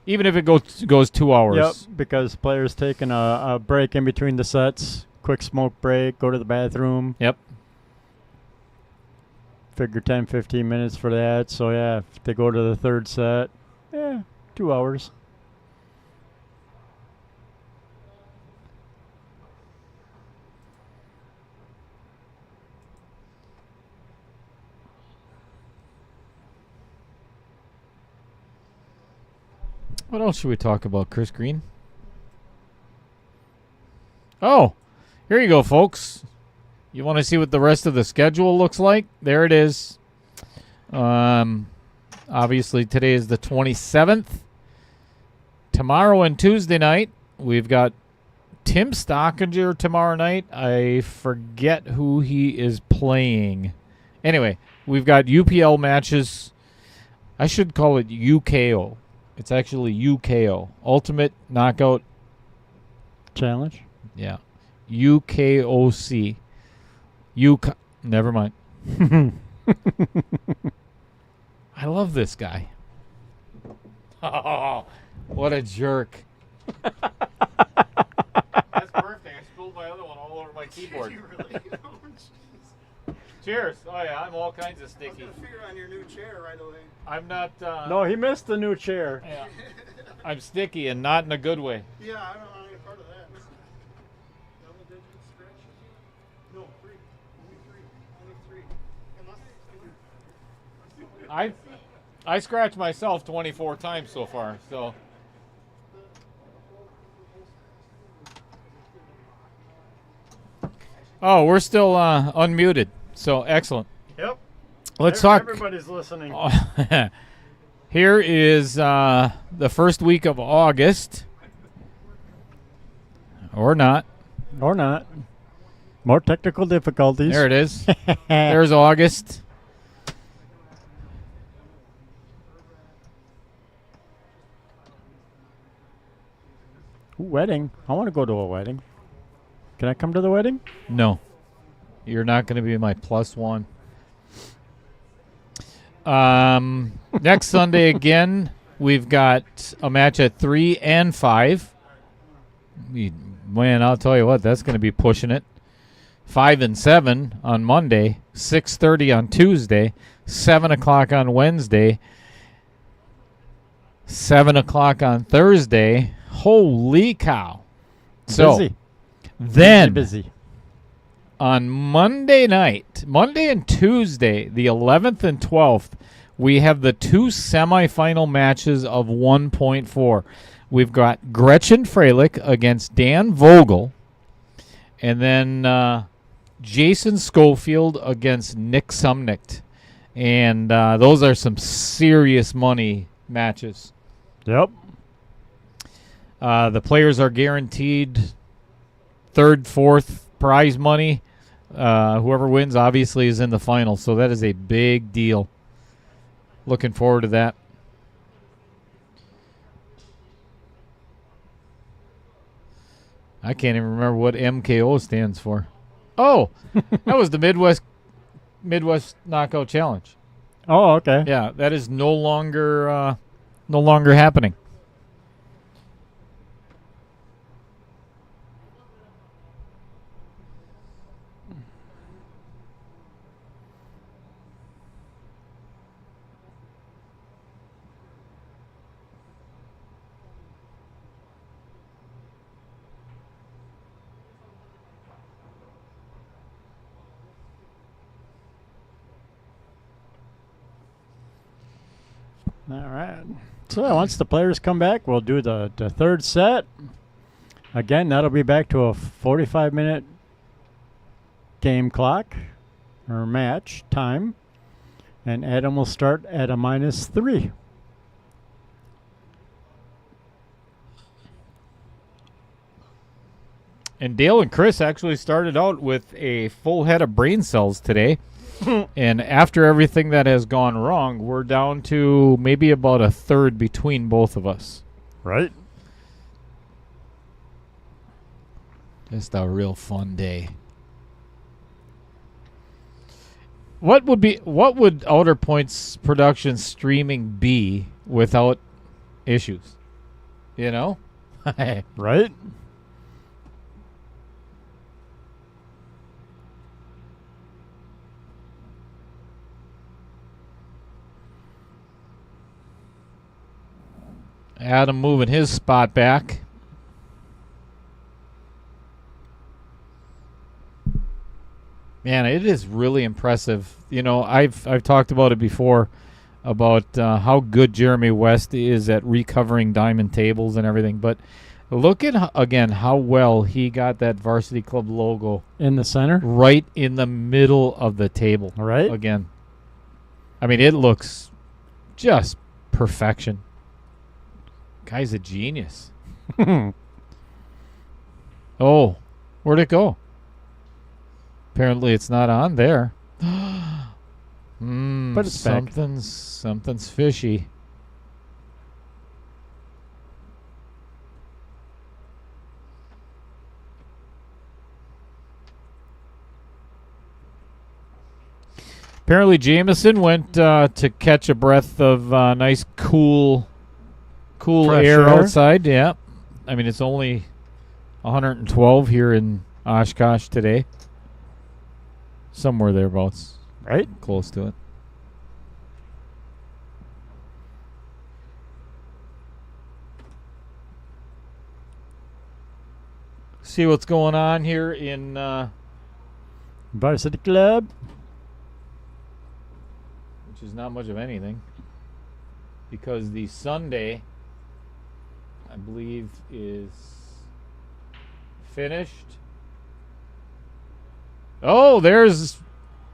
C: Even if it goes 2 hours.
D: Yep, because players taking a break in between the sets, quick smoke break, go to the bathroom.
C: Yep.
D: figure 10, 15 minutes for that. So, yeah, if they go to the third set, 2 hours.
C: What else should we talk about, Chris Green? Oh, here you go, folks. You want to see what the rest of the schedule looks like? There it is. Obviously, today is the 27th. Tomorrow and Tuesday night, we've got Tim Stockinger tomorrow night. I forget who he is playing. Anyway, we've got UPL matches. I should call it UKO. It's actually UKO. Ultimate Knockout
D: Challenge?
C: Yeah. UKOC. Never mind. I love this guy. Oh, what a jerk. That's perfect. I spilled my other one all over my keyboard. Cheers. Oh, yeah, I'm all kinds of sticky.
E: I was going to figure on your new chair right away.
C: I'm not...
D: No, he missed the new chair.
C: Yeah. I'm sticky and not in a good way.
E: Yeah, I don't want any part of that. Double digit stretch? No, 3. Only 3. Unless
C: I scratched myself 24 times so far, so... Oh, we're still unmuted, so excellent.
D: Yep.
C: Let's talk.
D: Everybody's listening.
C: Here is the first week of August. Or not.
D: Or not. More technical difficulties.
C: There it is. There's August.
D: Ooh, wedding. I want to go to a wedding. Can I come to the wedding?
C: No. You're not going to be my +1. Next Sunday again, we've got a match at 3 and 5. Man, I'll tell you what, that's going to be pushing it. 5 and 7 on Monday, 6:30 on Tuesday, 7 o'clock on Wednesday, 7 o'clock on Thursday. Holy cow. So,
D: busy.
C: Then,
D: busy.
C: on Monday night, Monday and Tuesday, the 11th and 12th, we have the 2 semifinal matches of 1.4. We've got Gretchen Freilich against Dan Vogel, and then Jason Schofield against Nick Sumnicht. And those are some serious money matches.
D: Yep.
C: The players are guaranteed 3rd, 4th prize money. Whoever wins, obviously, is in the final. So that is a big deal. Looking forward to that. I can't even remember what MKO stands for. Oh, that was the Midwest Knockout Challenge.
D: Oh, okay.
C: Yeah, that is no longer happening.
D: All right. So once the players come back, we'll do the third set. Again, that'll be back to a 45-minute game clock or match time. And Adam will start at a -3.
C: And Dale and Chris actually started out with a full head of brain cells today. And after everything that has gone wrong, we're down to maybe about a third between both of us.
D: Right.
C: Just a real fun day. What would Outer Points production streaming be without issues? You know?
D: Right.
C: Adam moving his spot back. Man, it is really impressive. You know, I've talked about it before about how good Jeremy West is at recovering diamond tables and everything. But look at, again, how well he got that Varsity Club logo
D: In the center.
C: right in the middle of the table.
D: Right.
C: Again. I mean, it looks just perfection. Guy's a genius. Oh, where'd it go? Apparently it's not on there.
D: But it's back.
C: Something's fishy. Apparently Jameson went to catch a breath of nice cool
D: Fresh
C: air
D: air.
C: outside. Yeah. I mean, it's only 112 here in Oshkosh today. Somewhere thereabouts.
D: Right.
C: Close to it. See what's going on here in
D: Varsity Club.
C: which is not much of anything, because the Sunday, I believe, is finished. Oh, there's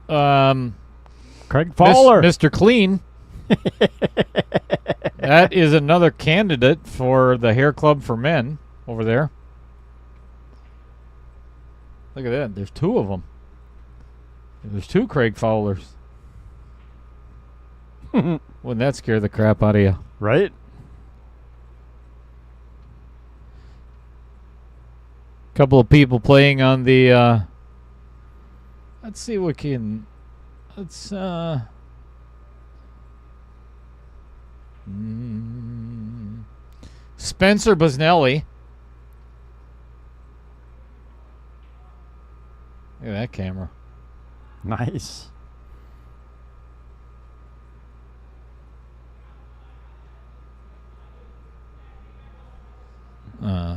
D: Craig Fowler.
C: Mr. Clean. That is another candidate for the Hair Club for Men over there. Look at that. There's two of them. There's two Craig Fowlers. Wouldn't that scare the crap out of you?
D: Right.
C: Couple of people playing on the let's see what can let's Spencer Busnelli. Look at that camera.
D: Nice.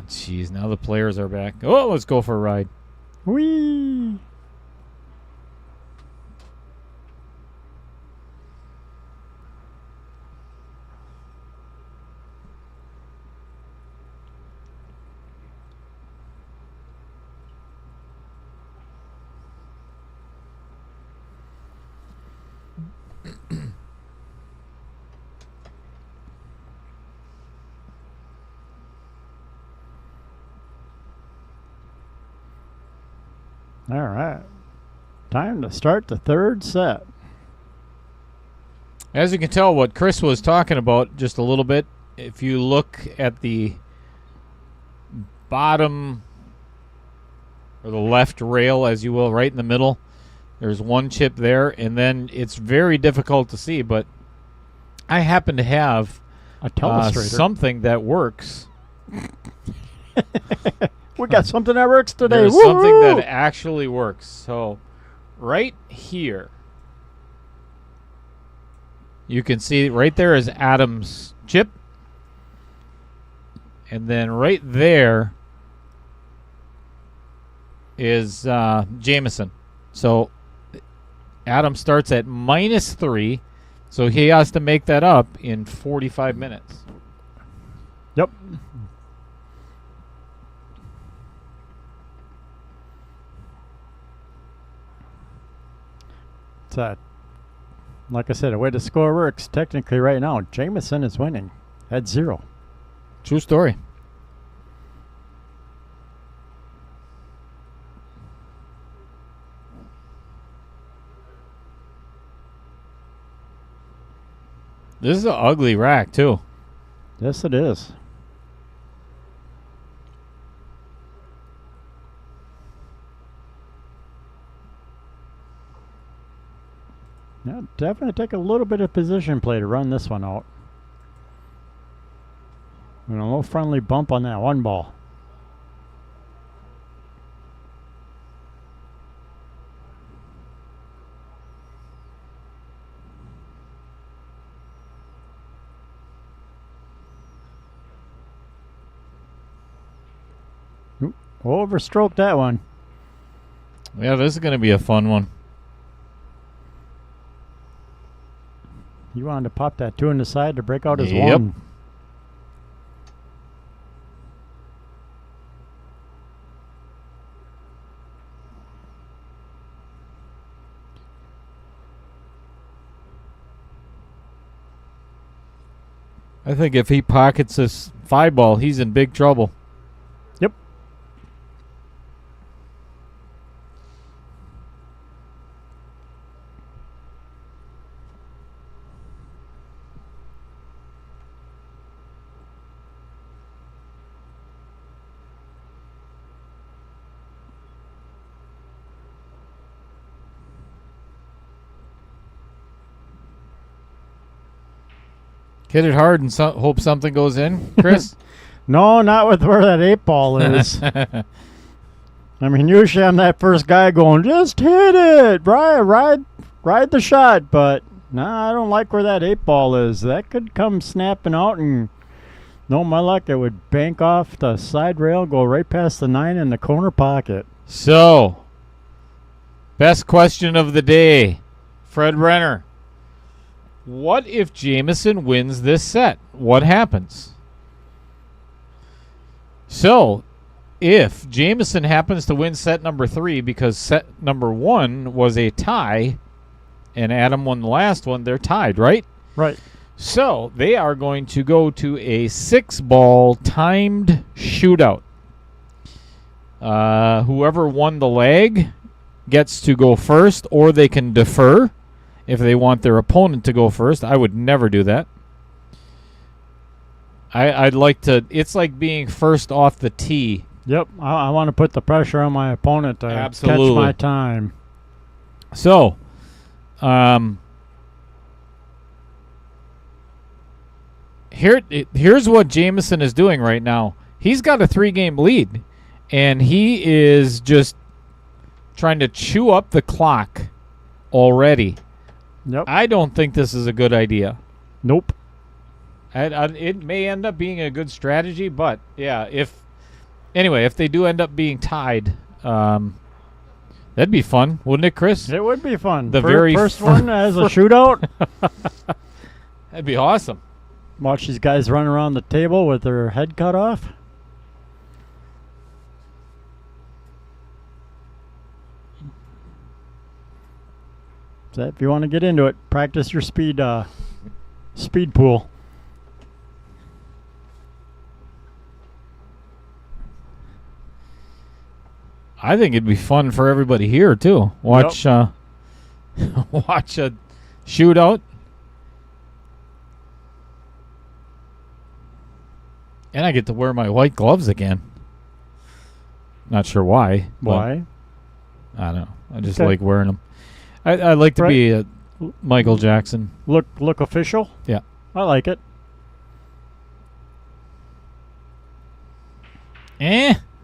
C: Jeez, now the players are back. Oh, let's go for a ride.
D: Whee! All right. Time to start the third set.
C: As you can tell, what Chris was talking about just a little bit, if you look at the bottom or the left rail, as you will, right in the middle, there's one chip there, and then it's very difficult to see, but I happen to have
D: A telestrator.
C: something that works.
D: We got something that works today.
C: There's
D: Woo-hoo!
C: something that actually works. So right here, you can see right there is Adam's chip. And then right there is Jameson. So Adam starts at -3. So he has to make that up in 45 minutes.
D: Yep. It's like I said, the way the score works, technically right now, Jameson is winning at 0.
C: True story. This is an ugly rack, too.
D: Yes, it is. Yeah, definitely take a little bit of position play to run this one out. And a little friendly bump on that one ball. Overstroked that one.
C: Yeah, this is going to be a fun one.
D: He wanted to pop that 2 in the side to break out his
C: Yep.
D: 1.
C: I think if he pockets this 5 ball, he's in big trouble.
D: Yep.
C: Hit it hard and hope something goes in, Chris.
D: No, not with where that 8 ball is. I mean, usually I'm that first guy going, just hit it, ride the shot. But nah, I don't like where that 8 ball is. That could come snapping out, and no, my luck, it would bank off the side rail, go right past the 9 in the corner pocket.
C: So, best question of the day, Fred Renner. What if Jameson wins this set? What happens? So, if Jameson happens to win set number 3 because set number 1 was a tie and Adam won the last one, they're tied, right?
D: Right.
C: So, they are going to go to a 6-ball timed shootout. Whoever won the leg gets to go first, or they can defer if they want their opponent to go first. I would never do that. I'd like to. It's like being first off the tee.
D: Yep. I want to put the pressure on my opponent to
C: Absolutely.
D: catch my time.
C: So, here's what Jameson is doing right now. He's got a 3-game lead, and he is just trying to chew up the clock already.
D: Yep.
C: I don't think this is a good idea.
D: Nope.
C: It may end up being a good strategy, but yeah, if they do end up being tied, that'd be fun, wouldn't it, Chris?
D: It would be fun.
C: The very
D: first one as a shootout.
C: That'd be awesome.
D: Watch these guys run around the table with their head cut off. So if you want to get into it, practice your speed pool.
C: I think it'd be fun for everybody here too. Watch, watch a shootout, and I get to wear my white gloves again. Not sure why.
D: Why?
C: I don't know. I just
D: Okay.
C: like wearing them. I like to
D: Right.
C: be a Michael Jackson.
D: Look official?
C: Yeah.
D: I like it.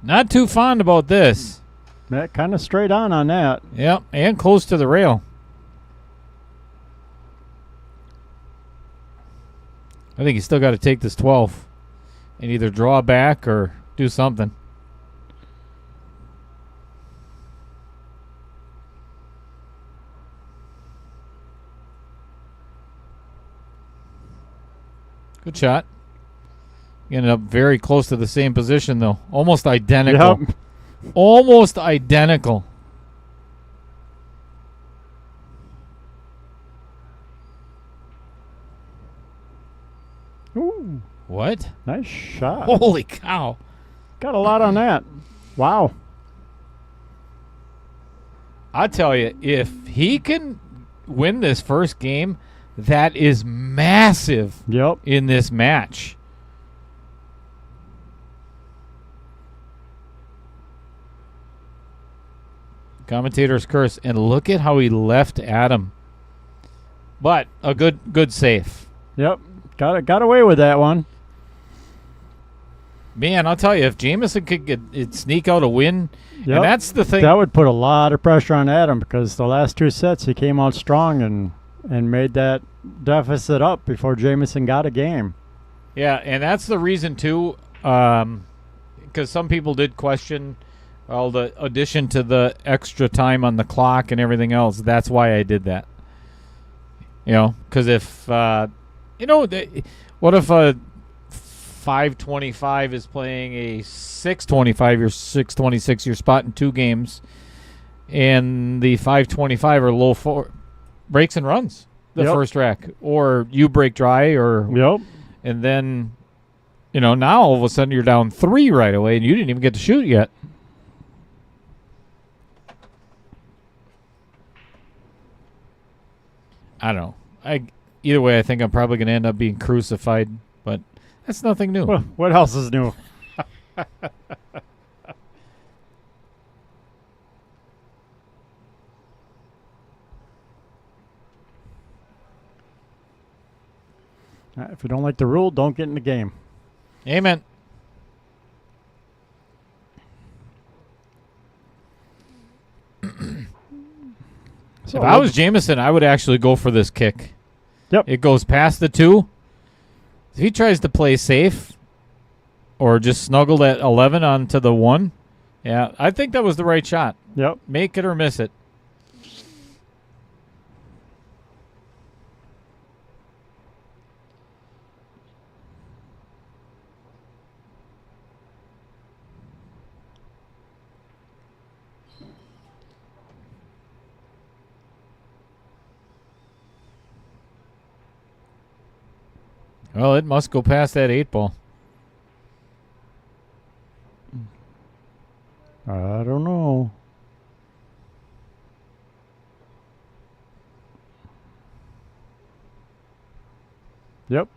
C: Not too fond about this.
D: That kind of straight on that.
C: Yep, and close to the rail. I think you still got to take this 12 and either draw back or do something. Good shot. You ended up very close to the same position, though. Almost identical.
D: Yep.
C: Almost identical.
D: Ooh,
C: What?
D: nice shot.
C: Holy cow.
D: Got a lot on that. Wow.
C: I tell you, if he can win this first game, that is massive
D: Yep.
C: in this match. Commentator's curse, and look at how he left Adam. But a good save.
D: Yep. Got away with that one.
C: Man, I'll tell you, if Jameson could sneak out a win,
D: Yep.
C: and that's the thing.
D: That would put a lot of pressure on Adam because the last 2 sets he came out strong and made that deficit up before Jameson got a game.
C: Yeah, and that's the reason too, because some people did question Well, the addition to the extra time on the clock and everything else, that's why I did that. You know, because if, what if a 525 is playing a 625 or 626, you're spotting 2 games, and the 525 are low 4 breaks and runs the first rack, or you break dry, or and then, now all of a sudden you're down 3 right away, and you didn't even get to shoot yet. I don't know. Either way, I think I'm probably going to end up being crucified, but that's nothing new.
D: Well, what else is new? If you don't like the rule, don't get in the game.
C: Amen.
D: So
C: if I was Jameson, I would actually go for this kick.
D: Yep.
C: It goes past the 2. If he tries to play safe or just snuggle that 11 onto the 1, yeah, I think that was the right shot.
D: Yep.
C: Make it or miss it. Well, it must go past that 8 ball.
D: I don't know. Yep.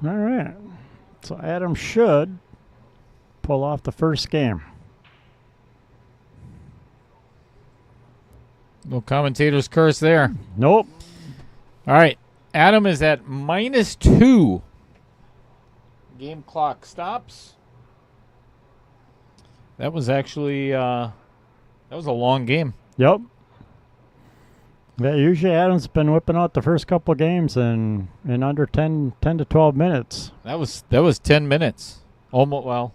D: All right. So Adam should pull off the first game.
C: No commentator's curse there.
D: Nope.
C: All right. Adam is at -2. Game clock stops. That was actually that was a long game.
D: Yep. Yeah, usually Adam's been whipping out the first couple of games in under 10 to 12 minutes.
C: That was 10 minutes. Almost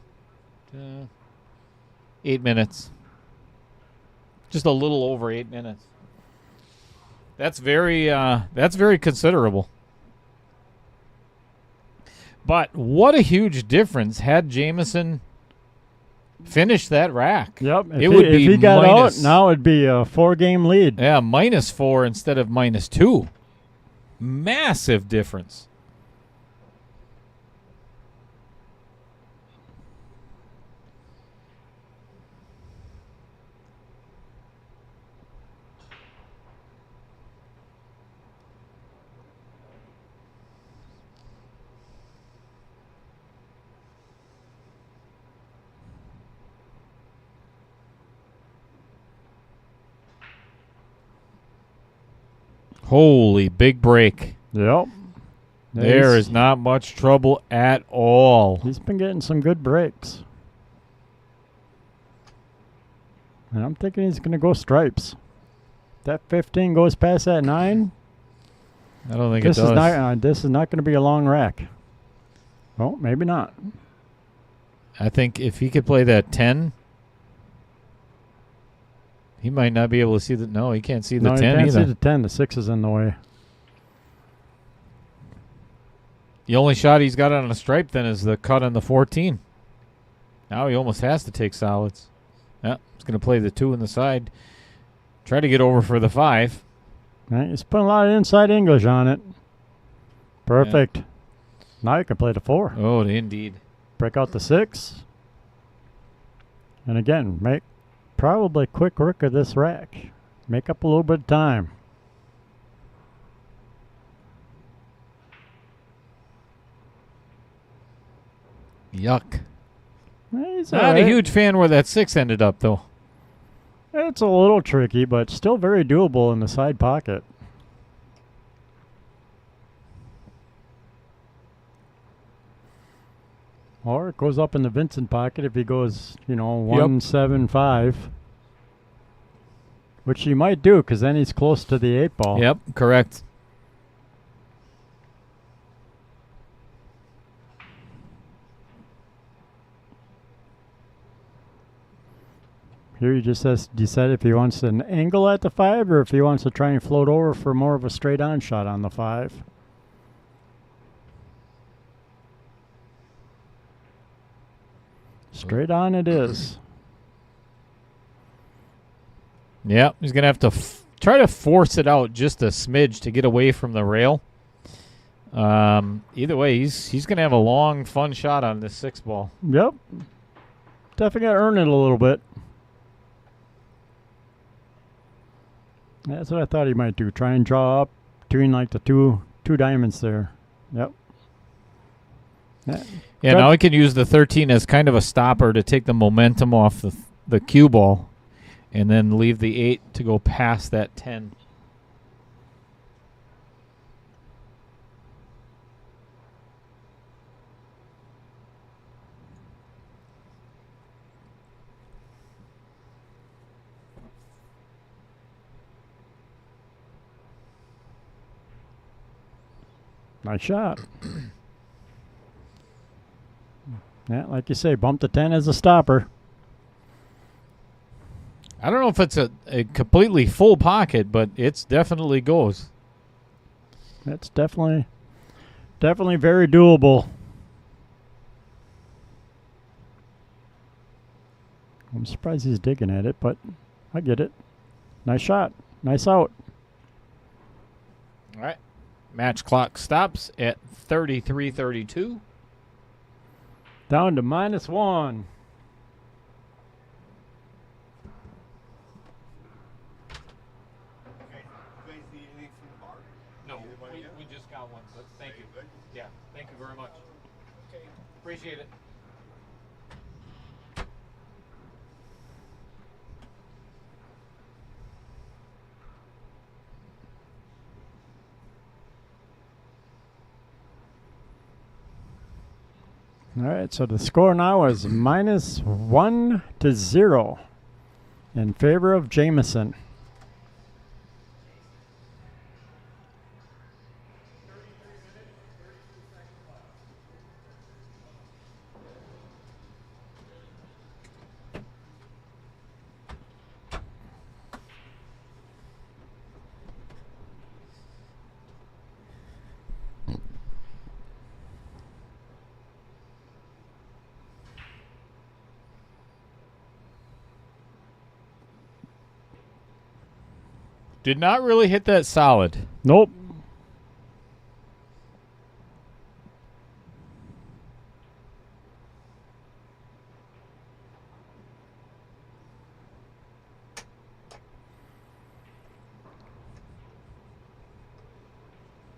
C: 8 minutes. Just a little over 8 minutes. That's very considerable. But what a huge difference had Jameson finished that rack.
D: Yep.
C: If
D: he got out, now it'd be a 4-game lead.
C: Yeah, -4 instead of -2. Massive difference. Holy big break.
D: Yep.
C: There is not much trouble at all.
D: He's been getting some good breaks. And I'm thinking he's going to go stripes. That 15 goes past that 9.
C: I don't think it does.
D: This is not going to be a long rack. Well, maybe not.
C: I think if he could play that 10, he might not be able to see the... No, he can't see the 10
D: either. No, he can't see
C: either.
D: the 10. The 6 is in the way.
C: The only shot he's got on a stripe then is the cut on the 14. Now he almost has to take solids. Yeah, he's going to play the 2 in the side. Try to get over for the 5.
D: Right, he's putting a lot of inside English on it. Perfect. Yeah. Now you can play the 4.
C: Oh, indeed.
D: Break out the 6. And again, make probably quick work of this rack. Make up a little bit of time.
C: Yuck.
D: He's
C: Not a huge fan where that 6 ended up, though.
D: It's a little tricky, but still very doable in the side pocket. Or it goes up in the Vincent pocket if he goes, 1-7-5. Which he might do, because then he's close to the 8 ball.
C: Yep, correct.
D: Here he just has to decide if he wants an angle at the 5 or if he wants to try and float over for more of a straight-on shot on the 5. Straight on it is.
C: Yeah, he's going to have to try to force it out just a smidge to get away from the rail. Either way, he's going to have a long, fun shot on this 6 ball.
D: Yep. Definitely got to earn it a little bit. That's what I thought he might do. Try and draw up between like the two diamonds there. Yep.
C: Yeah, now he can use the 13 as kind of a stopper to take the momentum off the cue ball and then leave the 8 to go past that 10.
D: Nice shot. Yeah, like you say, bump the 10 as a stopper.
C: I don't know if it's a completely full pocket, but it's definitely goes.
D: That's definitely very doable. I'm surprised he's digging at it, but I get it. Nice shot. Nice out.
C: All right. Match clock stops at 33:32.
D: Down to -1.
C: No, we just got one, but thank you. Yeah, thank you very much. Okay. Appreciate it.
D: All right, so the score now is -1-0 in favor of Jameson.
C: Did not really hit that solid.
D: Nope.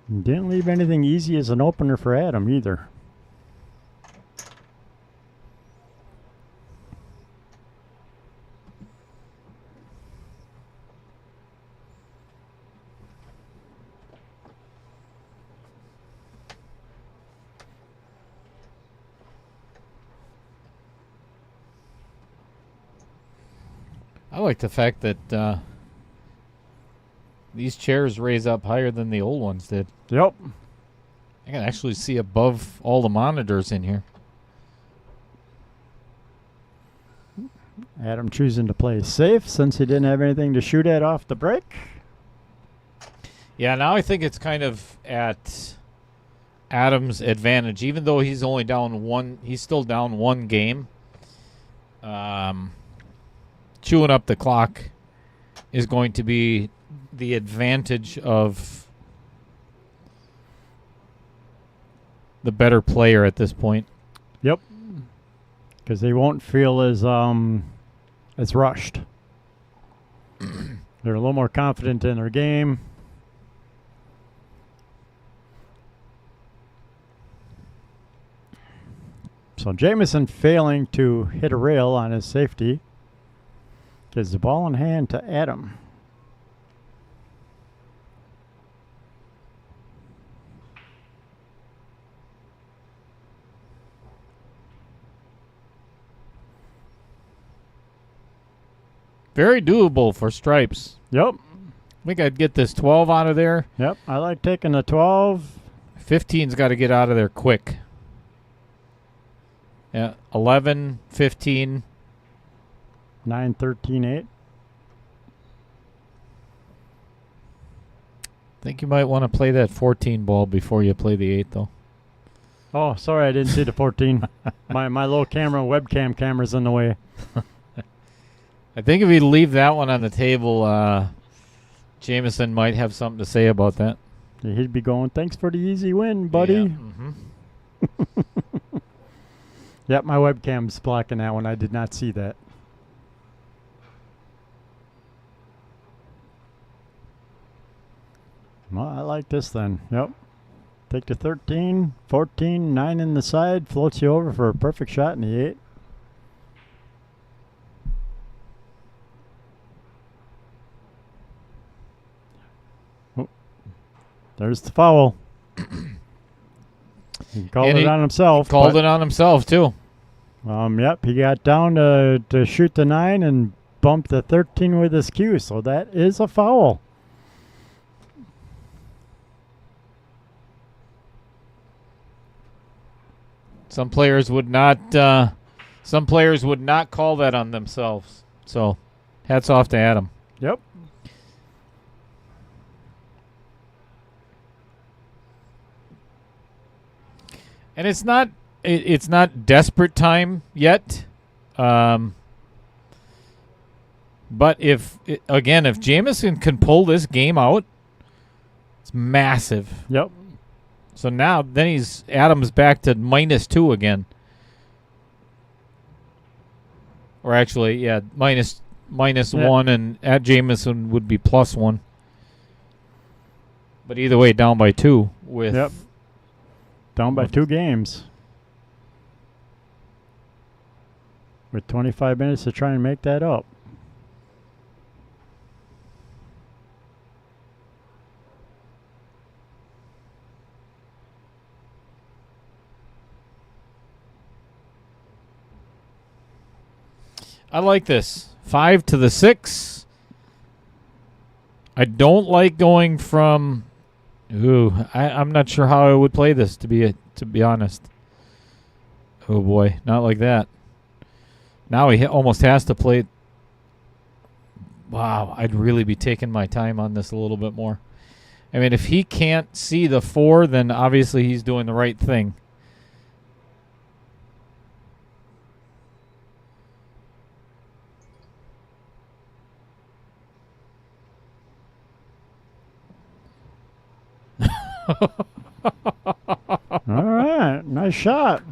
D: Didn't leave anything easy as an opener for Adam either.
C: I like the fact that these chairs raise up higher than the old ones did.
D: Yep.
C: I can actually see above all the monitors in here.
D: Adam choosing to play safe since he didn't have anything to shoot at off the break.
C: Yeah, now I think it's kind of at Adam's advantage, even though he's only down one. He's still down one game. Chewing up the clock is going to be the advantage of the better player at this point.
D: Yep. Because they won't feel as rushed. They're a little more confident in their game. So Jameson failing to hit a rail on his safety gives the ball in hand to Adam.
C: Very doable for stripes.
D: Yep.
C: I think I'd get this 12 out of there.
D: Yep. I like taking the 12.
C: 15's got to get out of there quick. Yeah, 11, 15.
D: 9, 13, 8.
C: I think you might want to play that 14 ball before you play the 8, though.
D: Oh, sorry, I didn't see the 14. my little webcam camera's in the way.
C: I think if you leave that one on the table, Jameson might have something to say about that.
D: He'd be going, thanks for the easy win, buddy.
C: Yeah. Mm-hmm.
D: Yep, my webcam's blocking that one. I did not see that. Well, I like this then. Yep. Take the 13, 14, 9 in the side, floats you over for a perfect shot in the 8. Oh, there's the foul. He called it on himself.
C: Called it on himself, too.
D: Yep, he got down to shoot the 9 and bumped the 13 with his cue, so that is a foul.
C: Some players would not. Some players would not call that on themselves. So, hats off to Adam.
D: Yep.
C: And it's not. It's not desperate time yet. But if Jameson can pull this game out, it's massive.
D: Yep.
C: So now, then Adam's back to -2 again. Or actually, yeah, minus
D: Yeah.
C: 1, and at Jameson would be +1. But either way, down by 2 with.
D: Yep. Down by 2 games. With 25 minutes to try and make that up.
C: I like this. 5 to the 6. I don't like going from. I'm not sure how I would play this to be honest. Oh boy, not like that. Now he almost has to play. Wow, I'd really be taking my time on this a little bit more. I mean, if he can't see the 4, then obviously he's doing the right thing.
D: All right, nice shot.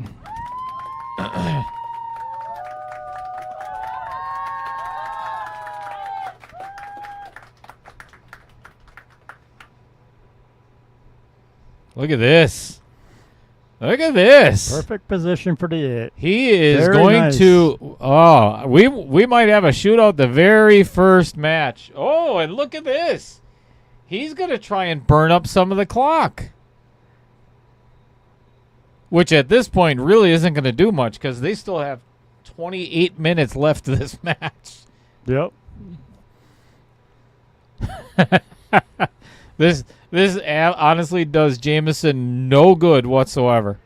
C: Look at this. Look at this.
D: Perfect position for the 8.
C: He is
D: Very
C: going
D: nice.
C: to. Oh, we might have a shootout the very first match. Oh, and look at this. He's going to try and burn up some of the clock. Which at this point really isn't going to do much because they still have 28 minutes left of this match.
D: Yep.
C: This honestly does Jameson no good whatsoever.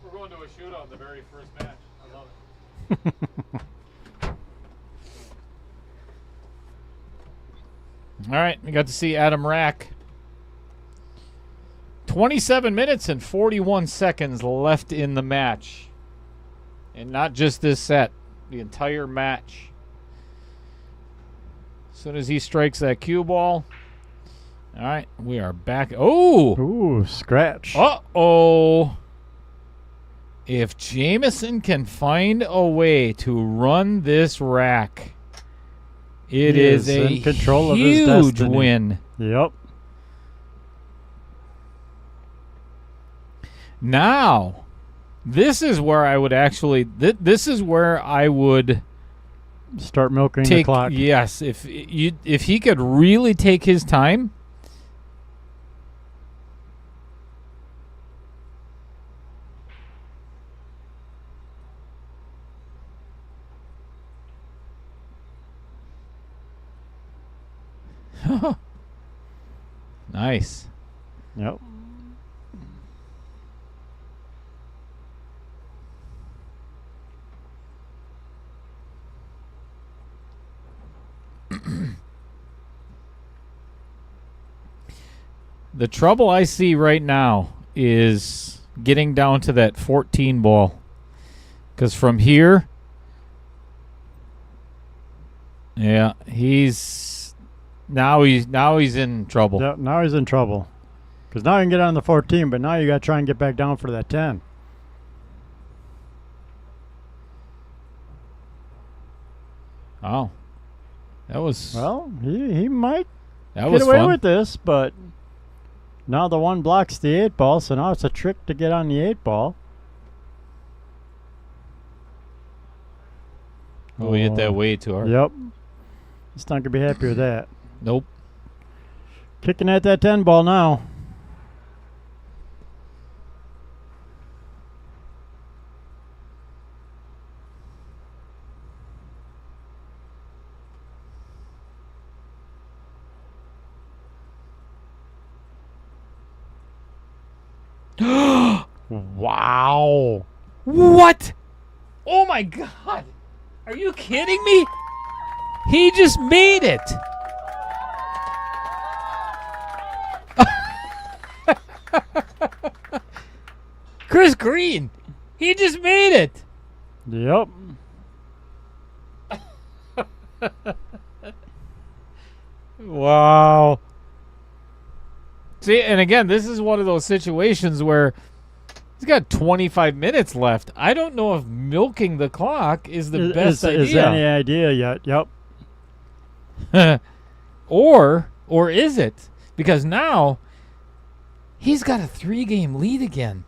C: We're going to a shootout the very first match. I love it. All right, we got to see Adam Rack. 27 minutes and 41 seconds left in the match. And not just this set, the entire match. As soon as he strikes that cue ball. All right, we are back. Oh!
D: Ooh, scratch.
C: Uh-oh. If Jameson can find a way to run this rack, it
D: He
C: is
D: is
C: a
D: in control of his
C: huge
D: destiny.
C: win.
D: Yep.
C: Now, this is where I would actually. This is where I would
D: Start milking the
C: take.
D: clock.
C: Yes, if he could really take his time. Nice.
D: Yep.
C: The trouble I see right now is getting down to that 14 ball. Because from here, yeah, he's in trouble.
D: Yep. Now he's in trouble. Because now you can get on the 14, but now you got to try and get back down for that 10.
C: Oh, that was
D: He might
C: that
D: get
C: was
D: away
C: fun.
D: with this, but now the one blocks the 8 ball, so now it's a trick to get on the 8 ball.
C: Oh, we hit that way too hard.
D: Yep. He's not going to be happy with that.
C: Nope.
D: Kicking at that 10 ball now. Wow.
C: What? Oh my God! Are you kidding me? He just made it. Chris Green, he just made it.
D: Yep.
C: Wow. See, and again, this is one of those situations where he's got 25 minutes left. I don't know if milking the clock is the best idea.
D: Is any idea yet? Yep.
C: or is it? Because now he's got a 3-game lead again.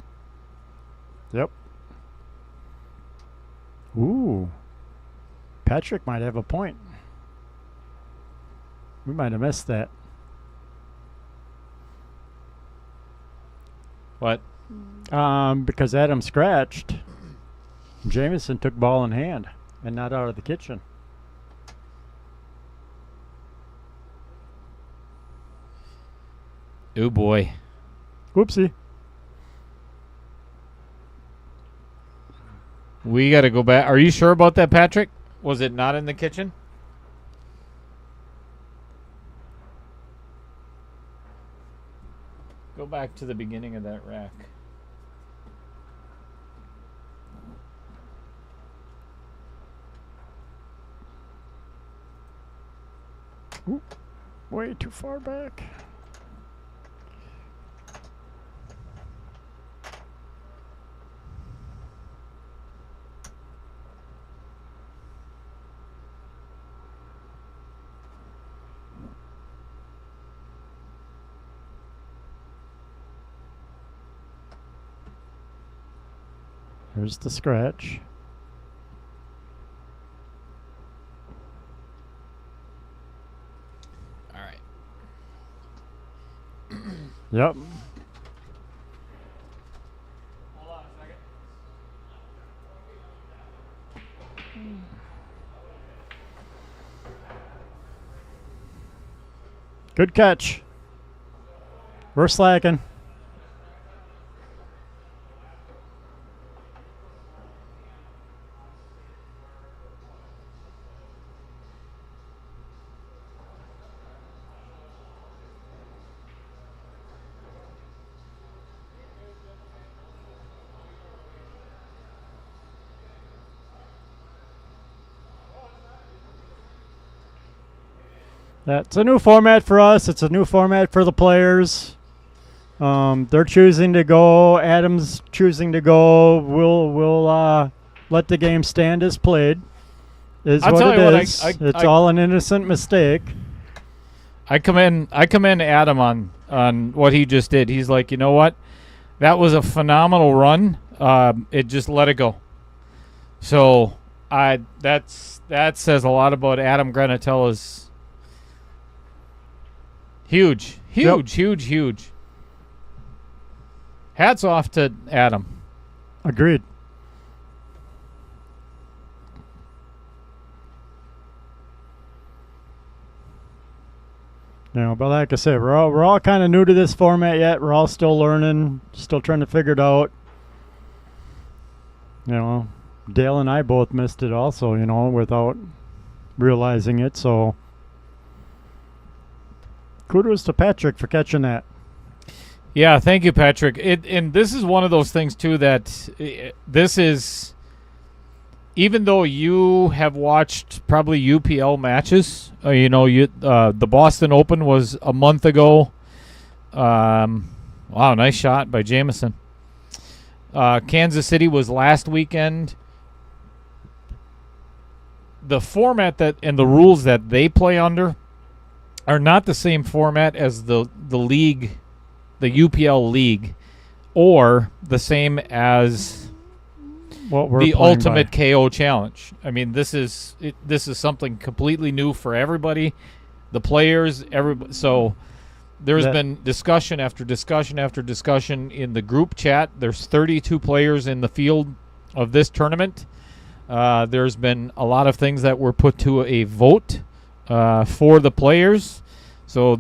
D: Yep. Ooh. Patrick might have a point. We might have missed that.
C: What?
D: Because Adam scratched. Jameson took ball in hand and not out of the kitchen.
C: Oh boy.
D: Whoopsie.
C: We got to go back. Are you sure about that, Patrick? Was it not in the kitchen? Go back to the beginning of that rack.
D: Ooh, way too far back. Here's the scratch.
C: All right.
D: Yep.
C: Hold on a second.
D: Good catch. We're slacking. That's a new format for us. It's a new format for the players. They're choosing to go. Adam's choosing to go. We'll let the game stand as played. Is
C: I'll
D: what
C: tell
D: it
C: you what,
D: is. It's all an innocent mistake.
C: I commend Adam on what he just did. He's like, you know what? That was a phenomenal run. It just let it go. So that says a lot about Adam Granatella's huge. Hats off to Adam.
D: Agreed. But like I said, we're all kind of new to this format yet. We're all still learning, still trying to figure it out. Dale and I both missed it also, without realizing it. So kudos to Patrick for catching that.
C: Yeah, thank you, Patrick. And this is one of those things too that this is. Even though you have watched probably UPL matches, the Boston Open was a month ago. Wow, nice shot by Jameson. Kansas City was last weekend. The format and the rules that they play under are not the same format as the league, the UPL league, or the same as the Ultimate KO Challenge. I mean, this is something completely new for everybody, the players, everybody. So there's been discussion after discussion after discussion in the group chat. There's 32 players in the field of this tournament. There's been a lot of things that were put to a vote for the players. So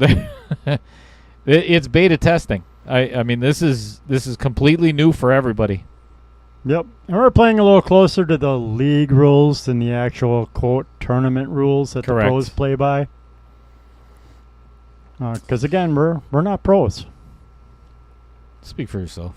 C: it's beta testing. I mean, this is completely new for everybody.
D: Yep. And we're playing a little closer to the league rules than the actual, quote, tournament rules that
C: Correct.
D: the pros play by. Because, again, we're not pros.
C: Speak for yourself.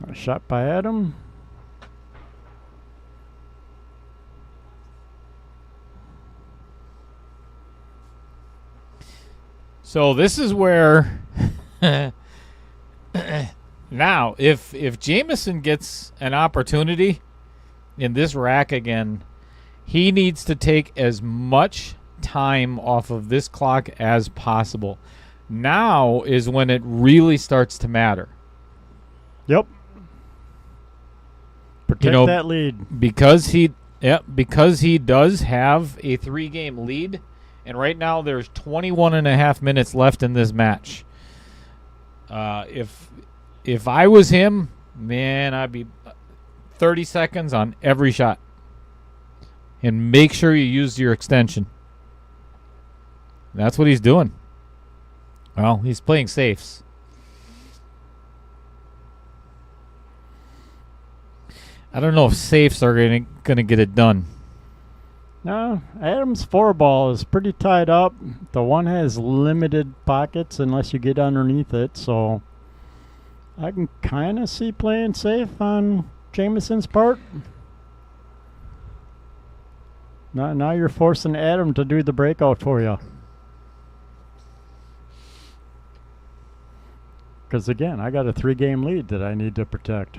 D: A shot by Adam.
C: So this is where now if Jameson gets an opportunity in this rack again, he needs to take as much time off of this clock as possible. Now is when it really starts to matter.
D: Yep. Protect that lead.
C: Because he does have a 3-game lead, and right now there's 21 and a half minutes left in this match. If I was him, man, I'd be 30 seconds on every shot. And make sure you use your extension. That's what he's doing. Well, he's playing safes. I don't know if safes are gonna get it done.
D: No, Adam's 4-ball is pretty tied up. The one has limited pockets unless you get underneath it, so I can kind of see playing safe on Jameson's part. Now you're forcing Adam to do the breakout for you. Because again, I got a 3-game lead that I need to protect.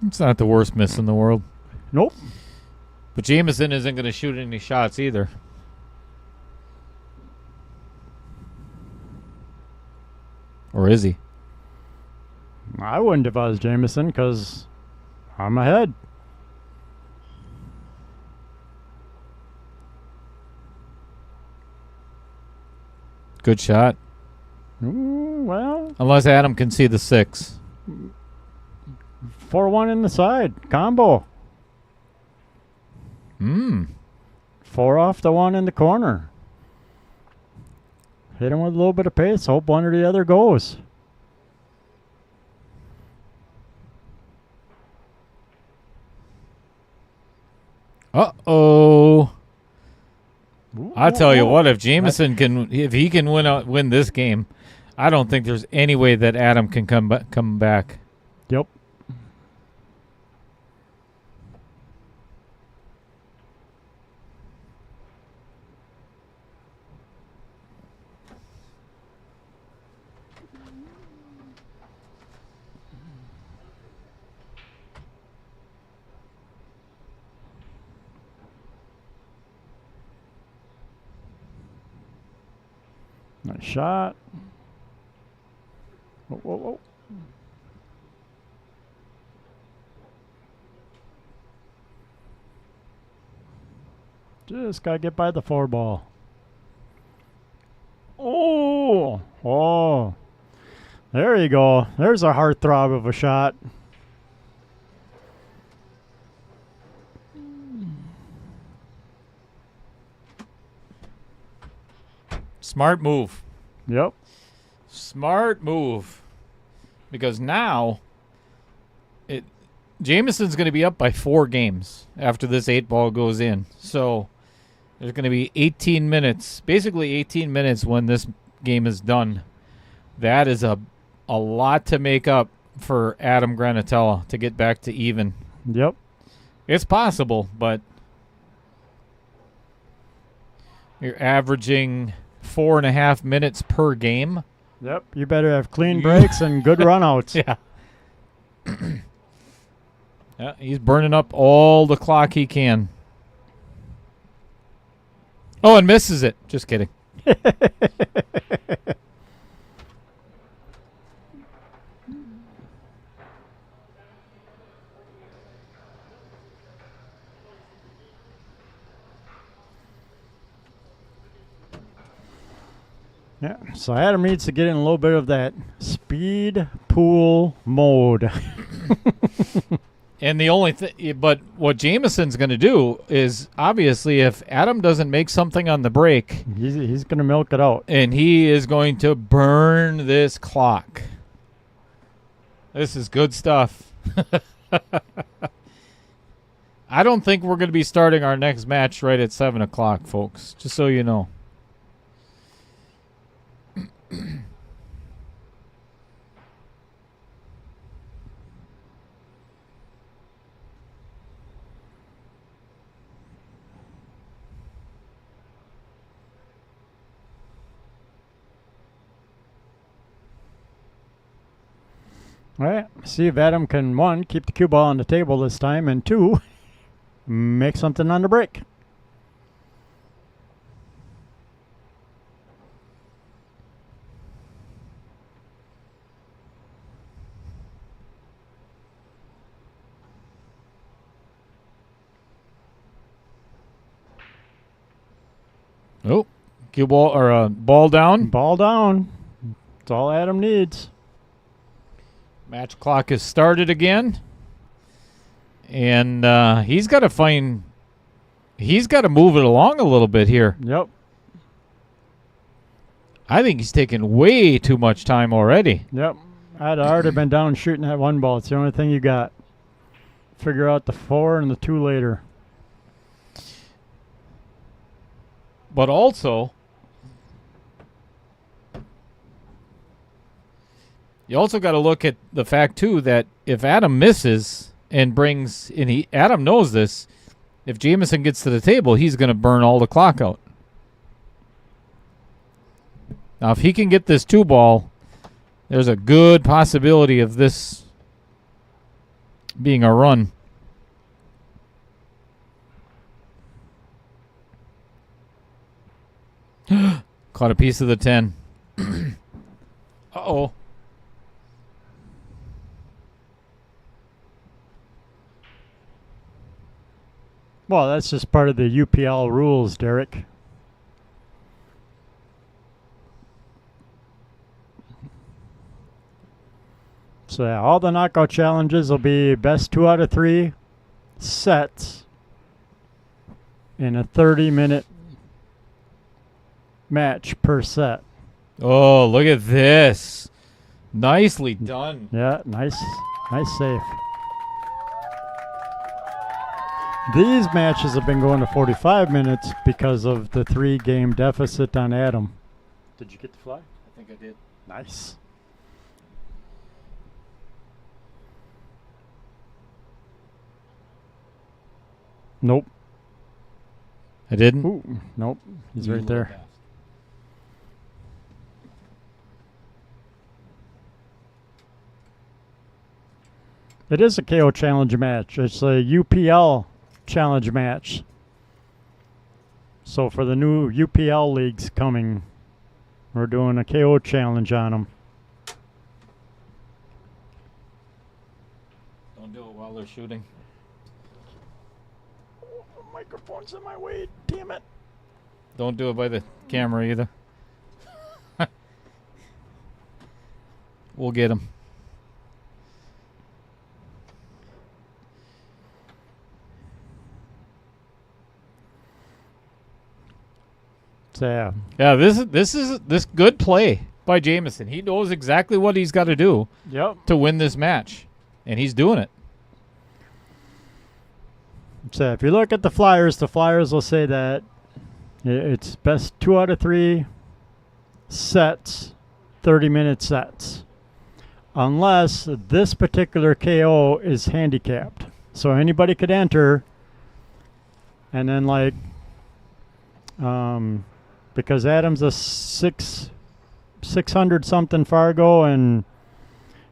C: It's not the worst miss in the world.
D: Nope.
C: But Jameson isn't going to shoot any shots either. Or is he?
D: I wouldn't if I was Jameson because I'm ahead.
C: Good shot.
D: Ooh, well.
C: Unless Adam can see the 6.
D: 4-1 in the side. Combo. 4 off the one in the corner. Hit him with a little bit of pace. Hope one or the other goes.
C: Uh-oh.
D: Ooh,
C: I tell you
D: ooh.
C: what, if Jameson if he can win this game, I don't think there's any way that Adam can come back.
D: Yep. Nice shot. Whoa, whoa, whoa. Just gotta get by the 4 ball. Oh, oh. There you go. There's a heartthrob of a shot.
C: Smart move.
D: Yep.
C: Smart move. Because now Jameson's going to be up by 4 games after this 8 ball goes in. So there's going to be 18 minutes, basically 18 minutes when this game is done. That is a lot to make up for Adam Granatella to get back to even.
D: Yep.
C: It's possible, but you're averaging 4.5 minutes per game.
D: Yep. You better have clean breaks and good runouts.
C: Yeah. Yeah, he's burning up all the clock he can. Oh, and misses it. Just kidding.
D: Yeah, so Adam needs to get in a little bit of that speed pool mode.
C: And the only thing, but what Jameson's going to do is obviously if Adam doesn't make something on the break,
D: He's going to milk it out.
C: and he is going to burn this clock. This is good stuff. I don't think we're going to be starting our next match right at 7 o'clock, folks, just so you know.
D: All right, see if Adam can, 1, keep the cue ball on the table this time, and 2, make something on the break.
C: Oh, cue ball or ball down.
D: Ball down. That's all Adam needs.
C: Match clock is started again. And he's got to move it along a little bit here.
D: Yep.
C: I think he's taking way too much time already.
D: Yep. I'd already been down shooting that 1 ball. It's the only thing you got. Figure out the 4 and the 2 later.
C: But also, you also got to look at the fact, too, that if Adam misses and brings, and Adam knows this, if Jameson gets to the table, he's going to burn all the clock out. Now, if he can get this 2 ball, there's a good possibility of this being a run. Caught a piece of the 10. Uh-oh.
D: Well, that's just part of the UPL rules, Derek. So yeah, all the knockout challenges will be best 2 out of 3 sets in a 30-minute match per set.
C: Oh, look at this. Nicely done.
D: Yeah, nice save. These matches have been going to 45 minutes because of the 3-game deficit on Adam. Did you get the fly?
C: I think I did.
D: Nice. Nope.
C: I didn't?
D: Ooh, nope. He's
C: You
D: right
C: little
D: there.
C: bastard.
D: It is a KO challenge match. It's a UPL challenge match. So for the new UPL leagues coming, we're doing a KO challenge on them.
C: Don't do it while they're shooting.
D: The microphone's in my way. Damn it.
C: Don't do it by the camera either. We'll get him.
D: So,
C: Yeah, this is good play by Jameson. He knows exactly what he's got to do
D: yep.
C: to win this match, and he's doing it.
D: So if you look at the Flyers will say that it's best 2 out of 3 sets, 30-minute sets, unless this particular KO is handicapped. So anybody could enter, and then like, because Adam's a 600 something Fargo and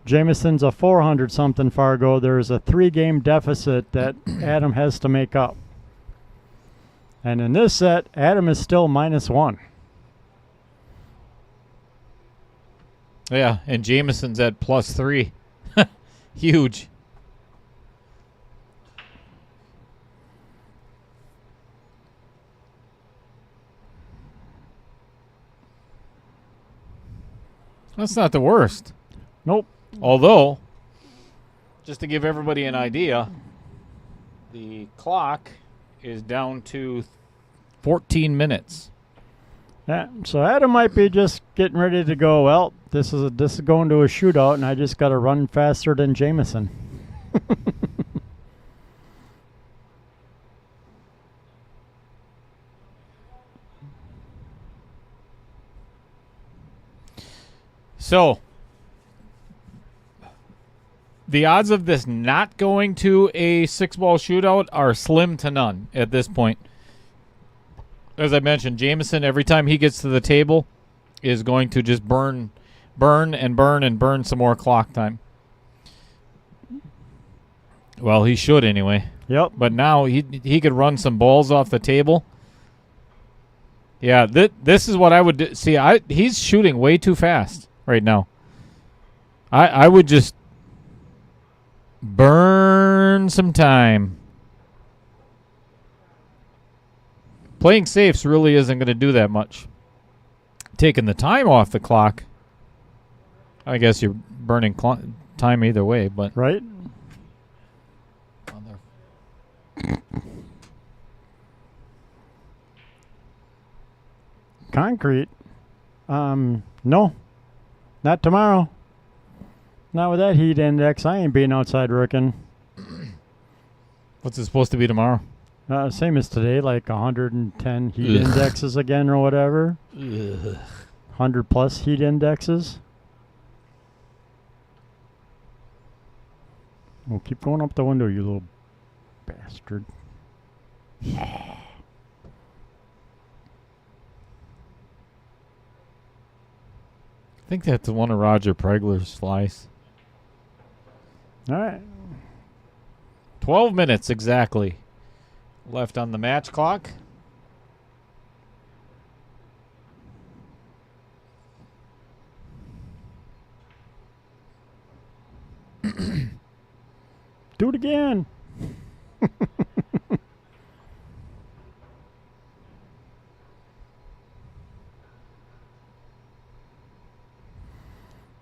D: Jameson's a 400 something Fargo, there's a 3-game deficit that Adam has to make up. And in this set, Adam is still -1.
C: Yeah, and Jameson's at +3. Huge. That's not the worst.
D: Nope.
C: Although, just to give everybody an idea, the clock is down to 14 minutes.
D: Yeah, so Adam might be just getting ready to go, well, this is going to a shootout and I just got to run faster than Jameson.
C: So, the odds of this not going to a 6-ball shootout are slim to none at this point. As I mentioned, Jameson, every time he gets to the table, is going to just burn some more clock time. Well, he should anyway.
D: Yep.
C: But now he could run some balls off the table. Yeah, this is what I would do. See, he's shooting way too fast right now. I would just burn some time. Playing safes really isn't going to do that much. Taking the time off the clock, I guess you're burning time either way, but
D: Right?
C: on there.
D: Concrete? No. Not tomorrow. Not with that heat index. I ain't being outside working.
C: What's it supposed to be tomorrow?
D: Same as today, like 110 heat indexes again or whatever. 100 plus heat indexes. Well, keep going up the window, you little bastard.
C: I think that's one of Roger Pregler's flies.
D: All right.
C: 12 minutes exactly left on the match clock.
D: Do it again.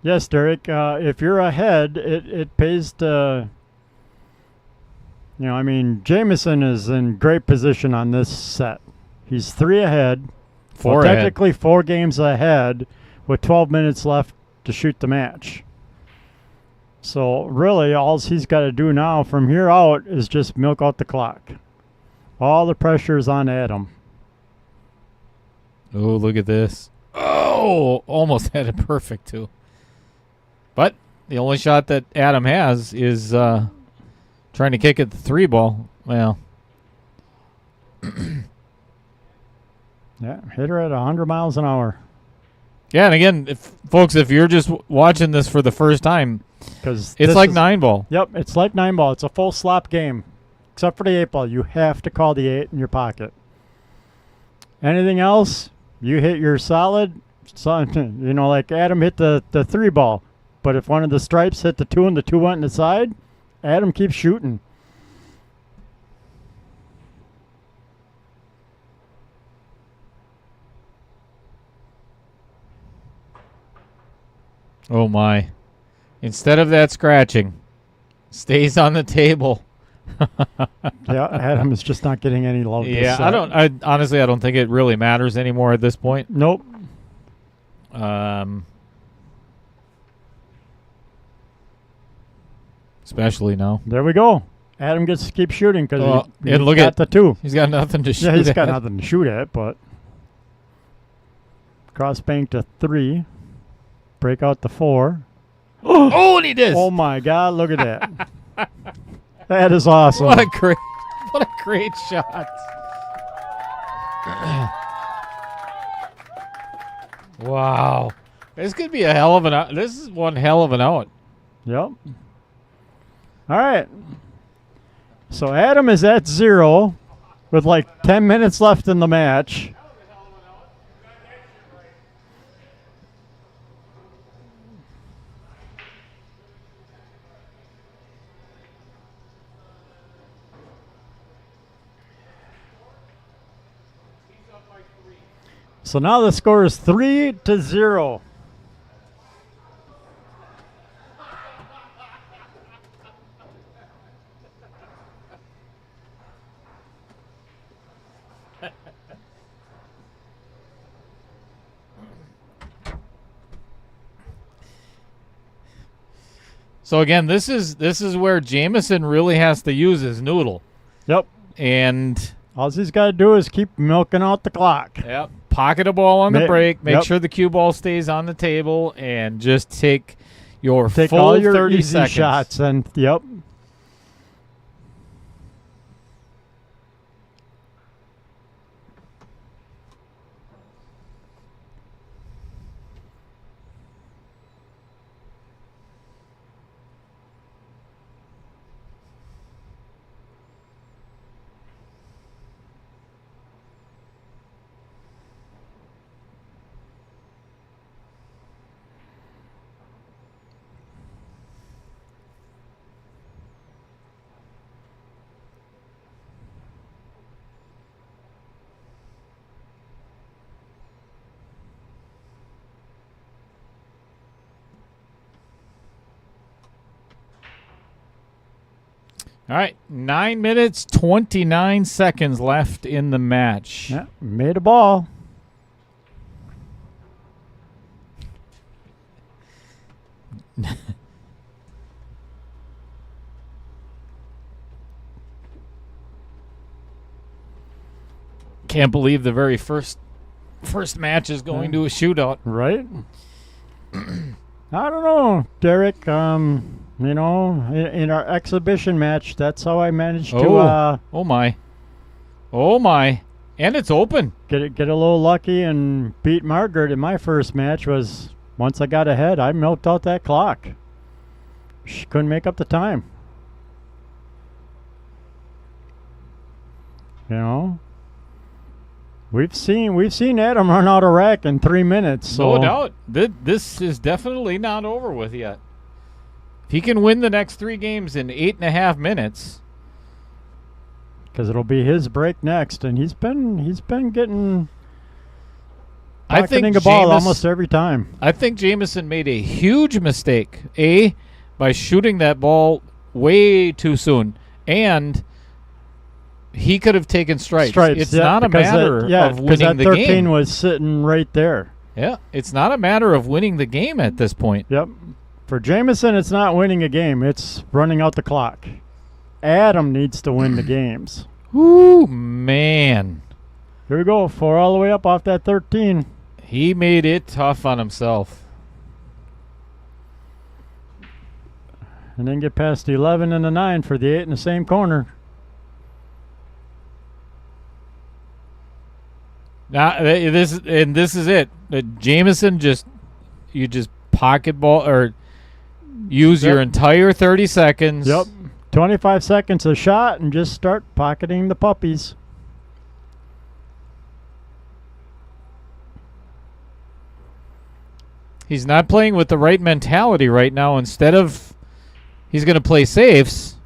D: Yes, Derek. If you're ahead, it pays to You know, I mean, Jameson is in great position on this set. He's 3 ahead.
C: Four ahead.
D: Technically 4 games ahead with 12 minutes left to shoot the match. So really, all he's got to do now from here out is just milk out the clock. All the pressure is on Adam.
C: Oh, look at this. Oh, almost had it perfect, too. But the only shot that Adam has is trying to kick at the 3 ball. Well.
D: Yeah, hit her at 100 miles an hour.
C: Yeah, and again, folks, if you're just watching this for the first time,
D: Because
C: it's like 9 ball.
D: Yep, it's like 9 ball. It's a full slop game. Except for the 8 ball. You have to call the 8 in your pocket. Anything else, you hit your solid. You know, like Adam hit the 3 ball. But if one of the stripes hit the 2 and the 2 went in the side, Adam keeps shooting.
C: Oh, my. Instead of that scratching, stays on the table.
D: Yeah, Adam is just not getting any love. this
C: Yeah,
D: set.
C: honestly, I don't think it really matters anymore at this point.
D: Nope.
C: Especially now.
D: There we go. Adam gets to keep shooting because
C: and look
D: got
C: at
D: the 2.
C: He's got nothing to shoot
D: Yeah, he's got
C: at.
D: nothing to shoot at, but cross bank to 3. Break out the 4.
C: Oh, and he did.
D: Oh my God! Look at that. That is awesome.
C: What a great shot. Wow. This could be a hell of an out. This is one hell of an out.
D: Yep. All right. So Adam is at 0 with like 10 minutes left in the match. So now the score is 3-0.
C: So again, this is where Jameson really has to use his noodle.
D: Yep.
C: And
D: All he's got to do is keep milking out the clock.
C: yep, pocket a ball on the break, make
D: Yep.
C: sure the cue ball stays on the table, and just take your
D: Take
C: full
D: all your
C: 30
D: easy
C: seconds.
D: shots and yep.
C: All right, 9 minutes, 29 seconds left in the match.
D: Yeah, made a ball.
C: Can't believe the very first match is going to a shootout.
D: Right? I don't know, Derek. You know, in our exhibition match, that's how I managed to
C: Oh my. Oh my. And it's open.
D: get a little lucky and beat Margaret in my first match. Was once I got ahead, I milked out that clock. She couldn't make up the time. You know, we've seen Adam run out of rack in 3 minutes. So
C: No doubt. This is definitely not over with yet. If he can win the next 3 games in 8.5 minutes.
D: because it'll be his break next, and he's been getting
C: I think
D: pocketing a ball
C: Jameis-
D: almost every time.
C: I think Jameson made a huge mistake, A, by shooting that ball way too soon, and he could have taken stripes. It's
D: yeah,
C: not a
D: because
C: matter of
D: because
C: winning
D: that
C: the
D: 13
C: game.
D: was sitting right there.
C: Yeah, it's not a matter of winning the game at this point.
D: Yep. For Jameson, it's not winning a game. It's running out the clock. Adam needs to win the games.
C: Ooh, man.
D: Here we go. 4 all the way up off that 13.
C: He made it tough on himself.
D: And then get past the 11 and the 9 for the 8 in the same corner.
C: Now, this is it. Jameson you just pocket ball or use your entire 30 seconds.
D: Yep. 25 seconds a shot and just start pocketing the puppies.
C: He's not playing with the right mentality right now. Instead of, he's going to play safes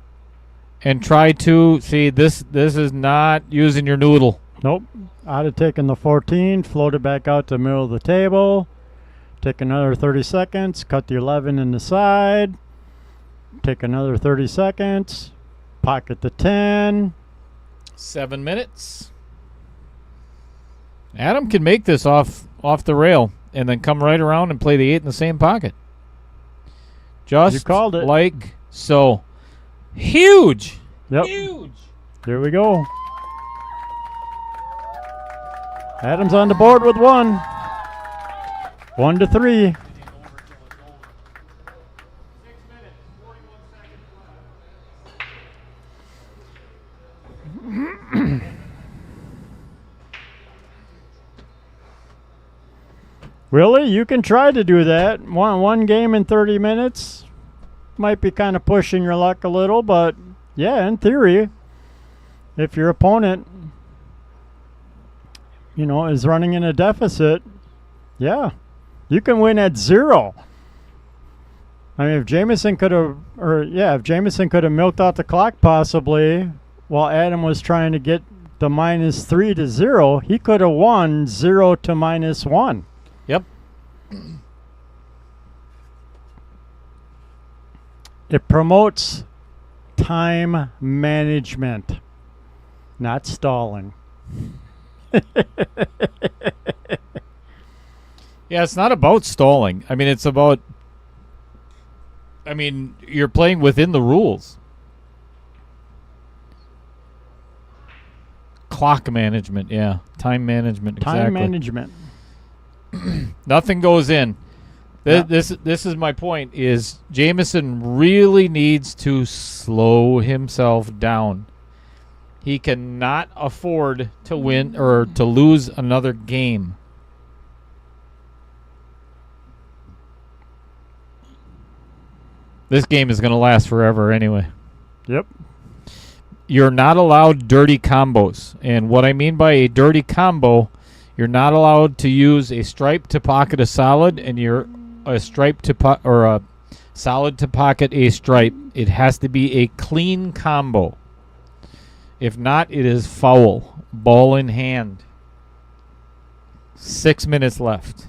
C: and try to see this is not using your noodle.
D: Nope. I'd have taken the 14, floated back out to the middle of the table, take another 30 seconds, cut the 11 in the side, take another 30 seconds, pocket the 10.
C: 7 minutes. Adam can make this off the rail and then come right around and play the 8 in the same pocket. Just
D: You called it.
C: like so. Huge.
D: Yep.
C: Huge.
D: Here we go. Adam's on the board with 1. 1 to 3. Really? You can try to do that. One game in 30 minutes. Might be kind of pushing your luck a little, but yeah, in theory, if your opponent, is running in a deficit, yeah, you can win at 0. I mean, if Jameson could have milked out the clock possibly while Adam was trying to get the -3 to 0, he could have won 0 to -1.
C: Yep.
D: It promotes time management, not stalling.
C: Yeah, it's not about stalling. I mean, it's about. You're playing within the rules. Clock management, yeah. Time management, exactly.
D: Time management.
C: Nothing goes in. This is my point, is Jameson really needs to slow himself down. He cannot afford to win or to lose another game. This game is going to last forever anyway.
D: Yep.
C: You're not allowed dirty combos. And what I mean by a dirty combo, you're not allowed to use a stripe to pocket a solid and a stripe to or a solid to pocket a stripe. It has to be a clean combo. If not, it is foul. Ball in hand. 6 minutes left.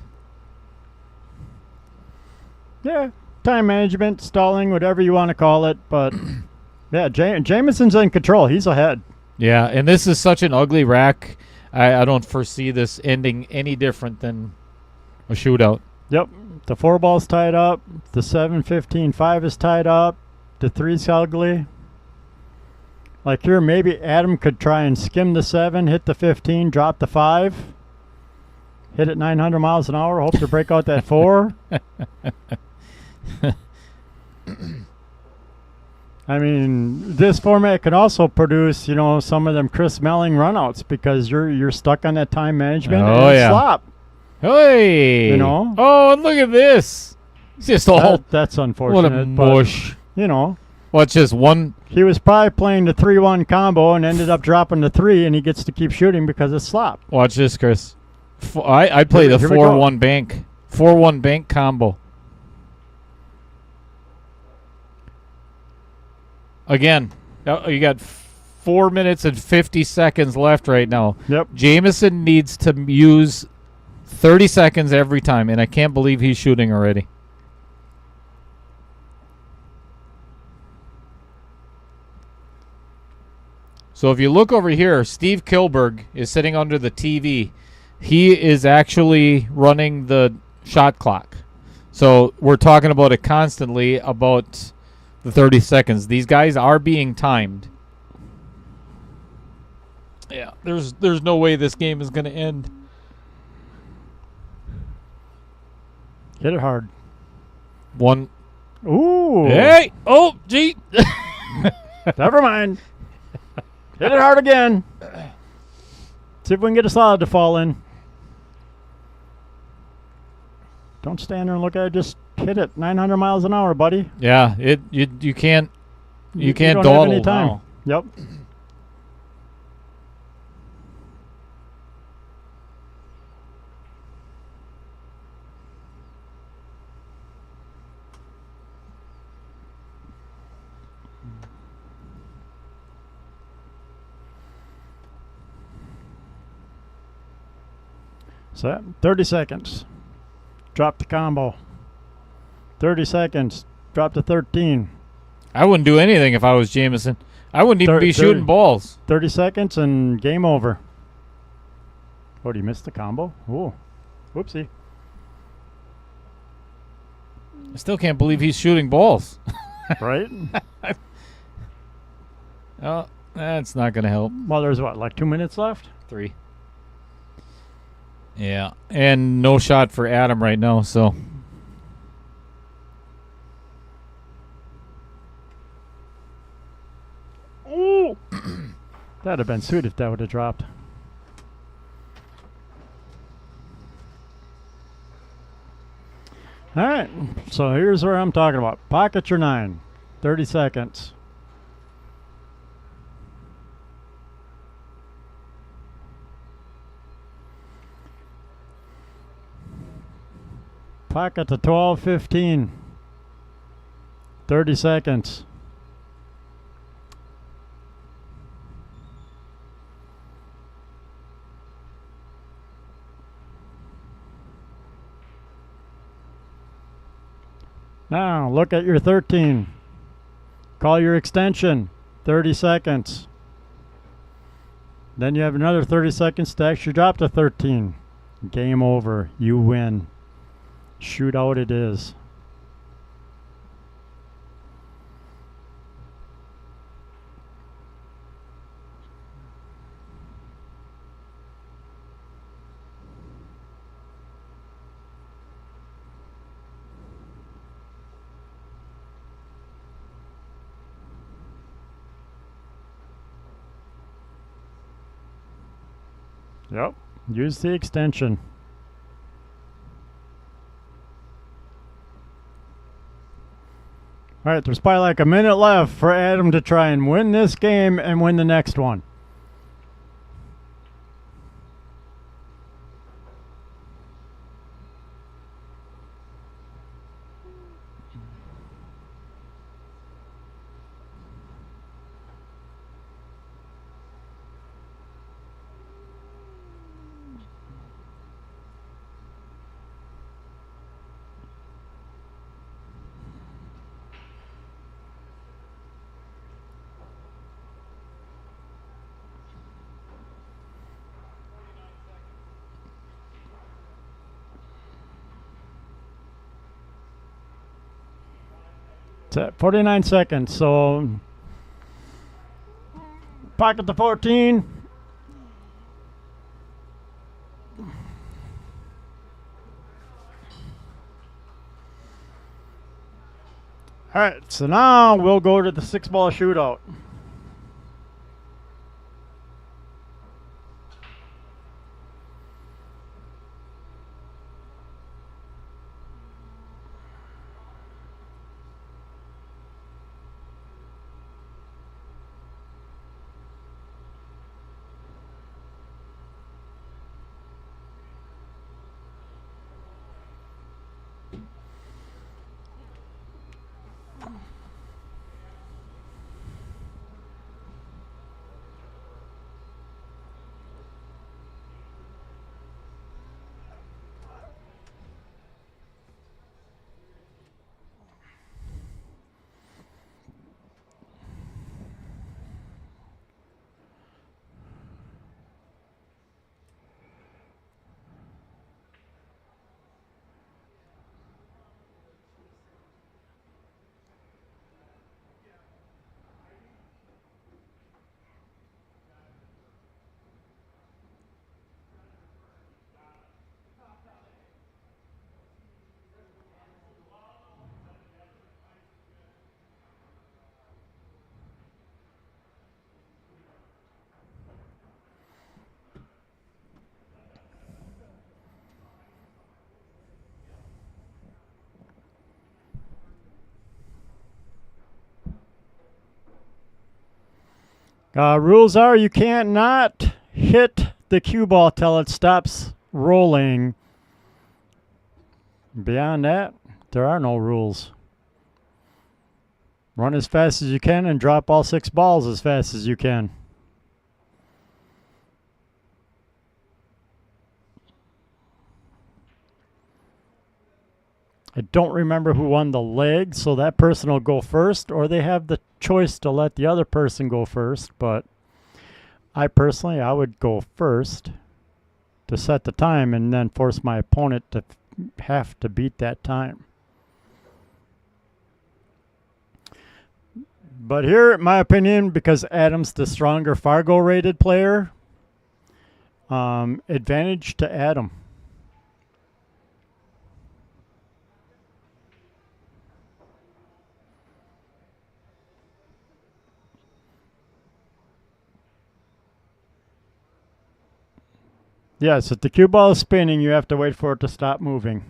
D: Yeah. Time management, stalling, whatever you want to call it, but yeah, Jameson's in control. He's ahead.
C: Yeah, and this is such an ugly rack. I don't foresee this ending any different than a shootout.
D: Yep. The 4 ball's tied up. The 7-15-5 is tied up. The 3's ugly. Like here, maybe Adam could try and skim the 7, hit the 15, drop the 5, hit it 900 miles an hour, hope to break out that 4. I mean, this format can also produce, some of them Chris Melling runouts because you're stuck on that time management and slop.
C: Hey! Oh, and look at this. It's just all.
D: That's unfortunate.
C: What a mush.
D: But,
C: well, it's just one.
D: He was probably playing the 3-1 combo and ended up dropping the 3, and he gets to keep shooting because it's slop.
C: Watch this, Chris. I play the 4-1 bank. 4-1 bank combo. Again, you got 4 minutes and 50 seconds left right now.
D: Yep.
C: Jameson needs to use 30 seconds every time, and I can't believe he's shooting already. So if you look over here, Steve Kilberg is sitting under the TV. He is actually running the shot clock. So we're talking about it constantly about the 30 seconds. These guys are being timed. Yeah, there's no way this game is going to end.
D: Hit it hard.
C: One.
D: Ooh.
C: Hey! Oh, gee!
D: Never mind. Hit it hard again. See if we can get a solid to fall in. Don't stand there and look at it. Just hit it. 900 miles an hour, buddy.
C: Yeah, you can't
D: You
C: can't
D: don't
C: dawdle
D: have any time.
C: now.
D: Yep. So 30 seconds. Drop the combo. 30 seconds. Drop to 13.
C: I wouldn't do anything if I was Jameson. I wouldn't even be shooting balls.
D: 30 seconds and game over. Oh, did you miss the combo? Oh, whoopsie.
C: I still can't believe he's shooting balls.
D: Right?
C: Oh, that's not going to help.
D: Well, there's what, like 2 minutes left?
C: 3. Yeah, and no shot for Adam right now, so.
D: Oh! That'd have been sweet if that would have dropped. All right, so here's where I'm talking about. Pocket your 9. 30 seconds. Pocket to 12, 15. 30 seconds. Now, look at your 13. Call your extension. 30 seconds. Then you have another 30 seconds to actually drop to 13. Game over. You win. Shootout it is. Yep. Use the extension. All right, there's probably like a minute left for Adam to try and win this game and win the next one. It's at 49 seconds, so pocket the 14. All right, so now we'll go to the 6-ball shootout. Rules are you can't not hit the cue ball till it stops rolling. Beyond that, there are no rules. Run as fast as you can and drop all 6 balls as fast as you can. I don't remember who won the leg, so that person will go first, or they have the choice to let the other person go first, but I would go first to set the time and then force my opponent to have to beat that time. But here, in my opinion, because Adam's the stronger Fargo rated player, advantage to Adam. Yes, if the cue ball is spinning, you have to wait for it to stop moving.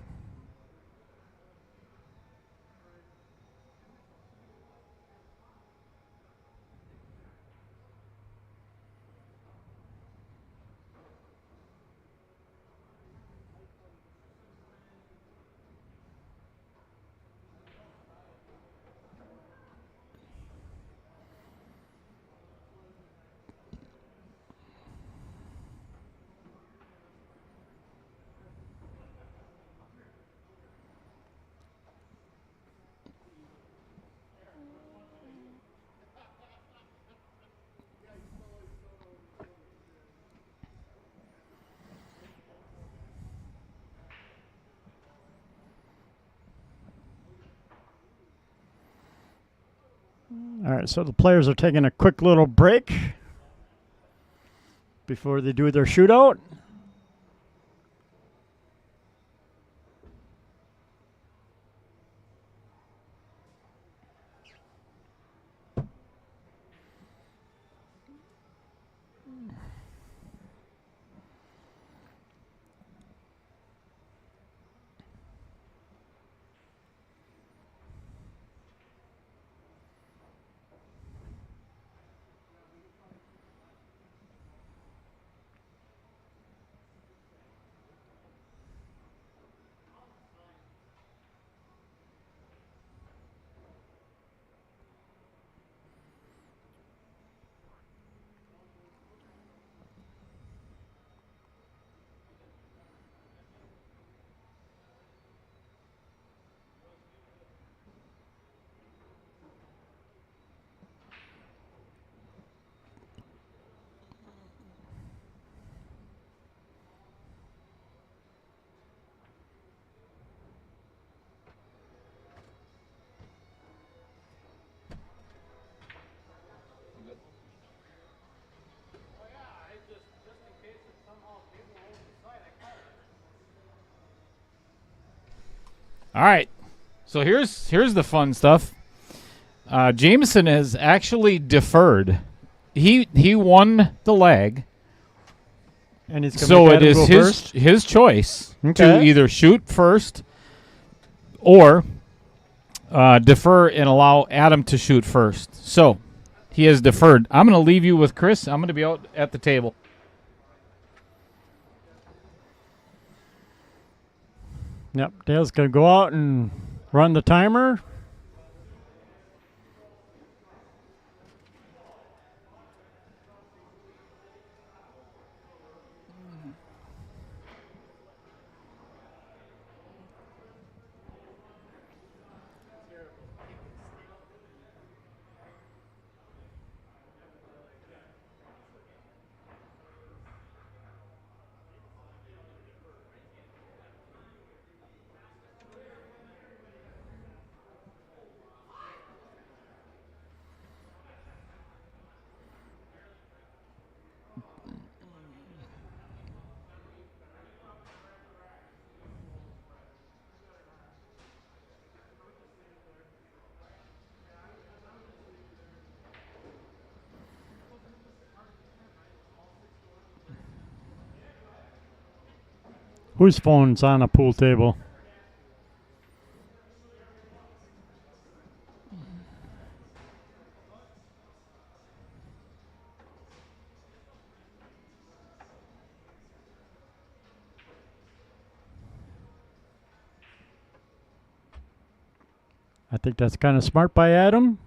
D: All right, so the players are taking a quick little break before they do their shootout.
C: All right. So here's the fun stuff. Jameson has actually deferred. He won the leg.
D: And he's
C: So it is his choice to either shoot first or defer and allow Adam to shoot first. So he has deferred. I'm going to leave you with Chris. I'm going to be out at the table.
D: Yep, Dale's going to go out and run the timer. Whose phone's on a pool table? I think that's kind of smart by Adam.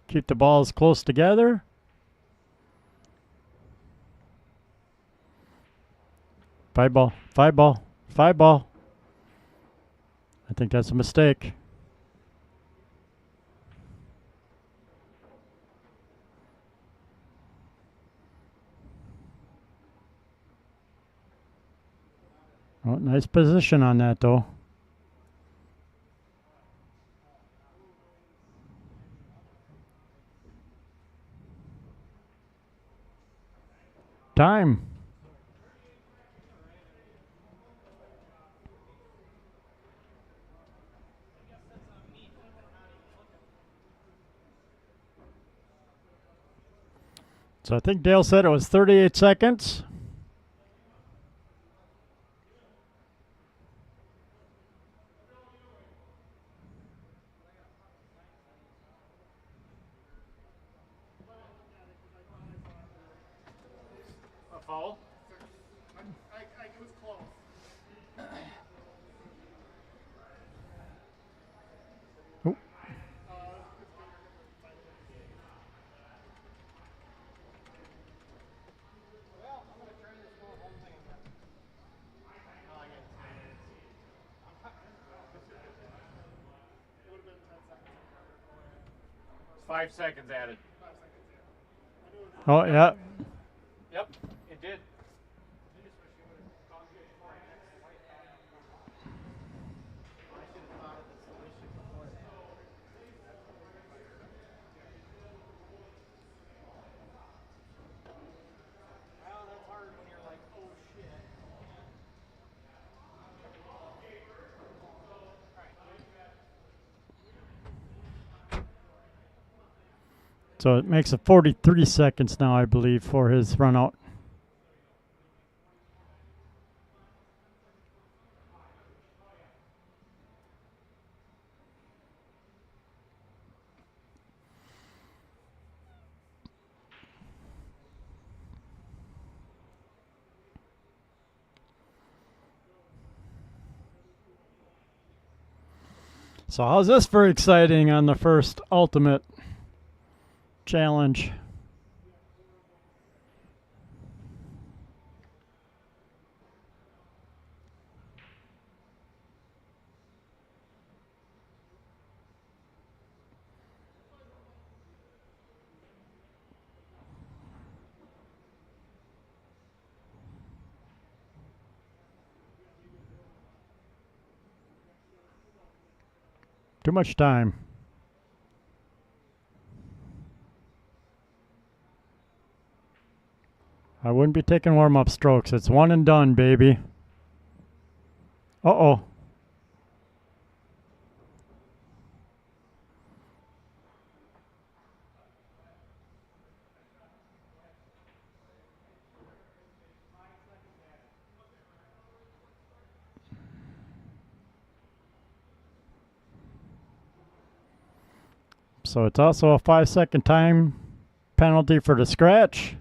D: Keep the balls close together. Five ball. I think that's a mistake. Oh, nice position on that, though. Time. So I think Dale said it was 38 seconds.
C: A foul?
E: It was close.
C: 5 seconds added.
D: Oh, yeah.
C: Yep, it did.
D: So it makes it 43 seconds now, I believe, for his run out. So how's this for exciting on the first Ultimate Challenge? Too much time. I wouldn't be taking warm-up strokes. It's one and done, baby. Uh-oh. So it's also a 5-second time penalty for the scratch.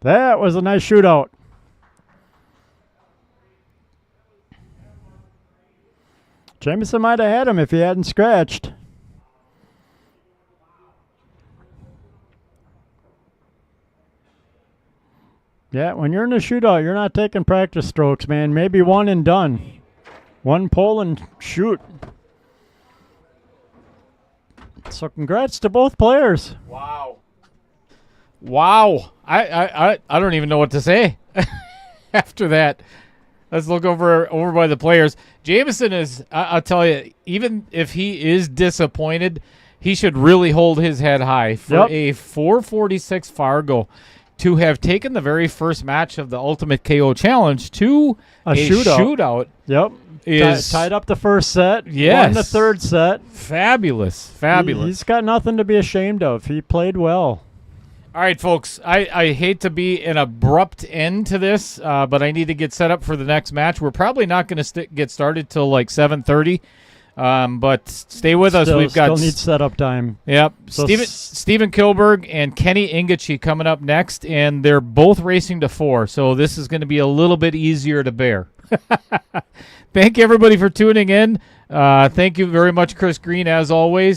D: That was a nice shootout. Jameson might have had him if he hadn't scratched. Yeah, when you're in a shootout, you're not taking practice strokes, man. Maybe one and done. One pull and shoot. So congrats to both players.
C: Wow. Wow. I don't even know what to say after that. Let's look over by the players. Jameson is, I'll tell you, even if he is disappointed, he should really hold his head high for a 446 Fargo to have taken the very first match of the Ultimate KO Challenge to a shootout.
D: Yep.
C: Is
D: tied up the first set.
C: Yes.
D: Won the third set.
C: Fabulous. Fabulous.
D: He's got nothing to be ashamed of. He played well.
C: All right, folks, I hate to be an abrupt end to this, but I need to get set up for the next match. We're probably not going to get started till like 7:30. But stay with us.
D: Still,
C: We've got
D: still need setup time.
C: Yep.
D: So
C: Steven Kilberg and Kenny Ingachi coming up next, and they're both racing to 4, so this is going to be a little bit easier to bear. Thank you, everybody, for tuning in. Thank you very much, Chris Green, as always.